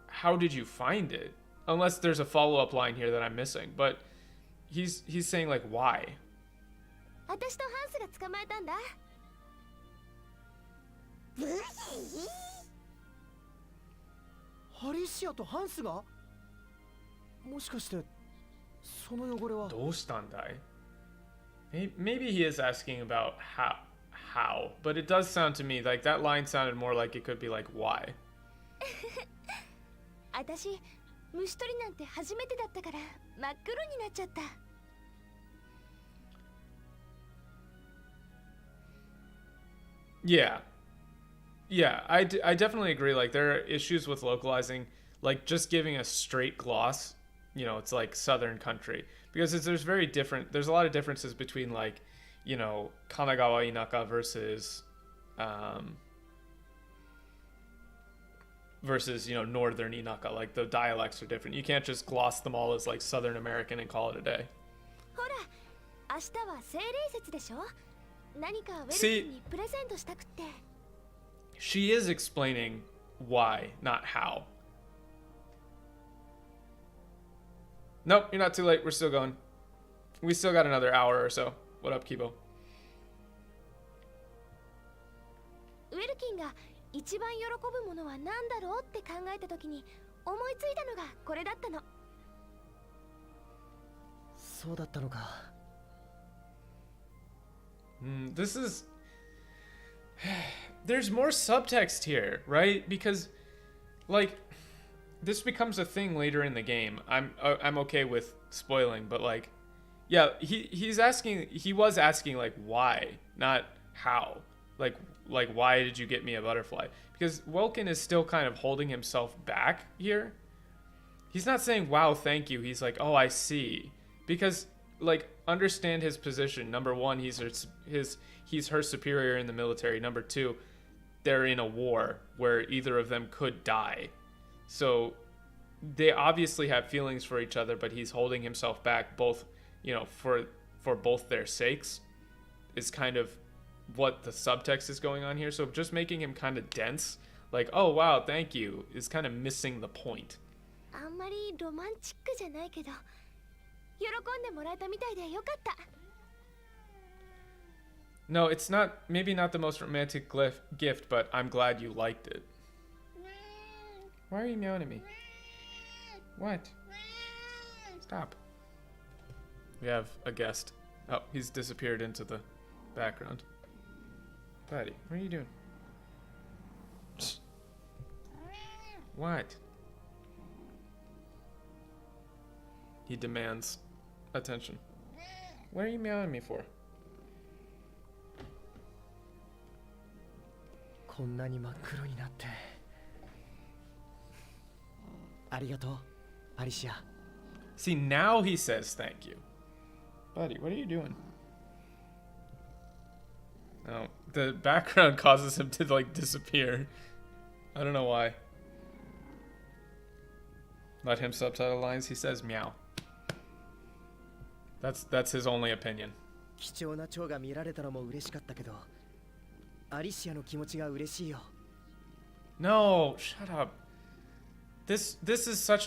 how did you find it? Unless there's a follow-up line here that I'm missing. But he's saying, like, why? 私とハンスが捕まえたんだ。アリシアとハンスが？もしかしてその汚れは？どうしたんだい? Maybe he is asking about how, but it does sound to me like that line sounded more like it could be like why. 私虫取りなんて初めてだったから真っ黒になっちゃった。 Yeah, I definitely agree. Like, there are issues with localizing, like just giving a straight gloss, you know, it's like southern country, because there's a lot of differences between, like, you know, Kanagawa Inaka versus you know, northern Inaka. Like, the dialects are different. You can't just gloss them all as like Southern American and call it a day. ほら、明日は精霊節でしょ？何かウェルキンにプレゼントしたくって。 She is explaining why, not how. Nope, you're not too late. We're still going. We still got another hour or so. What up, Kibo? ウェルキンが一番喜ぶものは何だろうって考えた時に思いついたのがこれだったの。そうだったのか。This is... There's more subtext here, right? Because, like, this becomes a thing later in the game. I'm okay with spoiling, but, like, yeah, he was asking like why, not how. Like why did you get me a butterfly? Because Welkin is still kind of holding himself back here. He's not saying wow, thank you. He's like, oh, I see. Because, like, understand his position. Number one, he's her superior in the military. Number two, they're in a war where either of them could die. So they obviously have feelings for each other, but he's holding himself back, both, you know, for both their sakes, is kind of what the subtext is going on here. So just making him kind of dense, like, oh wow, thank you, is kind of missing the point. あんまりロマンチックじゃないけど、喜んでもらえたみたいでよかった。 No, it's not, maybe not the most romantic gift, but I'm glad you liked it. Why are you meowing at me? What? Stop. We have a guest. Oh, he's disappeared into the background. Patty, what are you doing? What? He demands attention. What are you meowing at me for? こんなに真っ黒になってありがとうアリシア See, now he says thank you. Buddy, what are you doing? Oh, the background causes him to like disappear. I don't know why. Let him subtitle lines. He says meow. That's his only opinion. 貴重な蝶が見られたのも嬉しかったけどアリシアの気持ちが嬉しいよ No, shut up. This is such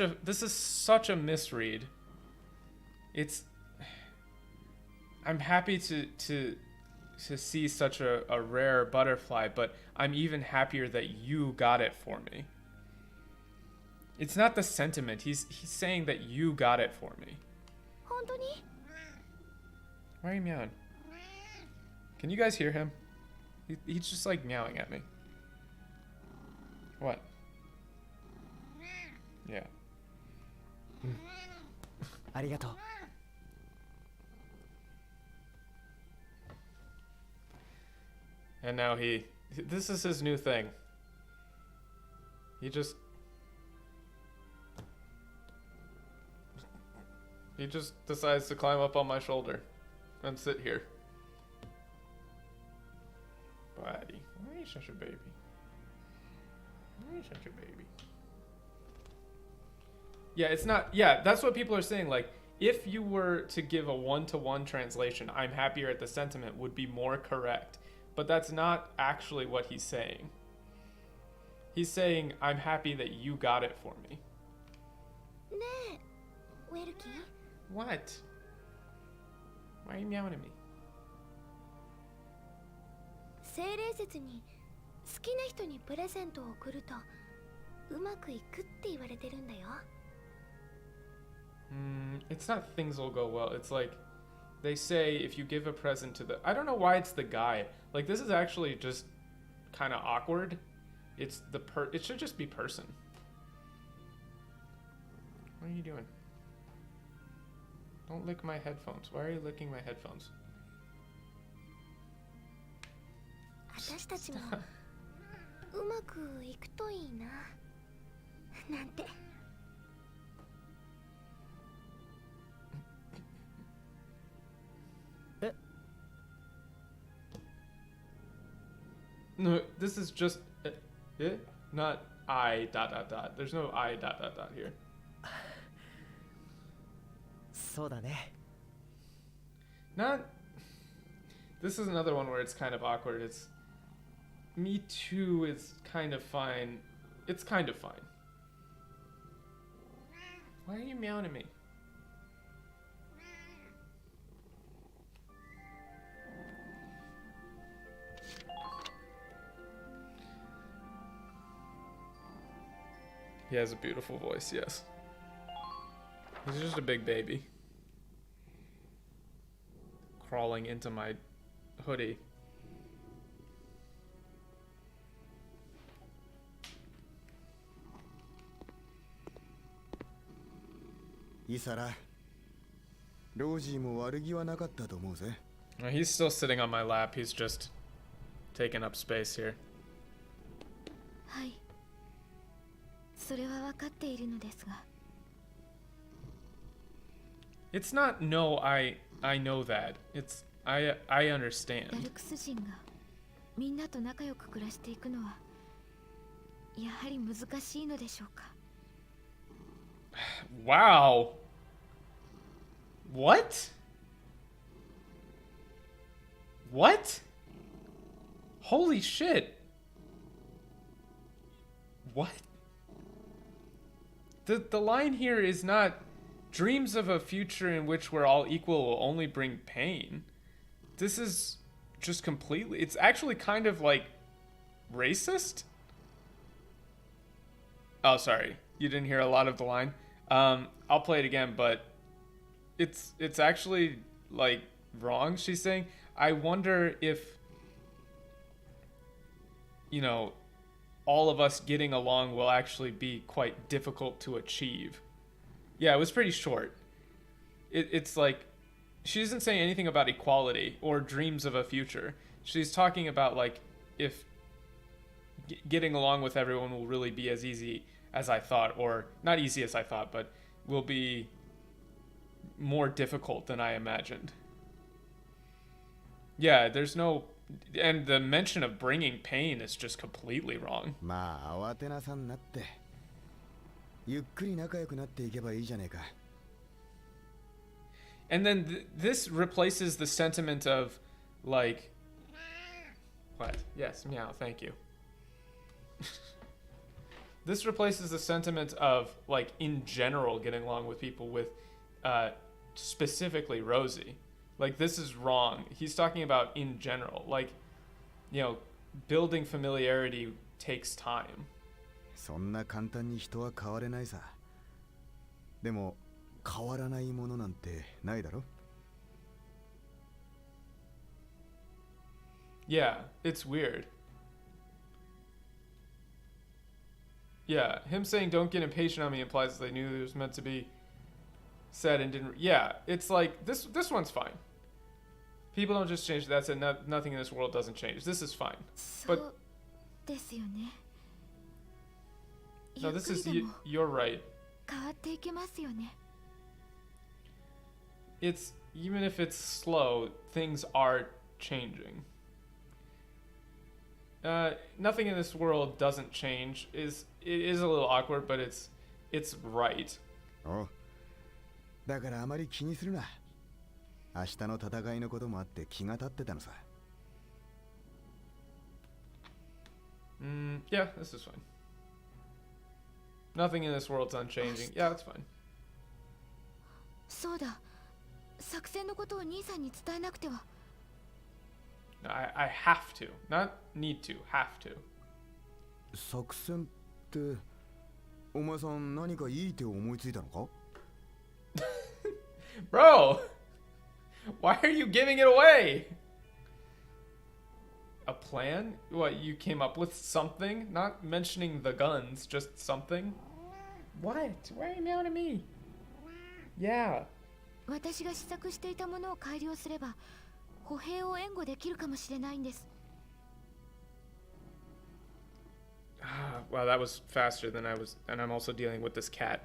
a misread. It's I'm happy to see such a rare butterfly, but I'm even happier that you got it for me. It's not the sentiment. He's saying that you got it for me. 本当に Why are you meowing? Can you guys hear him? He's just like meowing at me. What? Yeah. ありがとう And now this is his new thing. He just decides to climb up on my shoulder and sit here. Buddy, why are you such a baby? Why are you such a baby? Yeah, it's not, yeah, that's what people are saying. Like, if you were to give a one-to-one translation, I'm happier at the sentiment would be more correct. But that's not actually what he's saying. He's saying, I'm happy that you got it for me. ねえウェルキー What? Why are you meowing at me? 精霊節に好きな人にプレゼントを贈るとうまくいくって言われてるんだよ It's not things will go well. It's like they say if you give a present to the I don't know why it's the guy. Like this is actually just kind of awkward. It's it should just be person. What are you doing? Don't lick my headphones. Why are you licking my headphones? 私たちもうまくいくといいななんて No, this is just not I ... There's no I ... here. そうだね Not. This is another one where it's kind of awkward. It's me too is kind of fine. It's kind of fine. Why are you meowing at me? He has a beautiful voice, yes. He's just a big baby. Crawling into my hoodie. Isara, ロージーも悪気はなかったと思うぜ。 He's still sitting on my lap. He's just taking up space here. はいそれは分かっているのですが It's not no, I know that. It's I ダ understand. ルクス人がみんなと仲良く暮らしていくのはやはり難しいのでしょうか Wow. What? What? Holy shit. What? The line here is not dreams of a future in which we're all equal will only bring pain. This is just completely, it's actually kind of like racist. Oh, sorry. You didn't hear a lot of the line. I'll play it again, but it's actually like wrong. She's saying, I wonder if, you know, all of us getting along will actually be quite difficult to achieve. Yeah, it was pretty short. It's like, she doesn't say anything about equality or dreams of a future. She's talking about like if getting along with everyone will really be as easy as I thought, or not easy as I thought, but will be more difficult than I imagined. Yeah, there's no, and the mention of bringing pain is just completely wrong. まあ慌てなさんなって。ゆっくり仲良くなっていけばいいじゃねえか。And then this replaces the sentiment of like, what? Yes, meow, thank you. This replaces the sentiment of like in general getting along with people with specifically Rosie. Like, this is wrong. He's talking about in general, like, you know, building familiarity takes time. そんな簡単に人は変われないさ。でも変わらないものなんてないだろ? Yeah, it's weird. Yeah, him saying don't get impatient on me implies that they knew it was meant to be said and didn't. Yeah, it's like this one's fine. People don't just change. That's it. Nothing in this world doesn't change. This is fine. But no, this is you're right. It's even if it's slow, things are changing. Nothing in this world doesn't change. It is a little awkward, but it's right. おう。だからあまり気にするな。明日の戦いのこともあって気が立ってたのさ。Yeah, this is fine. Nothing in this world's unchanging. Yeah, that's fine. そうだ。作戦のことを兄さんに伝えなくては。I have to, not need to, have to. 作戦ってお前さん何かいい手を思いついたのか? Bro, why are you giving it away? A plan? What, you came up with something? Not mentioning the guns, just something? What? Why are you meowing at me? Yeah. 私が試作していたものを改良すれば歩兵を援護できるかもしれないんです。Wow, that was faster than I was, and I'm also dealing with this cat.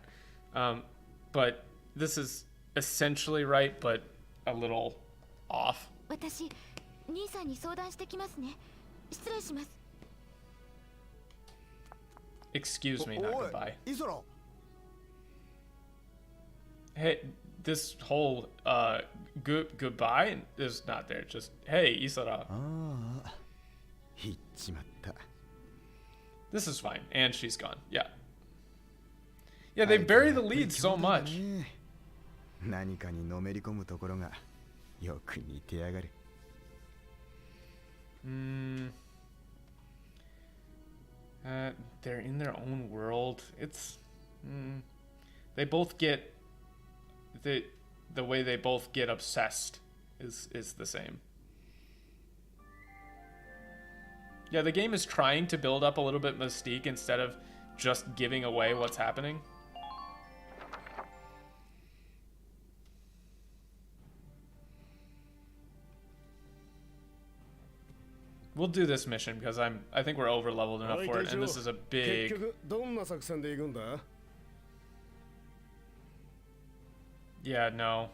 But this is essentially right, but a little off. 私、兄さんに相談してきますね。失礼します。Excuse me, not goodbye. イソラ。Hey, this whole goodbye is not there. Just hey, Isara. ああ、言っちまった。This is fine, and she's gone. Yeah. Yeah, they bury the lead so much. 何かにのめり込むところがよく似てやがる。They're in their own world. It's they both get the way they both get obsessed is the same. Yeah, the game is trying to build up a little bit mystique instead of just giving away what's happening. We'll do this mission because I think we're over leveled enough for it, and this is a big. Yeah, no.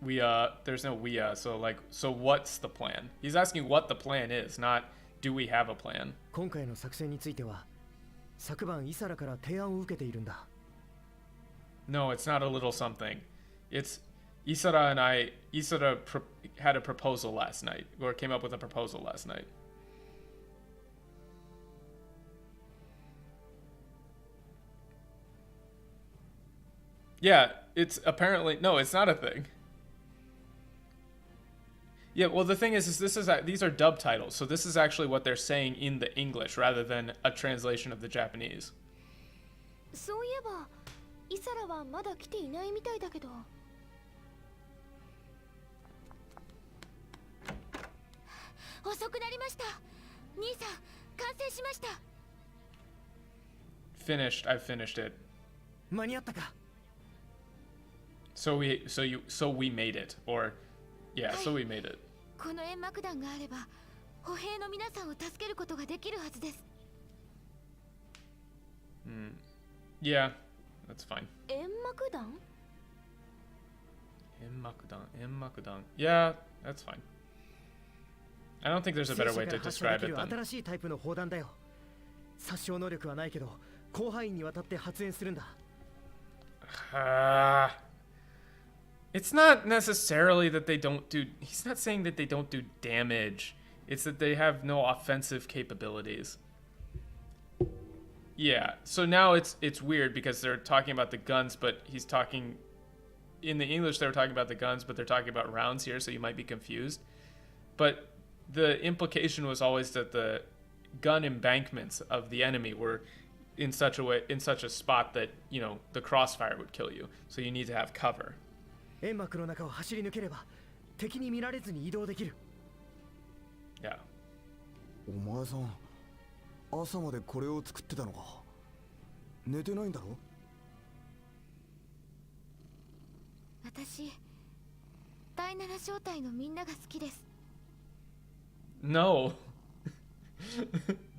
There's no so what's the plan? He's asking what the plan is, not do we have a plan. 今回の作戦については昨晩イサラから提案を受けているんだ。No, it's not a little something. It's Isara and Isara had a proposal last night, or came up with a proposal last night. Yeah, it's apparently no, it's not a thing. Yeah, well, the thing is these are dub titles, so this is actually what they're saying in the English rather than a translation of the Japanese. そういえば、イサラはまだ来ていないみたいだけど。遅くなりました。兄さん、完成しました。finished it. 間に合ったか。 So we made it, or yeah, so we made it. この煙幕弾があれば歩兵の皆さんを助けることができるはずです。Yeah, that's fine. 煙幕弾？ Enmakudan. Yeah, that's fine. I don't think there's a better way to describe it than. 新しいタイプの砲弾だよ。殺傷能力はないけど広範囲にわたって発煙するんだ。It's not necessarily that they don't do. He's not saying that they don't do damage. It's that they have no offensive capabilities. Yeah. So now it's weird because they're talking about the guns, but he's talking. In the English, they were talking about the guns, but they're talking about rounds here, so you might be confused. But the implication was always that the gun embankments of the enemy were in such a spot that, you know, the crossfire would kill you. So you need to have cover. 煙幕の中を走り抜ければ敵に見られずに移動できる。Yeah. お前さん、朝までこれを作ってたのか。寝てないんだろ。私、第7小隊のみんなが好きです。No.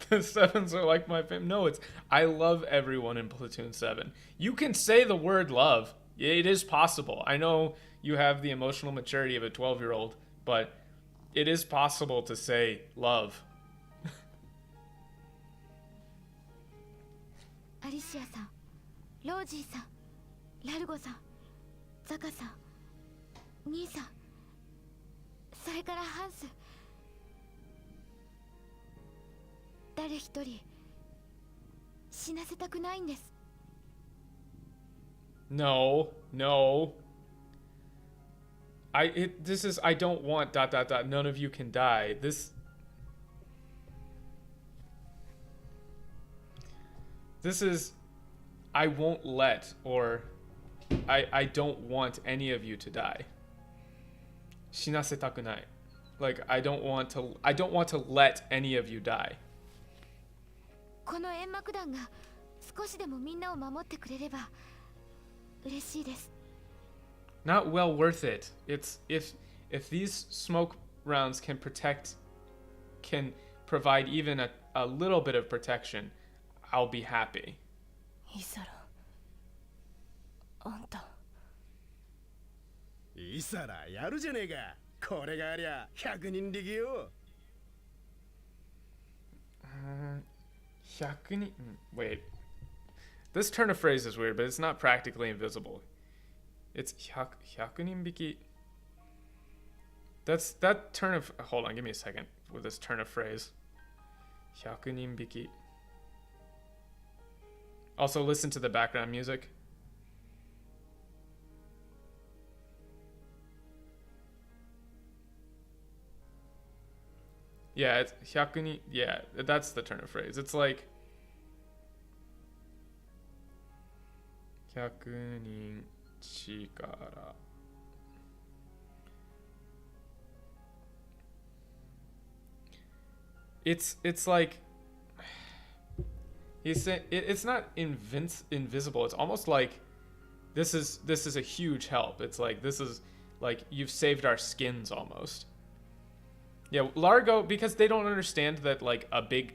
The Sevens are like my fam. No, it's I love everyone in Platoon 7. You can say the word love. It is possible. I know you have the emotional maturity of a 12-year-old, but it is possible to say love. アリシアさん、ロージーさん、ラルゴさん、ザカさん、兄さん、それからハンス。誰一人死なせたくないんです。No. This is I don't want ... None of you can die. This is I won't let, or I don't want any of you to die. 死なせたくない. Like I don't want to let any of you die. この煙幕弾が少しでもみんなを守ってくれれば嬉しいです。Not well worth it. It's if these smoke rounds can provide even a little bit of protection, I'll be happy. イサラ、あんた。イサラやるじゃねえか。これがありゃ100人力よ。100人. Wait. This turn of phrase is weird, but it's not practically invisible. It's 100人引き. That turn of... Hold on, give me a second with this turn of phrase. 100人引き. Also, listen to the background music. Yeah, it's 100人. Yeah, that's the turn of phrase. It's like 100人力. It's like he's saying it's not invisible. It's almost like this is a huge help. It's like this is like you've saved our skins almost. Yeah, Largo, because they don't understand that like a big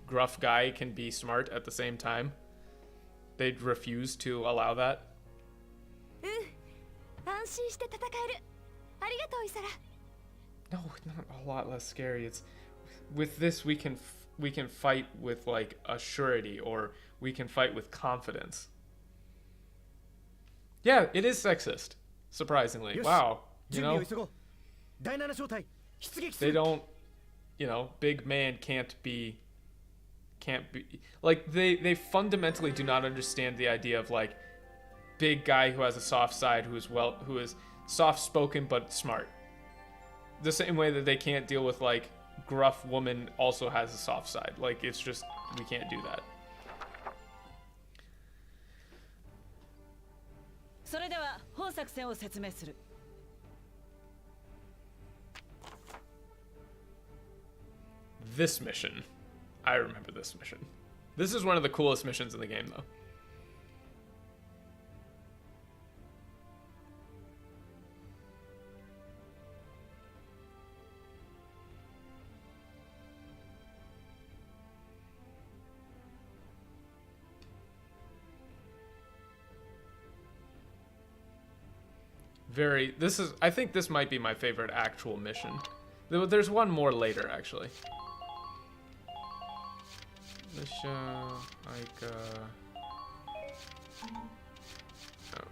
gruff guy can be smart at the same time. They'd refuse to allow that. 安心して戦える。ありがとうイサラ。No, not a lot less scary. It's with this we can fight with like a surety, or we can fight with confidence. Yeah, it is sexist. Surprisingly, wow. You know, they don't. You know, big man can't be like they fundamentally do not understand the idea of like big guy who has a soft side, who is soft spoken but smart. The same way that they can't deal with like gruff woman also has a soft side. Like it's just we can't do that. それでは本作戦を説明する。This mission, I remember this mission. This is one of the coolest missions in the game, though. I think this might be my favorite actual mission. There's one more later, actually. Like, oh.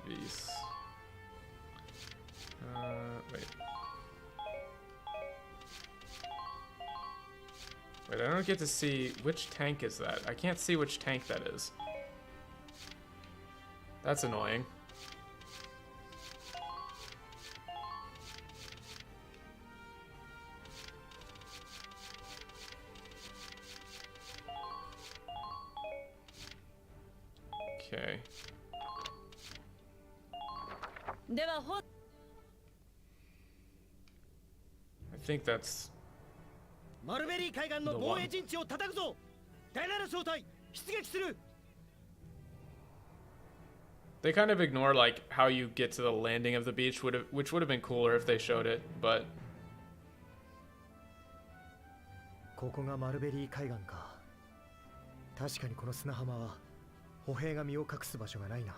Beast. Wait. Wait, I don't get to see which tank is that. I can't see which tank that is. That's annoying. Okay. I think that's the one. They kind of ignore like how you get to the landing of the beach, which would have been cooler if they showed it, but ここがマルベリー海岸か。確かにこの砂浜は歩兵が身を隠す場所がないな。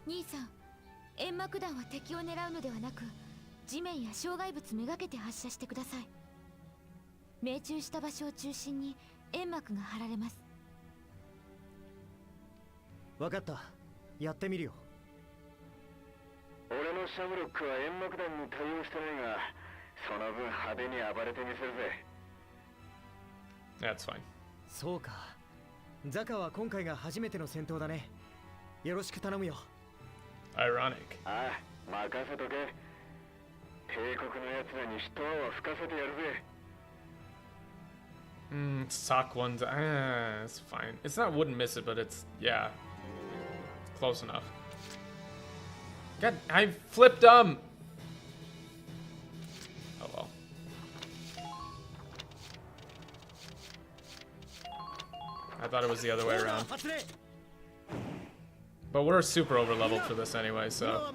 兄さん、煙幕弾は敵を狙うのではなく、地面や障害物めがけて発射してください。命中した場所を中心に煙幕が張られます。わかった。やってみるよ。俺のシャムロックは煙幕弾に対応してないが、その分派手に暴れてみせるぜ。That's fine. そうか。ザカは今回が初めての戦闘だね。よろしく頼むよ。Ironic. ああ、任せとけ。帝国の奴らに一泡吹かせてやるぜ。Sock ones. It's fine. It's not wouldn't miss it, but it's yeah, close enough. God, I flipped Oh well. I thought it was the other way around. But we're super over leveled for this anyway, so.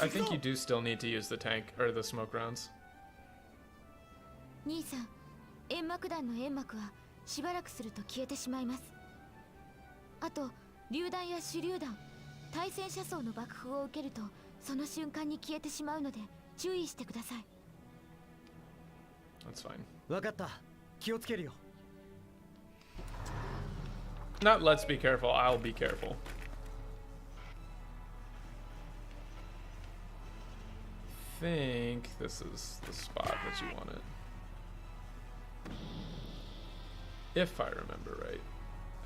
I think you do still need to use the tank or the smoke rounds. 兄さん、煙幕弾の煙幕はしばらくすると消えてしまいます。あと、榴弾や手榴弾、対戦車層の爆風を受けるとその瞬間に消えてしまうので注意してください。That's fine. わかった。気をつけるよ。Not let's be careful, I'll be careful. I think this is the spot that you want it. If I remember right.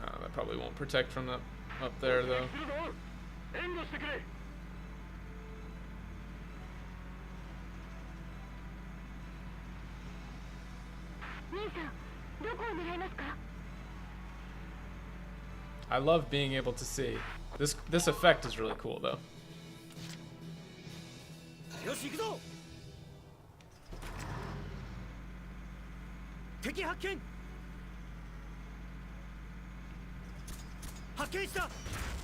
That probably won't protect from up there though. 兄さん、どこを狙いますか？ I love being able to see. This effect is really cool though. よし行くぞ。敵発見。発見した。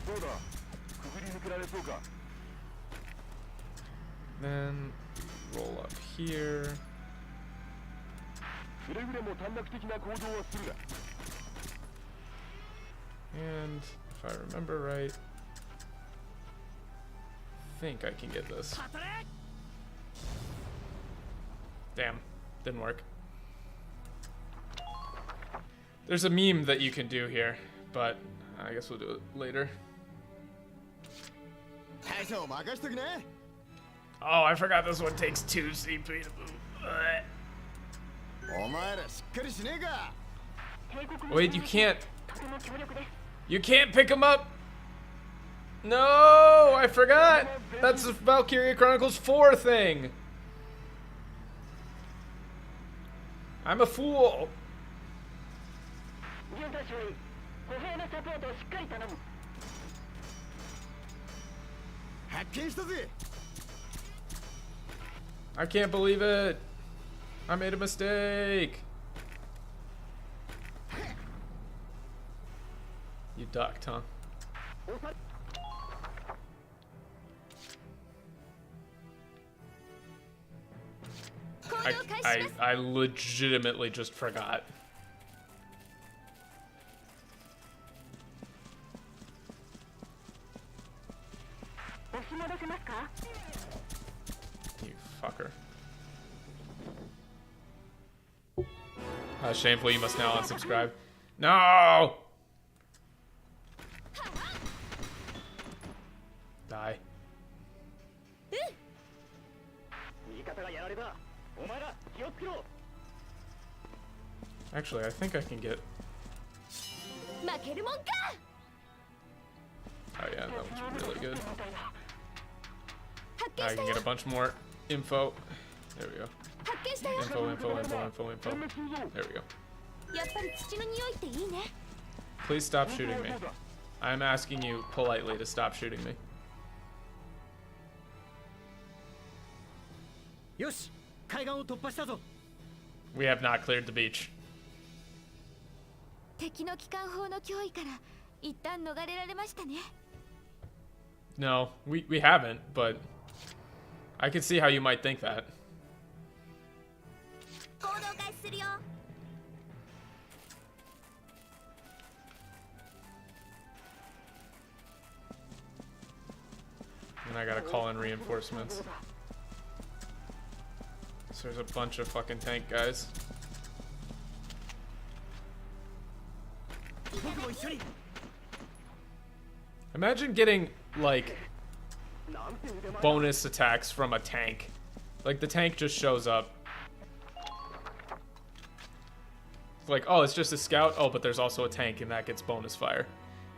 どうだ、くぐり抜けられそうか。Then roll up here. くれぐれも短絡的な行動はするな。 And if I remember right, I think I can get this. Damn, didn't work. There's a meme that you can do here, but I guess we'll do it later. Oh, I forgot this one takes 2 CP to move. Wait, you can't. You can't pick him up. No, I forgot. That's the Valkryia Chronicles 4 thing. I'm a fool. I can't believe it. I made a mistake. You ducked, huh? I legitimately just forgot. You fucker. Shameful, you must now unsubscribe. No! Die. Actually, I think I can get... Oh yeah, that was really good. I can get a bunch more info. There we go. Info. There we go. Please stop shooting me. I'm asking you politely to stop shooting me. We have not cleared the beach. No, we haven't, but I can see how you might think that. And I gotta call in reinforcements. So there's a bunch of fucking tank guys. Imagine getting, like, bonus attacks from a tank. Like, the tank just shows up. It's like, oh, it's just a scout? Oh, but there's also a tank, and that gets bonus fire.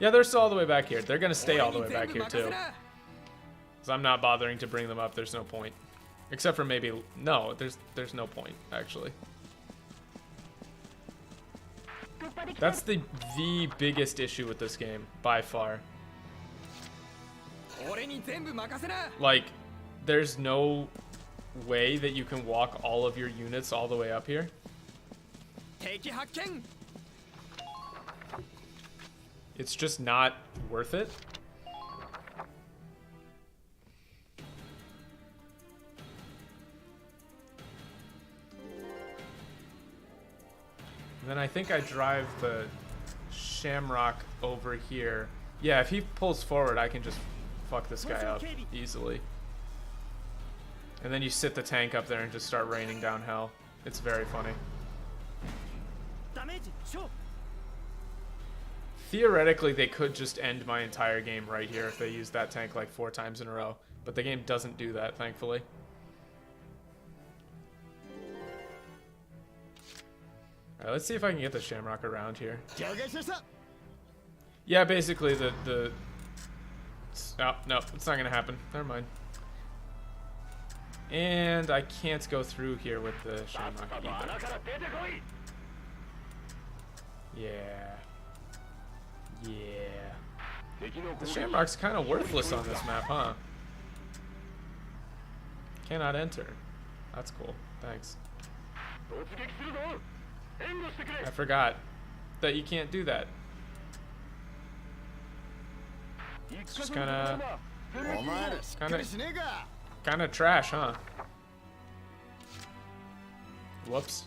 Yeah, they're still all the way back here. They're gonna stay all the way back here, too. Because I'm not bothering to bring them up. There's no point. Except for maybe... No, there's no point, actually. That's the biggest issue with this game, by far. Like, there's no way that you can walk all of your units all the way up here. It's just not worth it. And then I think I drive the Shamrock over here. Yeah, if he pulls forward, I can just fuck this guy up easily. And then you sit the tank up there and just start raining down hell. It's very funny. Theoretically, they could just end my entire game right here if they used that tank like 4 times in a row. But the game doesn't do that, thankfully. Alright, let's see if I can get the Shamrock around here. Yeah, basically the... Oh, no, it's not gonna happen. Never mind. And I can't go through here with the Shamrock either. Yeah. The Shamrock's kind of worthless on this map, huh? Cannot enter. That's cool. Thanks. I forgot that you can't do that. It's just kind of trash, huh? Whoops.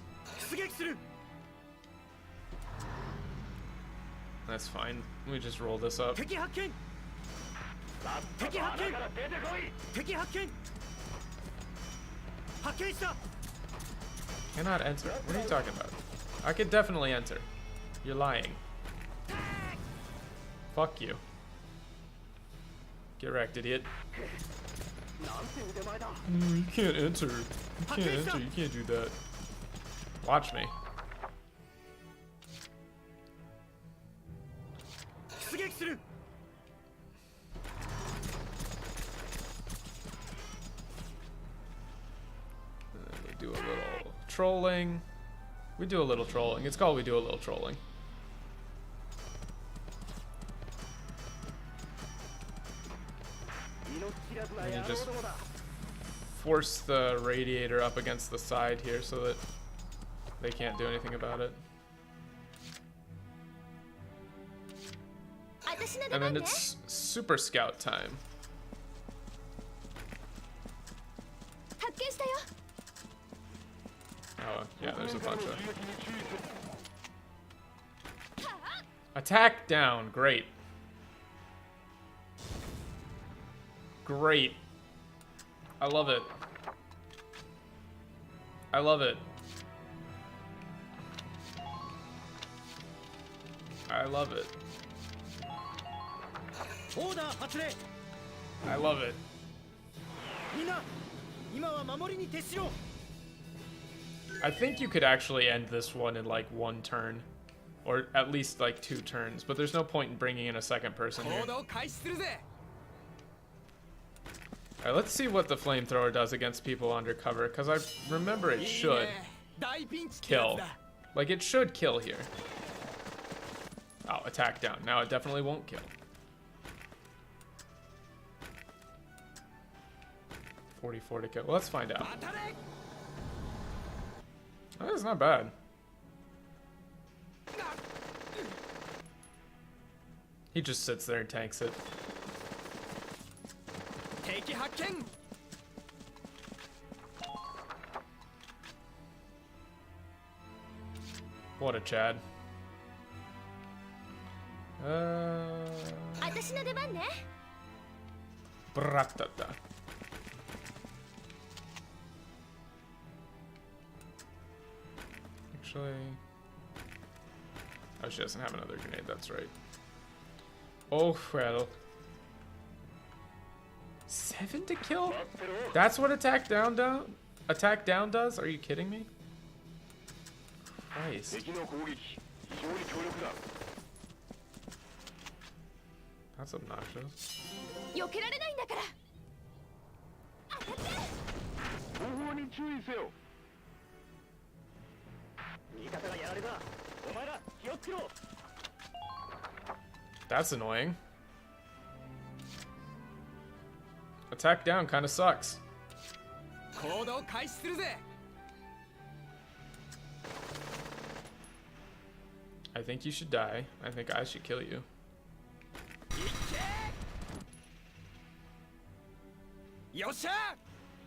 That's fine. Let me just roll this up. Cannot enter. What are you talking about? I could definitely enter. You're lying. Fuck you. Get wrecked, idiot. You can't enter. You can't enter. You can't do that. Watch me. We do a little trolling. We do a little trolling. It's called we do a little trolling. And you just force the radiator up against the side here so that they can't do anything about it. And then it's Super Scout time. Oh, yeah, there's a bunch of... Attack down, great. Great. I love it. I love it. I love it. I love it. I think you could actually end this one in like one turn. Or at least like 2 turns, but there's no point in bringing in a second person here. Alright, let's see what the flamethrower does against people undercover, because I remember it should kill. Like, it should kill here. Oh, attack down. Now it definitely won't kill. 44 to kill. Well, let's find out. Oh, that's not bad. He just sits there and tanks it. What a Chad. Bratata. Actually... Oh, she doesn't have another grenade, that's right. Oh, well. 7 to kill? That's what attack down does? Are you kidding me? Christ. That's obnoxious. That's annoying. Attack down kind of sucks. I think you should die. I think I should kill you.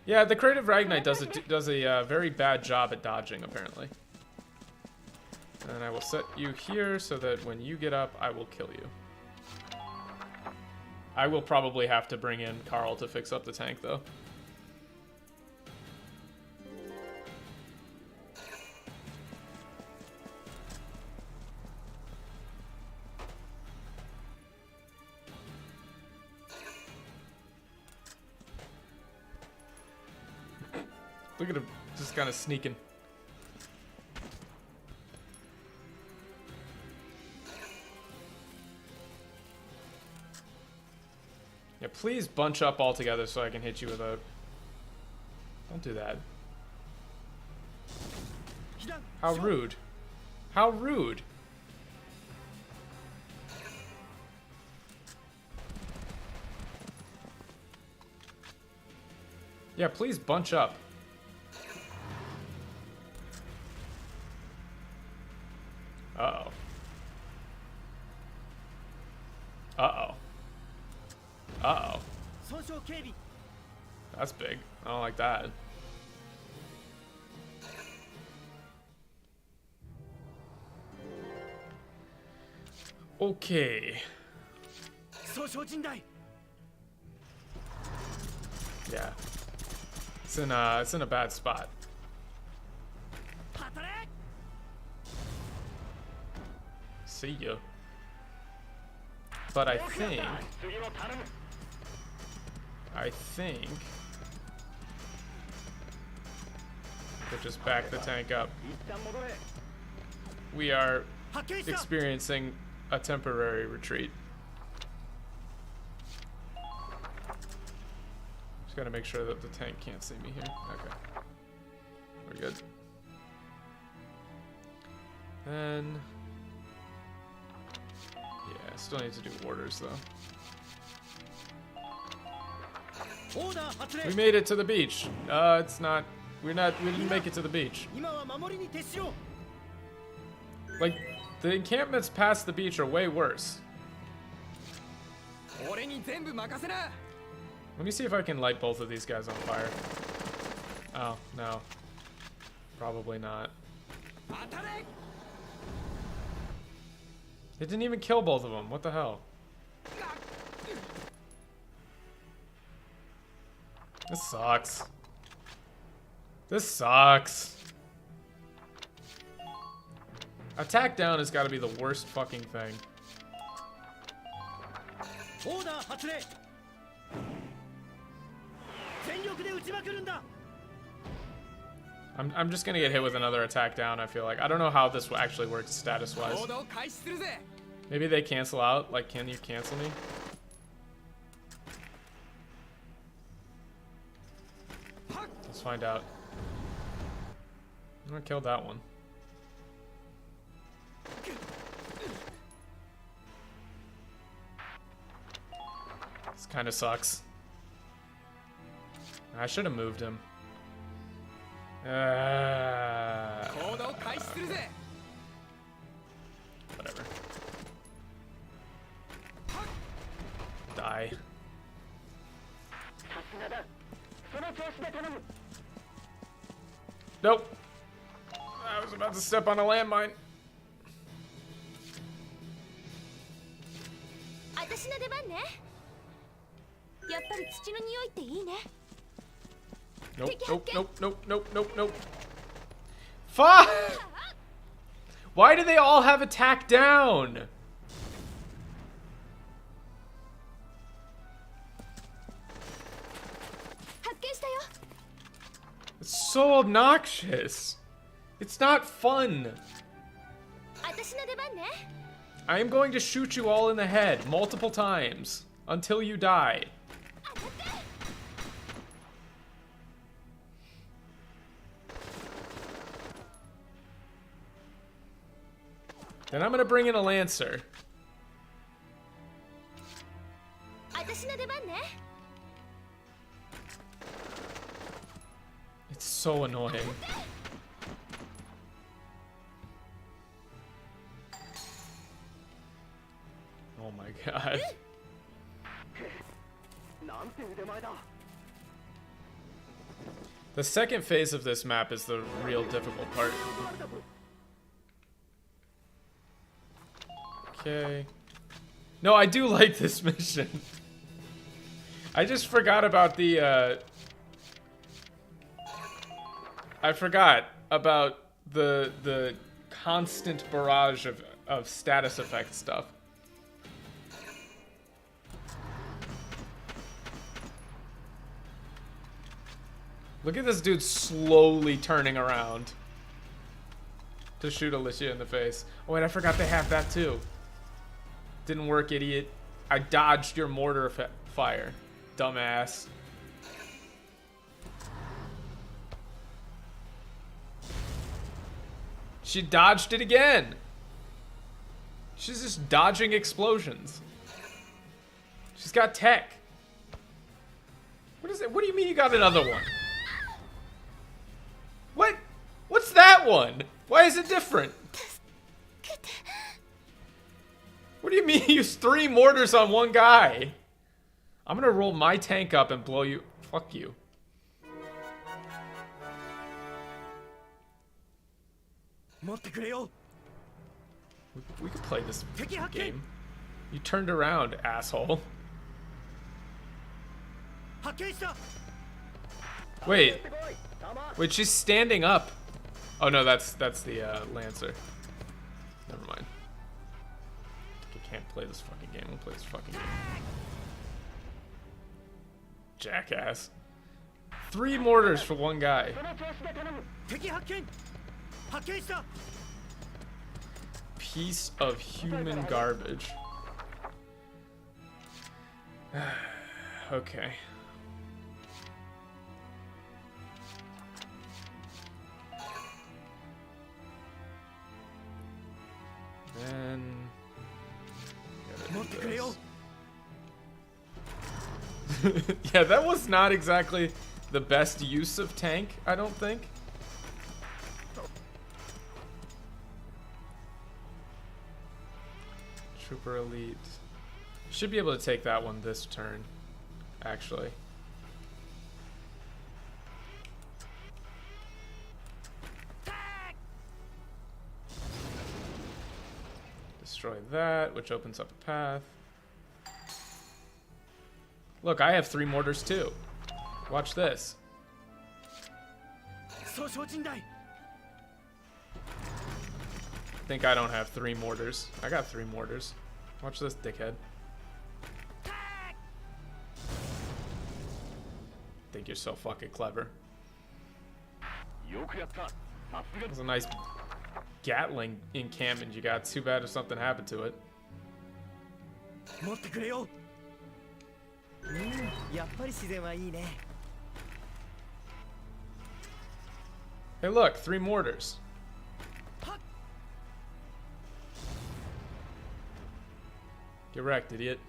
Yeah, the creative Ragnite does a very bad job at dodging, apparently. And I will set you here so that when you get up, I will kill you. I will probably have to bring in Carl to fix up the tank, though. Look at him, just kind of sneaking. Yeah, please bunch up all together so I can hit you with a... Don't do that. How rude. How rude. Yeah, please bunch up. Uh-oh. Uh-oh. Uh-oh. That's big. I don't like that. Okay. Yeah. It's in a bad spot. See ya. But I think we'll just back the tank up. We are experiencing a temporary retreat. Just gotta make sure that the tank can't see me here. Okay. We're good. Then... yeah, I still need to do orders though. We made it to the beach. It's not. We didn't make it to the beach. Like, the encampments past the beach are way worse. Let me see if I can light both of these guys on fire. Oh, no. Probably not. It didn't even kill both of them. What the hell? This sucks. This sucks. Attack down has got to be the worst fucking thing. I'm just gonna get hit with another attack down, I feel like. I don't know how this actually works status-wise. Maybe they cancel out? Like, can you cancel me? Let's find out. I'm gonna kill that one. This kind of sucks. I should have moved him. Whatever. Die. Nope. I was about to step on a landmine. Nope, nope, nope, nope, nope, nope, nope. Fuck! Why do they all have attack down? It's so obnoxious. It's not fun. I am going to shoot you all in the head multiple times until you die. Then I'm gonna bring in a Lancer. It's so annoying. Oh my god. The second phase of this map is the real difficult part. Okay. No, I do like this mission. I just forgot about the, I forgot about the constant barrage of status effect stuff. Look at this dude slowly turning around to shoot Alicia in the face. Oh wait, I forgot they have that too. Didn't work, idiot. I dodged your mortar fire, dumbass. She dodged it again. She's just dodging explosions. She's got tech. What is it? What do you mean you got another one? What? What's that one? Why is it different? What do you mean you used 3 mortars on one guy? I'm gonna roll my tank up and blow you. Fuck you. We could play this game. You turned around, asshole. Wait. Wait, she's standing up. Oh no, that's the Lancer. Never mind. I can't play this fucking game. We'll play this fucking game. Jackass. 3 mortars for one guy. Piece of human garbage. Okay. Then Yeah, that was not exactly the best use of tank, I don't think. Trooper Elite. Should be able to take that one this turn, actually. Destroy that, which opens up a path. Look, I have 3 mortars too. Watch this. Think I don't have 3 mortars. I got 3 mortars. Watch this, dickhead. Think you're so fucking clever. That was a nice Gatling encampment you got. Too bad if something happened to it. Hey look, 3 mortars. Get wrecked, idiot.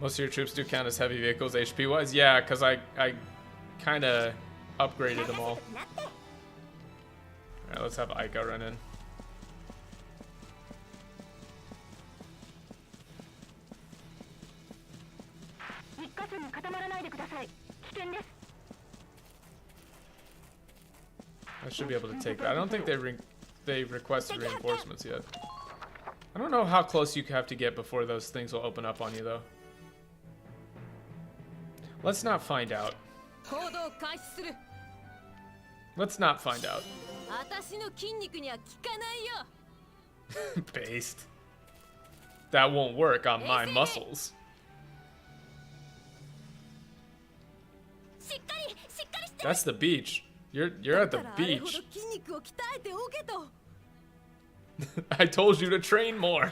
Most of your troops do count as heavy vehicles HP wise? Yeah, because I kinda upgraded them all. Alright, let's have Aika run in. I should be able to take that. I don't think they requested reinforcements yet. I don't know how close you have to get before those things will open up on you, though. Let's not find out. Let's not find out. Based. That won't work on my muscles. That's the beach. You're at the beach. I told you to train more.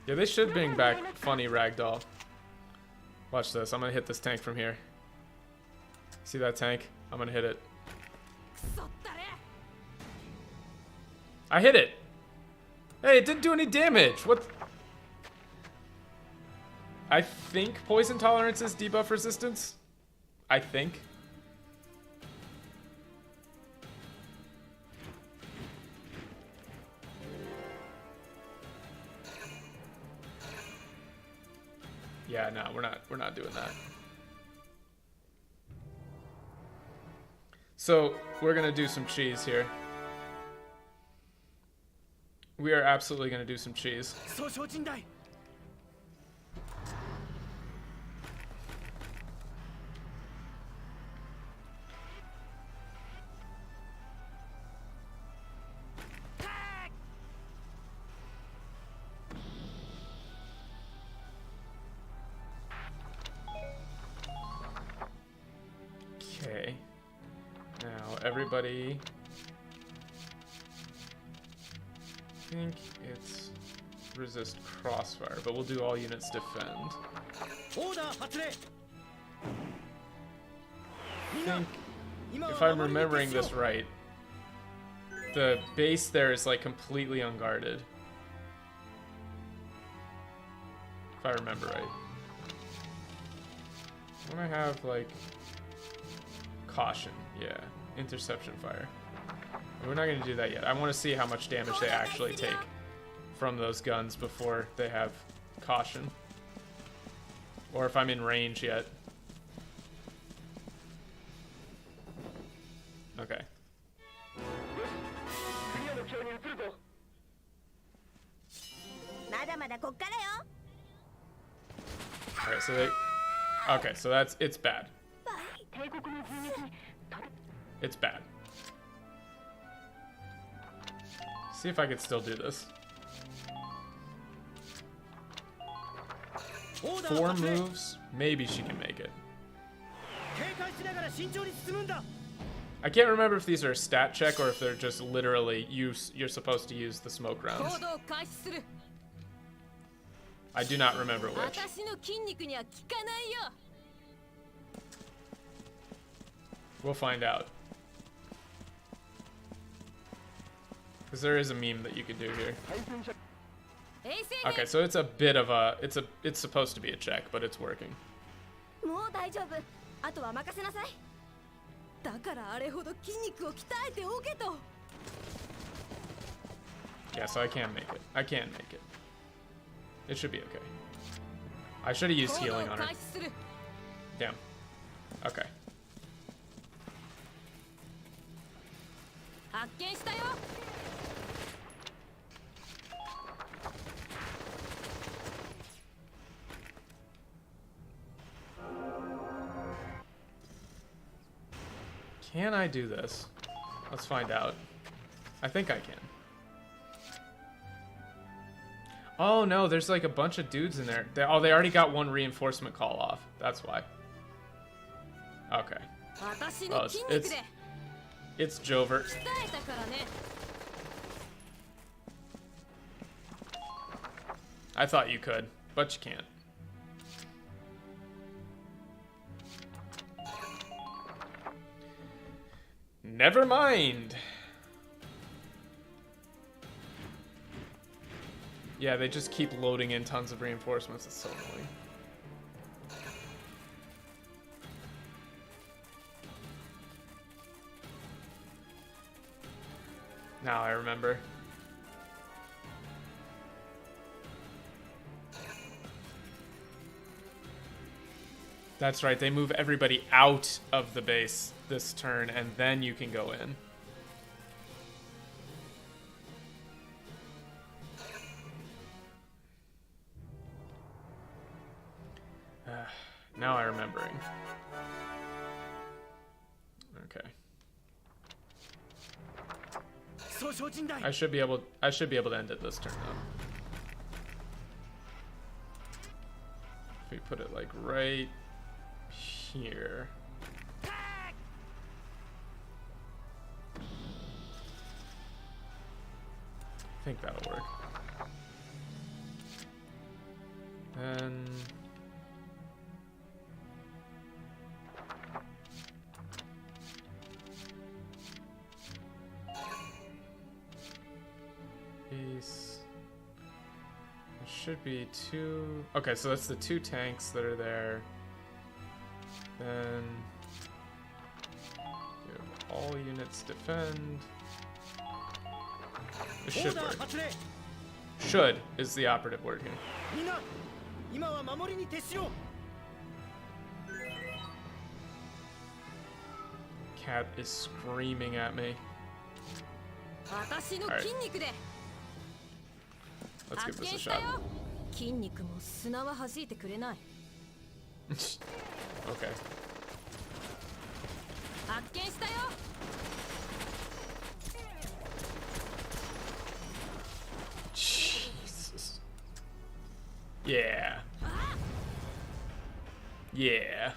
Yeah, they should bring back funny ragdoll. Watch this. I'm gonna hit this tank from here. See that tank? I'm gonna hit it. I hit it. Hey, it didn't do any damage. What? I think poison tolerance is debuff resistance. I think. Yeah, no, we're not doing that. So, we're gonna do some cheese here. We are absolutely gonna do some cheese. Okay. Now, everybody... I think it's resist crossfire, but we'll do all units defend. I think, if I'm remembering this right, the base there is like completely unguarded. If I remember right. Don't I have like caution? Yeah, interception fire. We're not going to do that yet. I want to see how much damage they actually take from those guns before they have caution. Or if I'm in range yet. Okay. Alright, so they... Okay, so that's... It's bad. It's bad. See if I can still do this. 4 moves, maybe she can make it. I can't remember if these are a stat check or if they're just literally you're supposed to use the smoke rounds. I do not remember which. We'll find out. Because there is a meme that you could do here. Okay, so it's a bit of a it's supposed to be a check, but it's working. もう大丈夫。あとは任せなさい。だからあれほど筋肉を鍛えておけと。 Yeah, so I can make it. I can make it. It should be okay. I should have used healing on her. Damn. Okay. 発見したよ。 Can I do this? Let's find out. I think I can. Oh no, there's like a bunch of dudes in there. They already got one reinforcement call off. That's why. Okay. Well, it's Jovert. I thought you could, but you can't. Never mind. Yeah, they just keep loading in tons of reinforcements. It's so annoying. Now I remember. That's right, they move everybody out of the base this turn, and then you can go in. Now I'm remembering. Okay. I should be able to end it this turn though. If we put it like right here. I think that'll work. Then piece. There should be two. Okay, so that's the two tanks that are there. Then give all units defend. It should work. Should is the operative word here. Cat is screaming at me. Alright. Let's give this a shot. Okay. Jesus. Yeah. Yeah.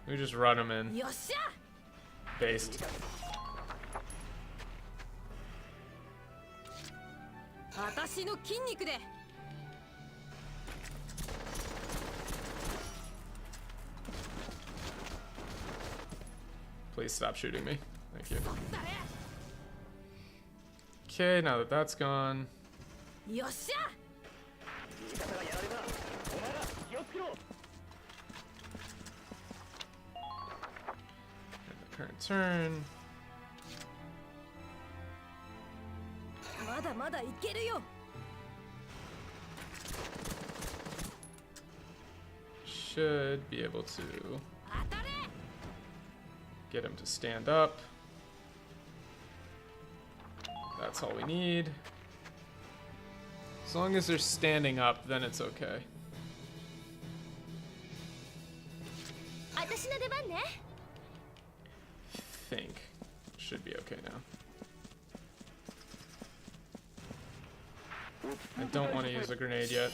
We just run them in. Based. Please stop shooting me. Thank you. Okay, now that that's gone. End the current turn. Should be able to get him to stand up. That's all we need. As long as they're standing up, then it's okay. Think should be okay now. I don't want to use a grenade yet.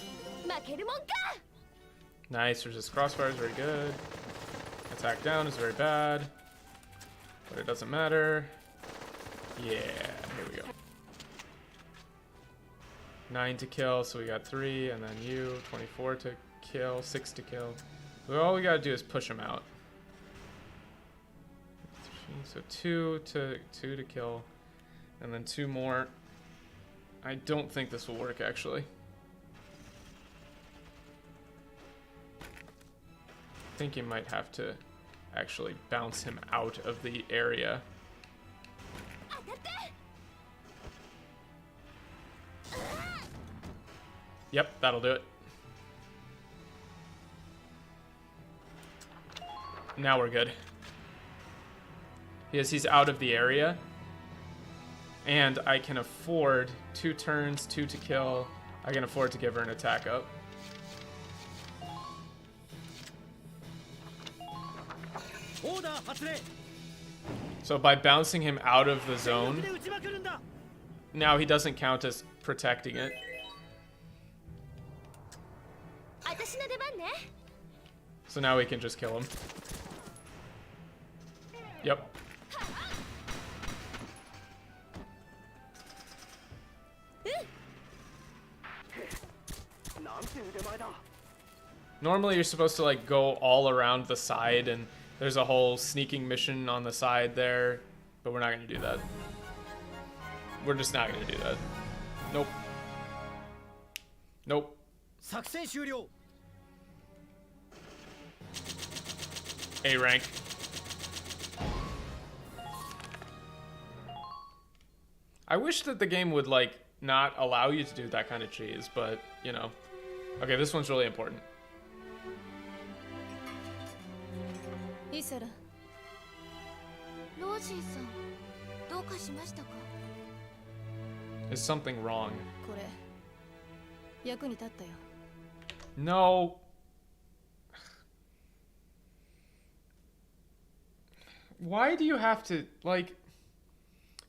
Nice, resist crossfire is very good. Attack down is very bad. But it doesn't matter. Yeah, here we go. 9 to kill, so we got 3, and then you, 24 to kill, 6 to kill. So all we gotta do is push him out. So 2 to kill. And then 2 more. I don't think this will work, actually. I think you might have to actually bounce him out of the area. Yep, that'll do it. Now we're good. Yes, he's out of the area. And I can afford 2 turns, 2 to kill. I can afford to give her an attack up. So by bouncing him out of the zone, now he doesn't count as protecting it. So now we can just kill him. Yep. Normally you're supposed to like go all around the side, and there's a whole sneaking mission on the side there, but we're not going to do that. We're just not going to do that. Nope. Nope. A rank. I wish that the game would like not allow you to do that kind of cheese, but you know. Okay, this one's really important. Isara. Is something wrong? これ役に立ったよ。 No. Why do you have to, like,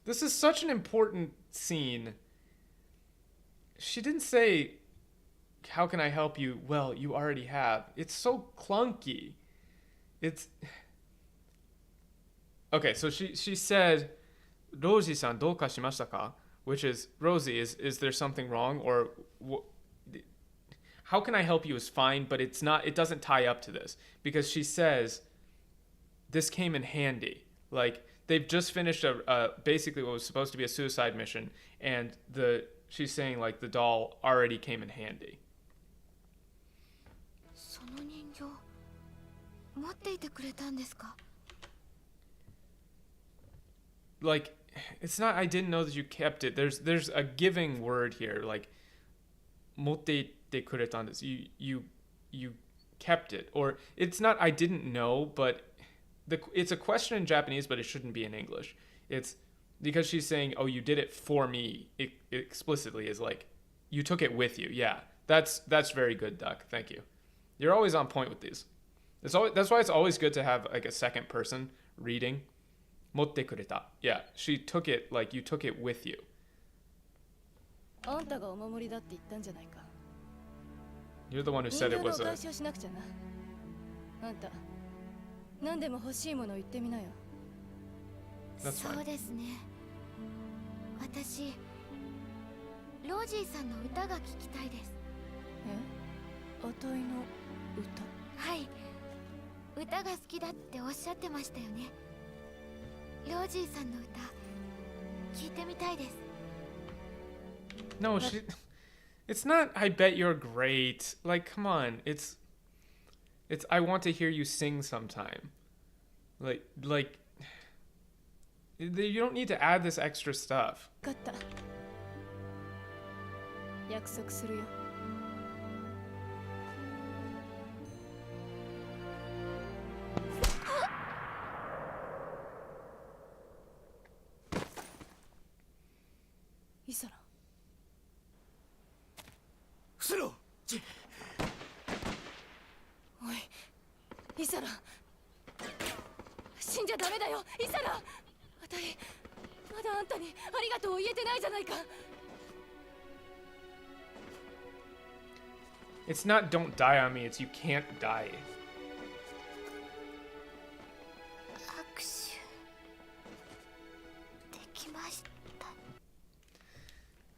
this is such an important scene. She didn't say, how can I help you? Well, you already have. It's so clunky. It's... Okay, so she said, Rosie-san, どうかしましたか? Which is, Rosie, is there something wrong? Or, how can I help you is fine, but it's not, it doesn't tie up to this. Because she says, this came in handy. Like, they've just finished basically what was supposed to be a suicide mission, and she's saying, like, the doll already came in handy. Like, it's not, I didn't know that you kept it. There's a giving word here, like, 持っていてくれたんです. You kept it. Or, it's not, I didn't know, but it's a question in Japanese, but it shouldn't be in English. It's because she's saying, oh, you did it for me. It explicitly is like, you took it with you. Yeah, that's very good, Duck. Thank you. You're always on point with these. That's why it's always good to have like a second person reading. 持ってくれた. Yeah, she took it, like you took it with you. あんたがお守りだって言ったんじゃないか。 You're the one who said it was a... あんた、何でも欲しいもの言ってみなよ。 That's fine. そうですね。私、ロージーさんの歌が聞きたいです。え？あたいの歌？はい。歌が好きだっておっしゃってましたよね。ロージーさんの歌、聞いてみたいです。 No, it's not, I bet you're great. Like, come on. It's, I want to hear you sing sometime. Like, you don't need to add this extra stuff. 分かった。約束するよ。イサラ。伏せろ。おい、イサラ。死んじゃダメだよ、イサラ。あたい、まだあんたにありがとうを言えてないじゃないか。 It's not don't die on me, it's you can't die. 握手できました。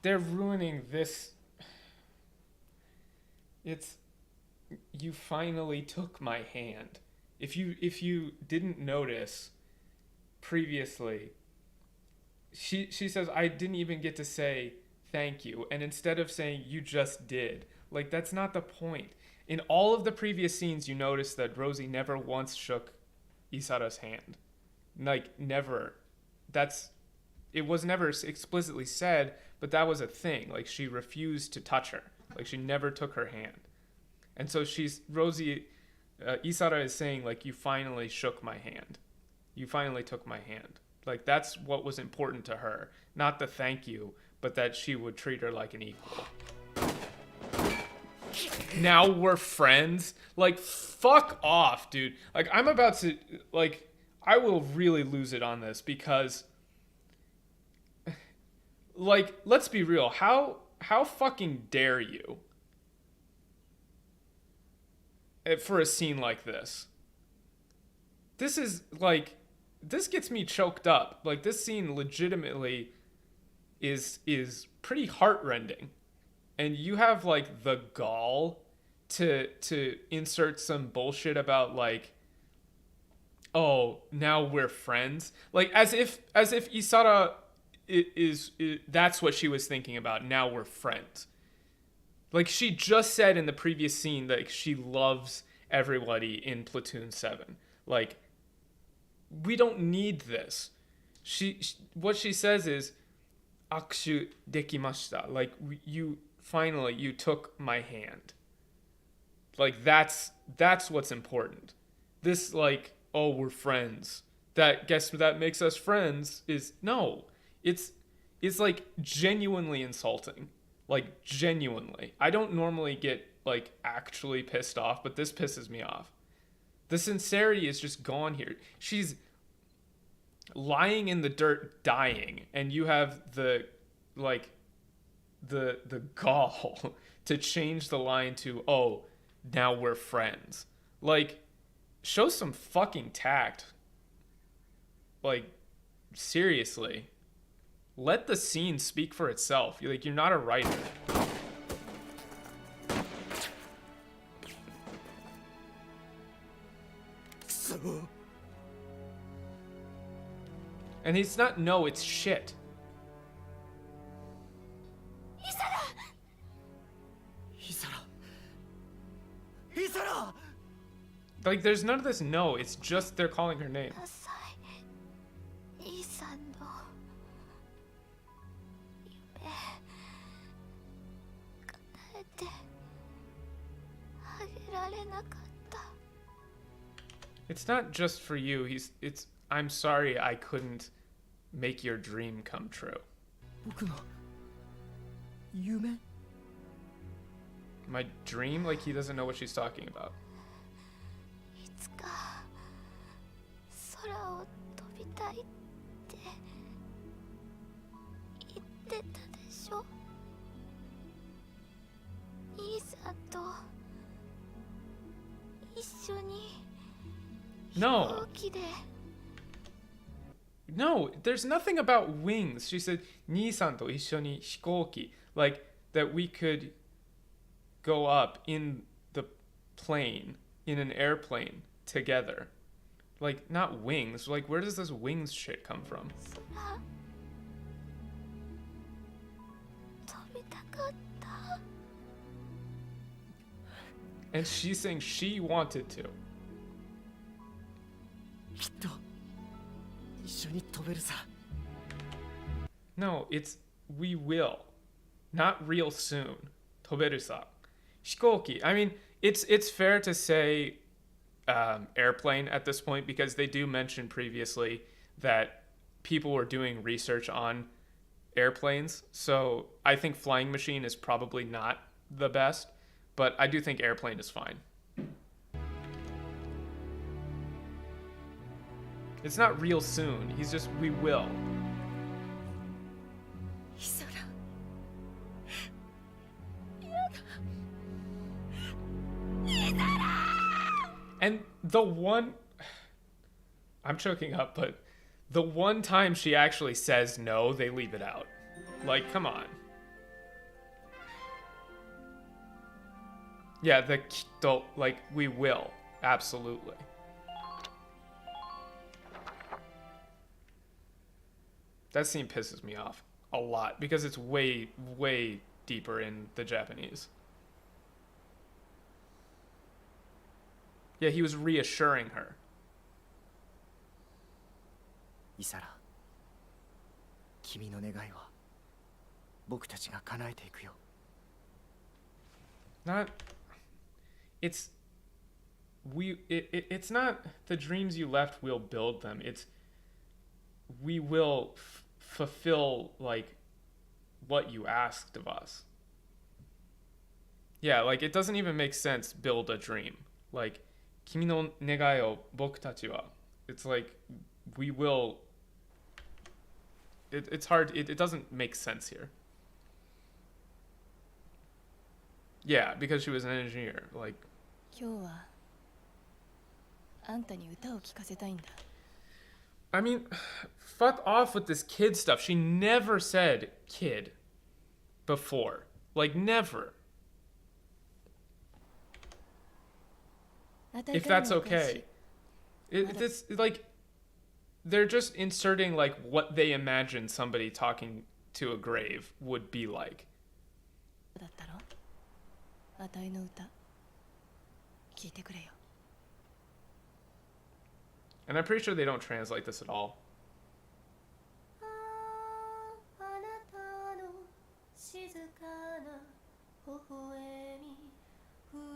They're ruining this. It's, you finally took my hand. If you didn't notice previously, she says, I didn't even get to say thank you. And instead of saying you just did, like, that's not the point. In all of the previous scenes, you notice that Rosie never once shook Isara's hand. Like, never. It was never explicitly said, but that was a thing. Like, she refused to touch her. Like, she never took her hand. And so Isara is saying, like, you finally shook my hand. You finally took my hand. Like, that's what was important to her. Not the thank you, but that she would treat her like an equal. Now we're friends? Like, fuck off, dude. Like, I'm about to, like, I will really lose it on this because, like, let's be real. How fucking dare you for a scene like this? This is, like, this gets me choked up. Like, this scene legitimately is pretty heartrending. And you have, like, the gall to insert some bullshit about, like, oh, now we're friends. Like, as if Isara is that's what she was thinking about. Now we're friends. Like, she just said in the previous scene that she loves everybody in Platoon 7. Like, we don't need this. What she says is, akushu dekimashita. Like, you took my hand. Like, that's what's important. This, like, oh, we're friends. That makes us friends is, no. It's like genuinely insulting. Like, genuinely. I don't normally get, like, actually pissed off, but this pisses me off. The sincerity is just gone here. She's lying in the dirt, dying, and you have the gall to change the line to, oh, now we're friends. Like, show some fucking tact. Like, seriously. Let the scene speak for itself. You're not a writer. And it's not no, it's shit. Isara! Like, there's none of this no, it's just they're calling her name. It's not just for you. I'm sorry I couldn't make your dream come true. My dream? Like, he doesn't know what she's talking about. No. No, there's nothing about wings. She said, "Nii-san to ishoni hikouki," like that we could go up in the plane, in an airplane together. Like, not wings. Like, where does this wings shit come from? And she's saying she wanted to. No, it's we will. Not real soon. Toberu-sa. Hikouki. I mean, it's fair to say airplane at this point, because they do mention previously that people were doing research on airplanes. So I think flying machine is probably not the best, but I do think airplane is fine. It's not real soon. He's just, we will. And the one, I'm choking up, but the one time she actually says no, they leave it out. Like, come on. Yeah, the kitto, like, we will. Absolutely. That scene pisses me off a lot because it's way, way deeper in the Japanese. Yeah, he was reassuring her. イサラ、君の願いは僕たちが叶えていくよ。Not, it's it's not the dreams you left, we'll build them. It's we will fulfill like what you asked of us. Yeah, like it doesn't even make sense. Build a dream. Like 君の願いを僕たちは. It's like we will. It's hard. It doesn't make sense here. Yeah, because she was an engineer. Like. 今日はあんたに歌を聴かせたいんだ。I mean, fuck off with this kid stuff. She never said kid before. Like, never. If that's okay. This, like, they're just inserting, like, what they imagine somebody talking to a grave would be like. だったろ？あたいの歌、聞いてくれよ。And I'm pretty sure they don't translate this at all.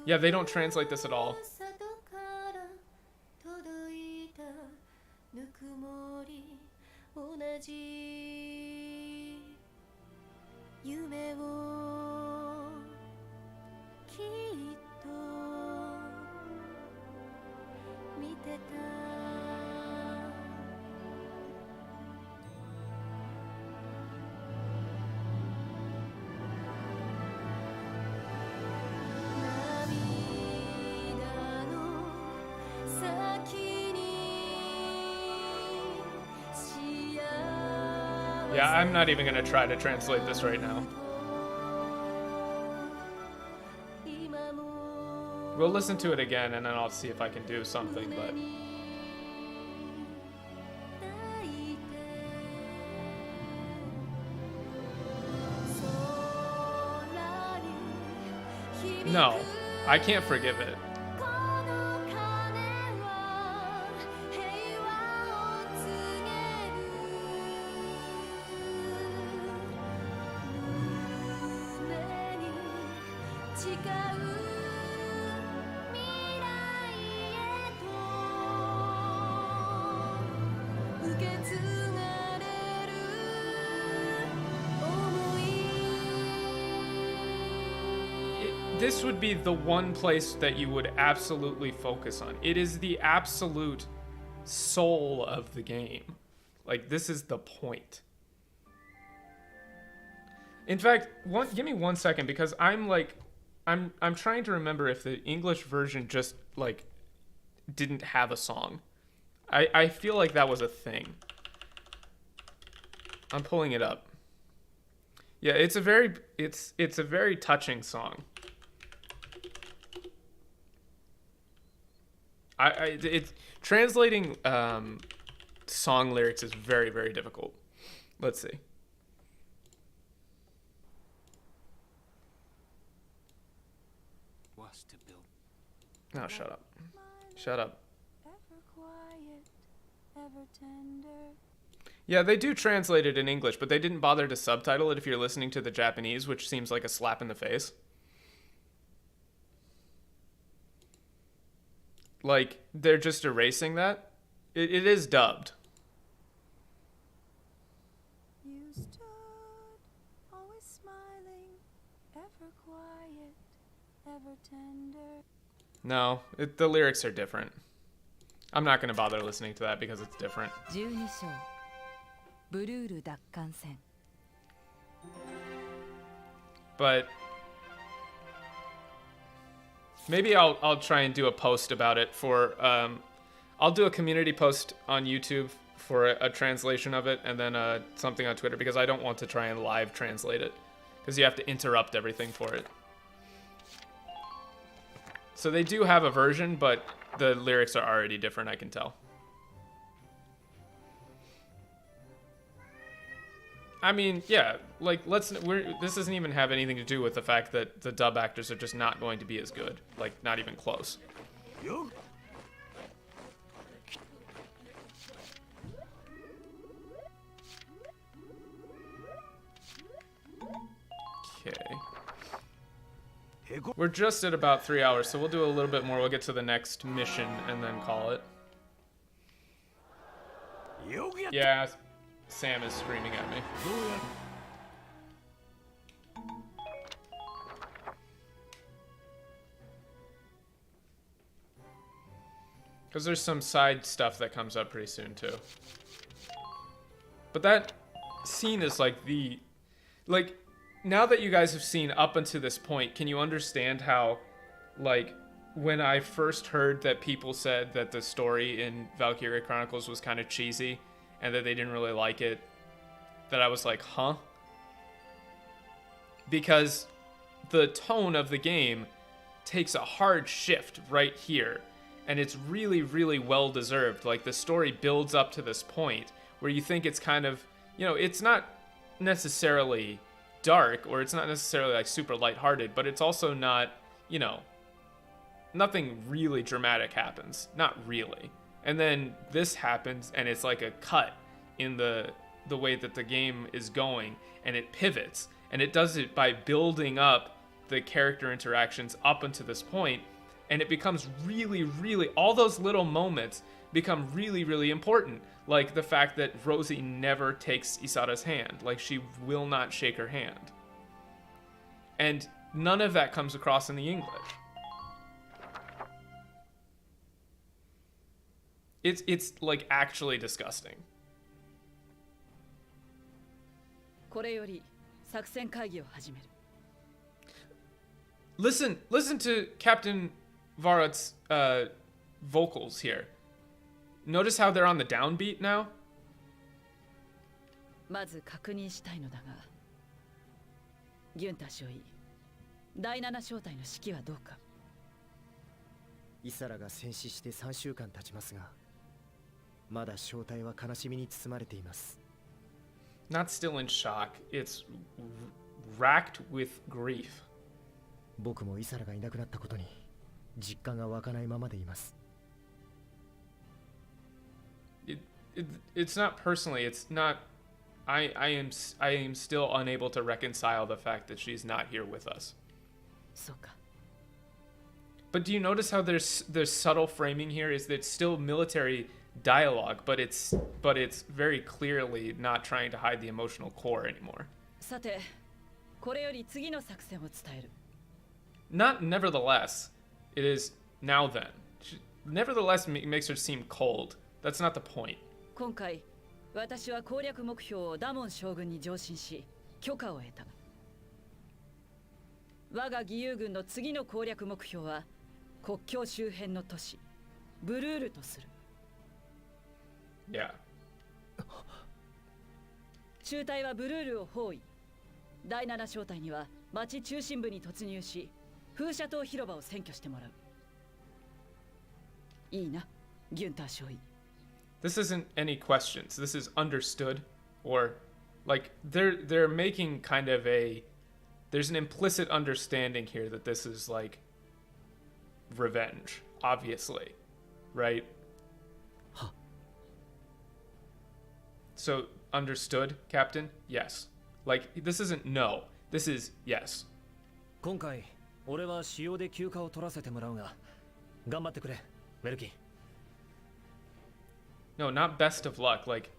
Yeah, they don't translate this at all. Yeah, I'm not even gonna try to translate this right now. We'll listen to it again and then I'll see if I can do something, but... No, I can't forgive it. This would be the one place that you would absolutely focus on. It is the absolute soul of the game. Like, this is the point. In fact, give me 1 second because I'm trying to remember if the English version just like didn't have a song. I feel like that was a thing. I'm pulling it up. Yeah, it's a very touching song. It's translating song lyrics is very, very difficult. Let's see. No, shut up. Shut up. Yeah, they do translate it in English, but they didn't bother to subtitle it if you're listening to the Japanese, which seems like a slap in the face. Like, they're just erasing that. It is dubbed. You stood, always smiling, ever quiet, ever tender. No, the lyrics are different. I'm not going to bother listening to that because it's different. 12章ブルール奪還戦 But maybe I'll try and do a post about it for I'll do a community post on YouTube for a translation of it and then something on Twitter because I don't want to try and live translate it because you have to interrupt everything for it. So they do have a version, but the lyrics are already different, I can tell. I mean, yeah, like this doesn't even have anything to do with the fact that the dub actors are just not going to be as good, like not even close. Okay. We're just at about 3 hours, so we'll do a little bit more. We'll get to the next mission and then call it. Yeah, Sam is screaming at me. Because there's some side stuff that comes up pretty soon, too. But that scene is like now that you guys have seen up until this point, can you understand how, like, when I first heard that people said that the story in Valkryia Chronicles was kind of cheesy and that they didn't really like it, that I was like, huh? Because the tone of the game takes a hard shift right here, and it's really, really well deserved. Like, the story builds up to this point where you think it's kind of, it's not necessarily dark, or it's not necessarily like super lighthearted, but it's also not, nothing really dramatic happens. Not really. And then this happens, and it's like a cut in the way that the game is going, and it pivots, and it does it by building up the character interactions up until this point, and it becomes really, really, all those little moments become really, really important. Like the fact that Rosie never takes Isara's hand. Like, she will not shake her hand. And none of that comes across in the English. It's like actually disgusting. Listen to Captain Varut's vocals here. Notice how they're on the downbeat now? まず確認したいのだが、ギュンタ少尉、第7小隊の指揮はどうか。イサラが戦死して3週間経ちますが、まだ小隊は悲しみに包まれています。Not still in shock. It's racked with grief. 僕もイサラがいなくなったことに実感が湧かないままでいます。It's not personally. It's not. I am still unable to reconcile the fact that she's not here with us. But do you notice how there's subtle framing here? Is that it's still military dialogue, but it's very clearly not trying to hide the emotional core anymore. さて、これより次の作戦を伝える。Not nevertheless. It is now then. Nevertheless makes her seem cold. That's not the point. 今回、私は攻略目標をダモン将軍に上申し、許可を得た。我が義勇軍の次の攻略目標は、国境周辺の都市、ブルールとする。Yeah. 中隊はブルールを包囲。第7小隊には町中心部に突入し、風車島広場を占拠してもらう。いいな、ギュンター少尉。This isn't any questions. This is understood, or like they're making kind of there's an implicit understanding here that this is like revenge, obviously, right? Huh. So understood, Captain? Yes. Like, this isn't no. This is yes. 今回俺は使用で休暇を取らせてもらうが、頑張ってくれ、ウェルキン。No, not best of luck. Like,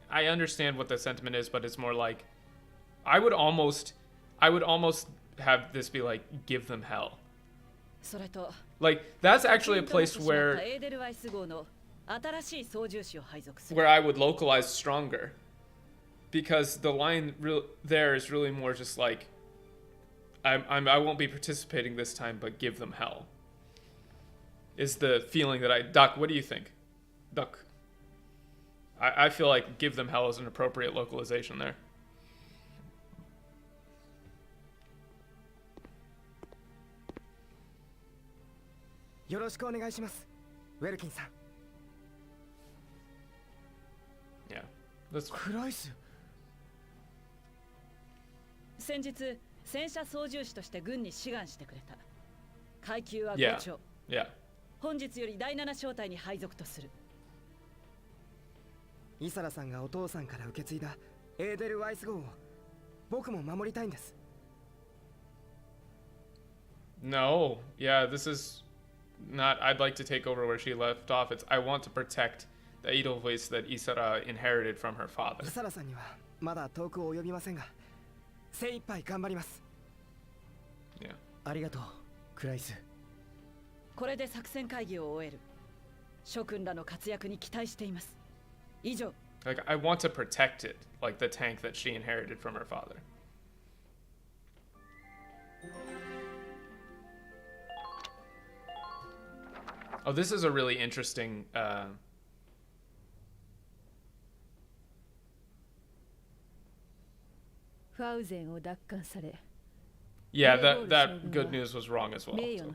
I understand what the sentiment is, but it's more like, I would almost have this be like, give them hell. Like, that's actually a place where I would localize stronger, because the line there is really more just like, I won't be participating this time, but give them hell. Is the feeling that Duck, what do you think? Duck. I feel like give them hell is an appropriate localization there. よろしくお願いします、ウェルキンさん。Yeah. Let's. クライス。先日戦車操縦士として軍に志願してくれた。階級はYeah. 5丁。Yeah. 本日より第7小隊に配属とする。イサラさんがお父さんから受け継いだエーデルワイス号を僕も守りたいんです。No. Yeah, this is not. I'd like to take over where she left off. It's. I want to protect the Edelweiss that Isara inherited from her father. イサラさんにはまだ遠く及びませんが、精一杯頑張ります。Yeah. ありがとう、クライス。これで作戦会議を終える。諸君らの活躍に期待しています。以上。Like, I want to protect it, like the tank that she inherited from her father. Oh, this is a really interesting. Yeah, that good news was wrong as well. So.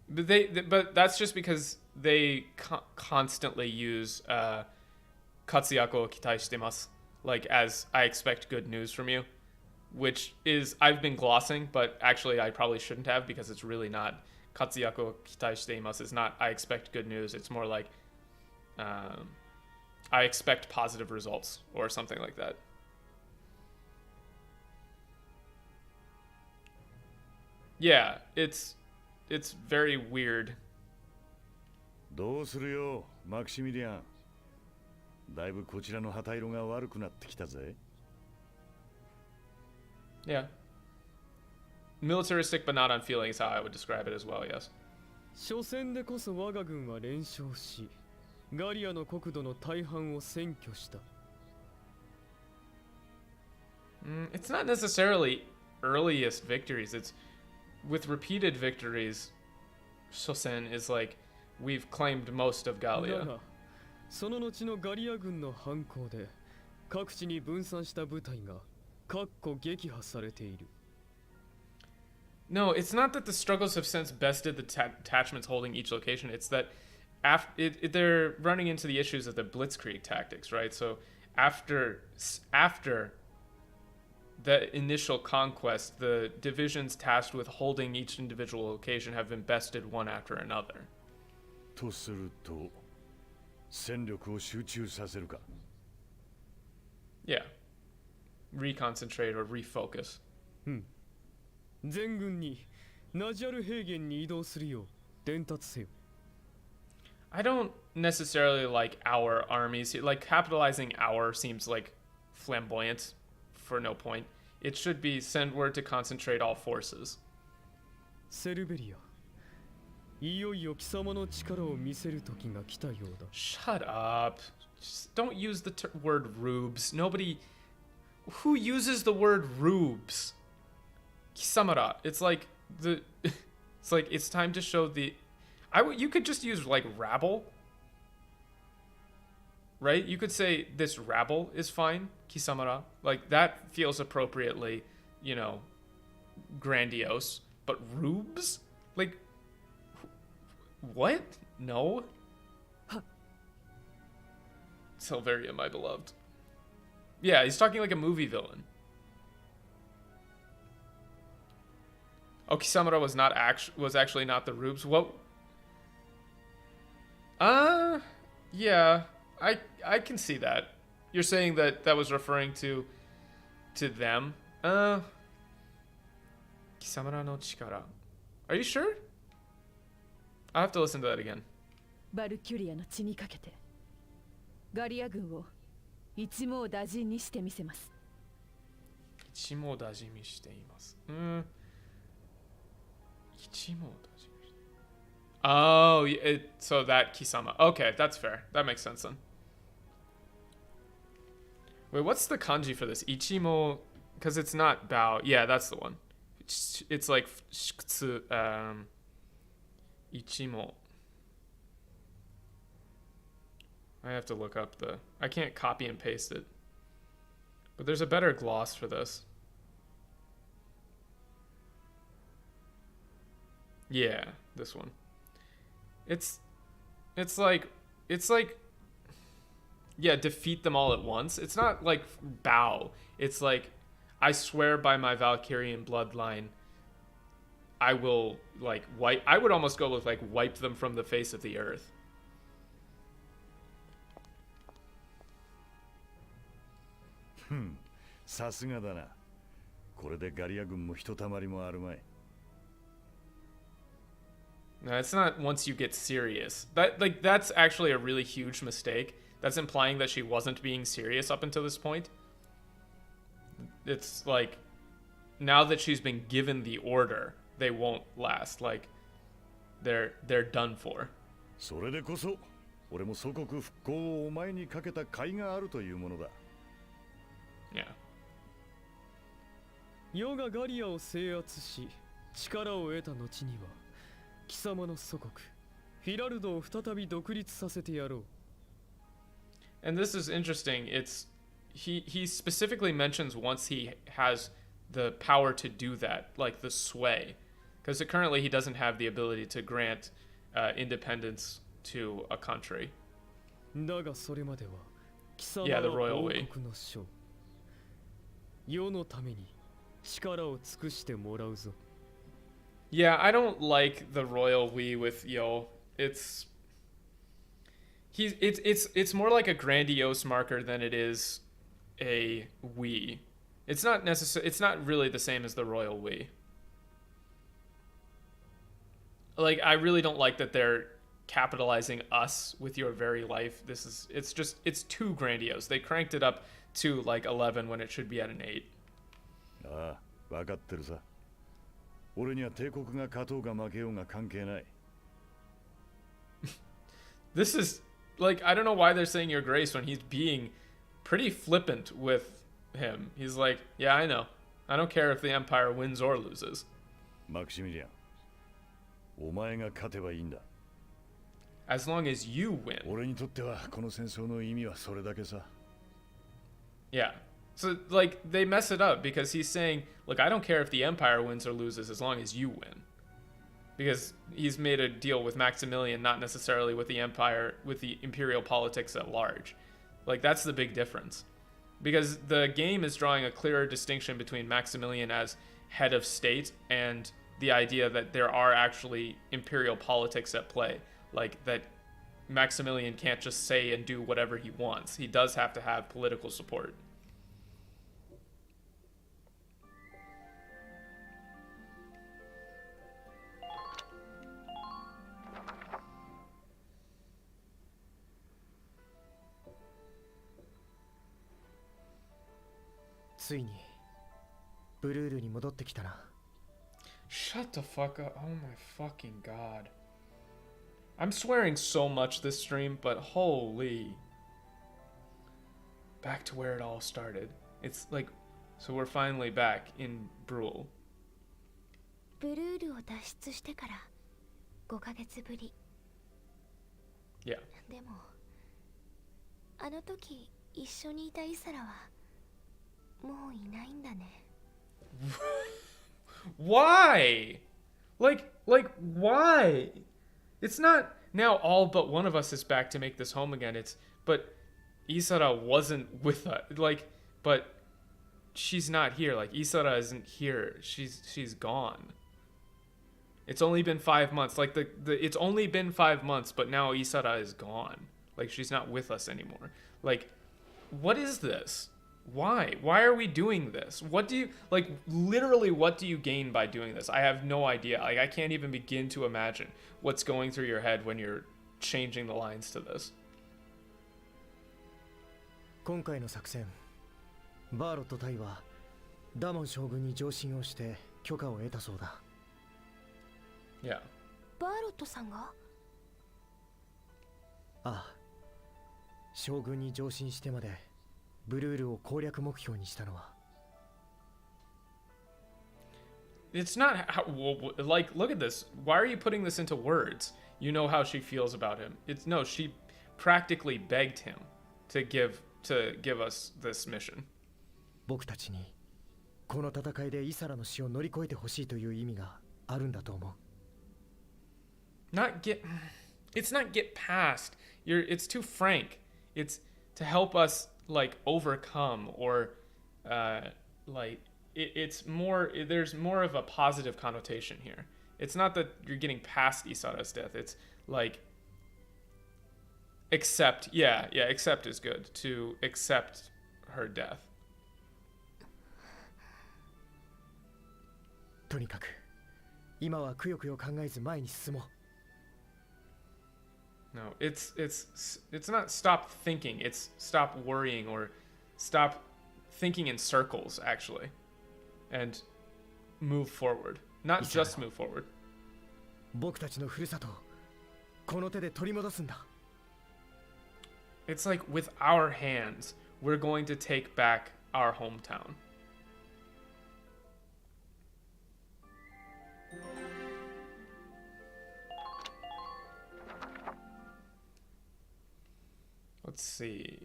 But that's just because they constantly use Katsuyaku o kitai shitemasu, like as I expect good news from you, which is I've been glossing, but actually I probably shouldn't have because it's really not. Katsuyaku o kitai shitemasu is not I expect good news. It's more like I expect positive results or something like that. Yeah, it's very weird. どうするよ、マクシミリアン。だいぶこちらの旗色が悪くなってきたぜ。Yeah. Militaristic but not on feeling is how I would describe it as well, yes. 初戦でこそ我が軍は連勝し、ガリアの国土の大半を占拠した。It's not necessarily earliest victories. It's with repeated victories. Shosen is like we've claimed most of Gallia. だが、その後のガリア軍の反攻で各地に分散した部隊が各個撃破されている。No, it's not that the struggles have since bested the detachments holding each location. It's that they're running into the issues of the blitzkrieg tactics, right? So after the initial conquest, the divisions tasked with holding each individual location have been bested one after another. とすると、戦力を集中させるか。Yeah. Reconcentrate or refocus. 全軍にナジャル平原に移動するよう伝達せよ。I don't necessarily like our armies. Like capitalizing our seems like flamboyant for no point. It should be send word to concentrate all forces. セルベリア、いよいよ貴様の力を見せる時が来たようだ。Shut up. Just don't use the word rubes. Nobody who uses the word rubes. Kisamara. It's like it's time to show the you could just use like rabble. Right? You could say this rabble is fine, Kisamara. Like that feels appropriately, grandiose. But rubes? Like what? No. Silveria, my beloved. Yeah, he's talking like a movie villain. Oh, Kisamura was actually not the rubes. What? Yeah, I can see that. You're saying that was referring to them. Kisamura no chikara. Are you sure? I'll have to listen to that again. バルキュリアの血にかけてガリア軍を一網打尽にしてみせます。一網打尽にしています。一網打尽。Oh, so that Kisama. Okay, that's fair. That makes sense then. Wait, what's the kanji for this? Ichimo, because it's not bao. Yeah, that's the one. It's like shikutsu, Ichimo. I have to look up I can't copy and paste it. But there's a better gloss for this. Yeah, this one. it's like yeah, defeat them all at once. It's not like bow. It's like, I swear by my Valkyrian bloodline, I will like wipe. I would almost go with like wipe them from the face of the earth. さすがだな。これでガリア軍もひとたまりもあるまい。No, it's not once you get serious. That's actually a really huge mistake. That's implying that she wasn't being serious up until this point. It's like, now that she's been given the order, they won't last. Like, they're done for. それでこそ、俺も祖国復興をお前にかけた甲斐があるというものだ。Yeah. 世がガリアを制圧し、力を得た後には、貴様の祖国、フィラルドを再び独立させてやろう。And this is interesting. It's he specifically mentions once he has the power to do that, like the sway, because currently he doesn't have the ability to grant independence to a country. だがそれまでは、貴様 Yeah, the は royal 王 way. 国の将。世のために力を尽くしてもらうぞ。Yeah, I don't like the royal we with Yo. It's more like a grandiose marker than it is a we. It's not really the same as the royal we. Like, I really don't like that they're capitalizing us with your very life. It's too grandiose. They cranked it up to like 11 when it should be at an 8. ああ、わかってるさ。俺には帝国が勝とうが負けようが関係ない。This is like, I don't know why they're saying your grace when he's being pretty flippant with him. He's like, yeah, I know. I don't care if the Empire wins or loses. マクシミリアン、お前が勝てばいいんだ。As long as you win. 俺にとってはこの戦争の意味はそれだけさ。Yeah. So, like, they mess it up because he's saying, look, I don't care if the Empire wins or loses as long as you win. Because he's made a deal with Maximilian, not necessarily with the Empire, with the imperial politics at large. Like, that's the big difference. Because the game is drawing a clearer distinction between Maximilian as head of state and the idea that there are actually imperial politics at play. Like, that Maximilian can't just say and do whatever he wants. He does have to have political support. Shut the fuck up. Oh my fucking god. I'm swearing so much this stream, but holy. Back to where it all started. It's like, so we're finally back in Brule. ブルールを脱出してから5ヶ月ぶり。Yeah. でも、あの時一緒にいたイサラはもういないんだね。Why? Like, why? It's not now all but one of us is back to make this home again. But Isara wasn't with us. Like, but she's not here. Like, Isara isn't here. She's gone. It's only been 5 months. Like, it's only been 5 months, but now Isara is gone. Like, she's not with us anymore. Like, what is this? Why? Why are we doing this? What do you, like, literally what do you gain by doing this? I have no idea. Like, I can't even begin to imagine what's going through your head when you're changing the lines to this. 今回の作戦、バーロット隊はダモン将軍に上申をして許可を得たそうだ。Yeah. バーロットさんが？ああ。将軍に上申してまでブルールを攻略目標にしたのは。It's not how, like, look at this. Why are you putting this into words? You know how she feels about him. No, she practically begged him to give us this mission. 僕たちにこの戦いでイサラの死を乗り越えてほしいという意味があるんだと思う。Not get It's not get past. It's too frank. It's to help us like overcome or like it's more. There's more of a positive connotation here. It's not that you're getting past Isara's death. It's like accept. Yeah, accept is good. To accept her death. とにかく今はくよくよ考えず前に進もう。 No, it's not stop thinking. It's stop worrying or stop thinking in circles actually, and move forward. Not just move forward. 僕たちのふるさとをこの手で取り戻すんだ。 It's like with our hands, we're going to take back our hometown. Let's see.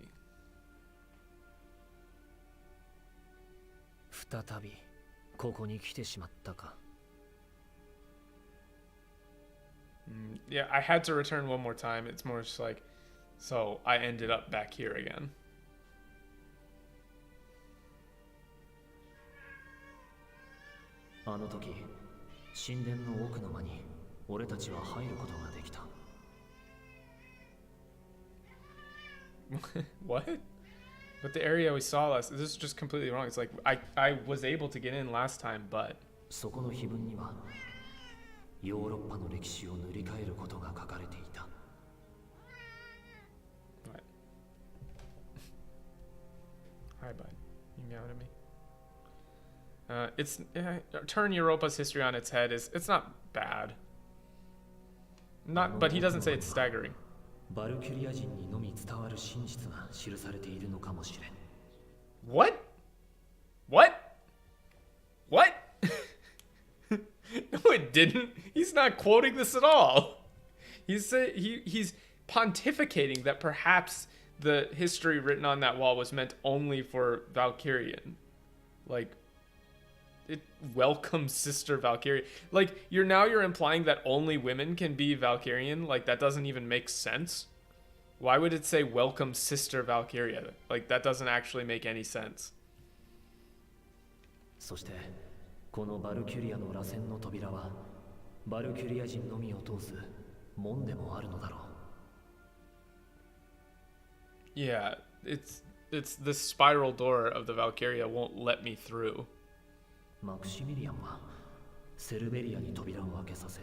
再びここに来てしまったか。Yeah, I had to return one more time. It's more just like, so I ended up back here again. あの時、神殿の奥の間に俺たちは入ることができた。What? But the area we saw last, this is just completely wrong. It's like I was able to get in last time, but そこの碑文にはヨーロッパの歴史を塗り替えることが書かれていた。What? Hi, bud. You meowed at me. It's turn Europa's history on its head is it's not bad. Not, but he doesn't say it's staggering. バルキュリア人にのみ伝わる真実が記されているのかもしれん。What? What? What? No, it didn't. He's not quoting this at all. He's pontificating that perhaps the history written on that wall was meant only for Valkyrian. Like, it welcomes Sister Valkyria. Like, you're implying that only women can be Valkyrian? Like, that doesn't even make sense. Why would it say welcome Sister Valkyria? Like, that doesn't actually make any sense. そしてこのバルキュリアの螺旋の扉はバルキュリア人のみを通す門でもあるのだろう。 Yeah, it's the spiral door of the Valkyria won't let me through. マクシミリアンはセルベリアに扉を開けさせ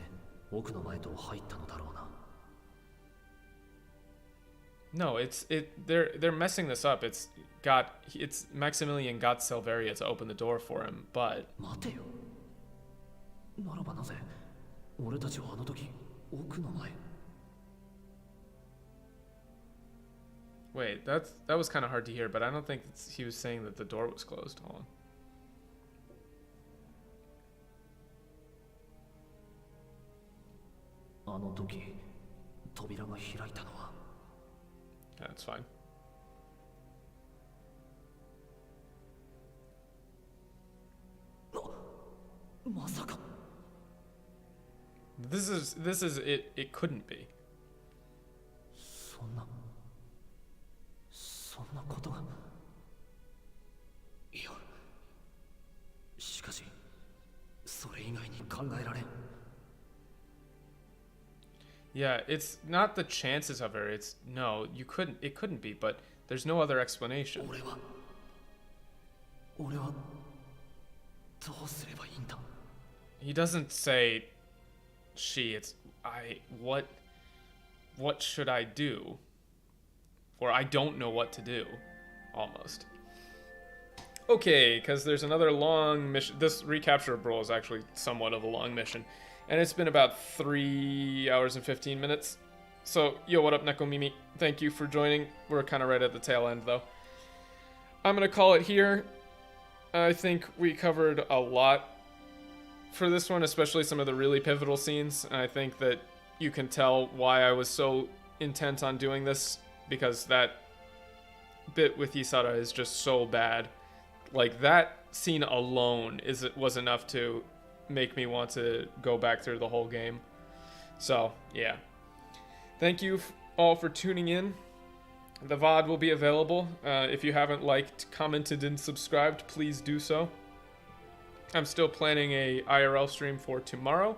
奥の前と入ったのだろうな。 No, they're messing this up. It's Maximilian got Selvaria to open the door for him, but 待てよ。ならばなぜ俺たちはあの時奥の前。 Wait, that was kind of hard to hear, but I don't think he was saying that the door was closed. Hold on. あの時扉が開いたのは。 Yeah, that's fine. まさか。 This is it couldn't be. そんなことが。いや、しかしそれ以外に考えられん。 Yeah, it's not the chances of her. It's no, it couldn't be, but there's no other explanation. 俺はどうすればいいんだ。 He doesn't say she, it's I. What should I do? Or I don't know what to do, almost. Okay, because there's another long mission. This recapture of Brawl is actually somewhat of a long mission. And it's been about 3 hours and 15 minutes. So, yo, what up, Nekomimi? Thank you for joining. We're kind of right at the tail end, though. I'm going to call it here. I think we covered a lot for this one, especially some of the really pivotal scenes. And I think that you can tell why I was so intent on doing this, because that bit with Isara is just so bad. Like, that scene alone was enough to make me want to go back through the whole game. So, yeah. thank you all for tuning in. The VOD will be available. If you haven't liked, commented, and subscribed, please do so. I'm still planning a IRL stream for tomorrow,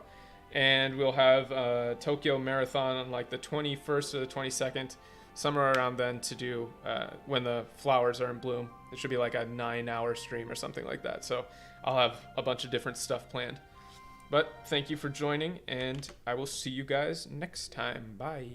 and we'll have a Tokyo Marathon on like the 21st or the 22nd, somewhere around then, to do when the flowers are in bloom. It should be like a 9-hour stream or something like that. So I'll have a bunch of different stuff planned. But thank you for joining, and I will see you guys next time. Bye.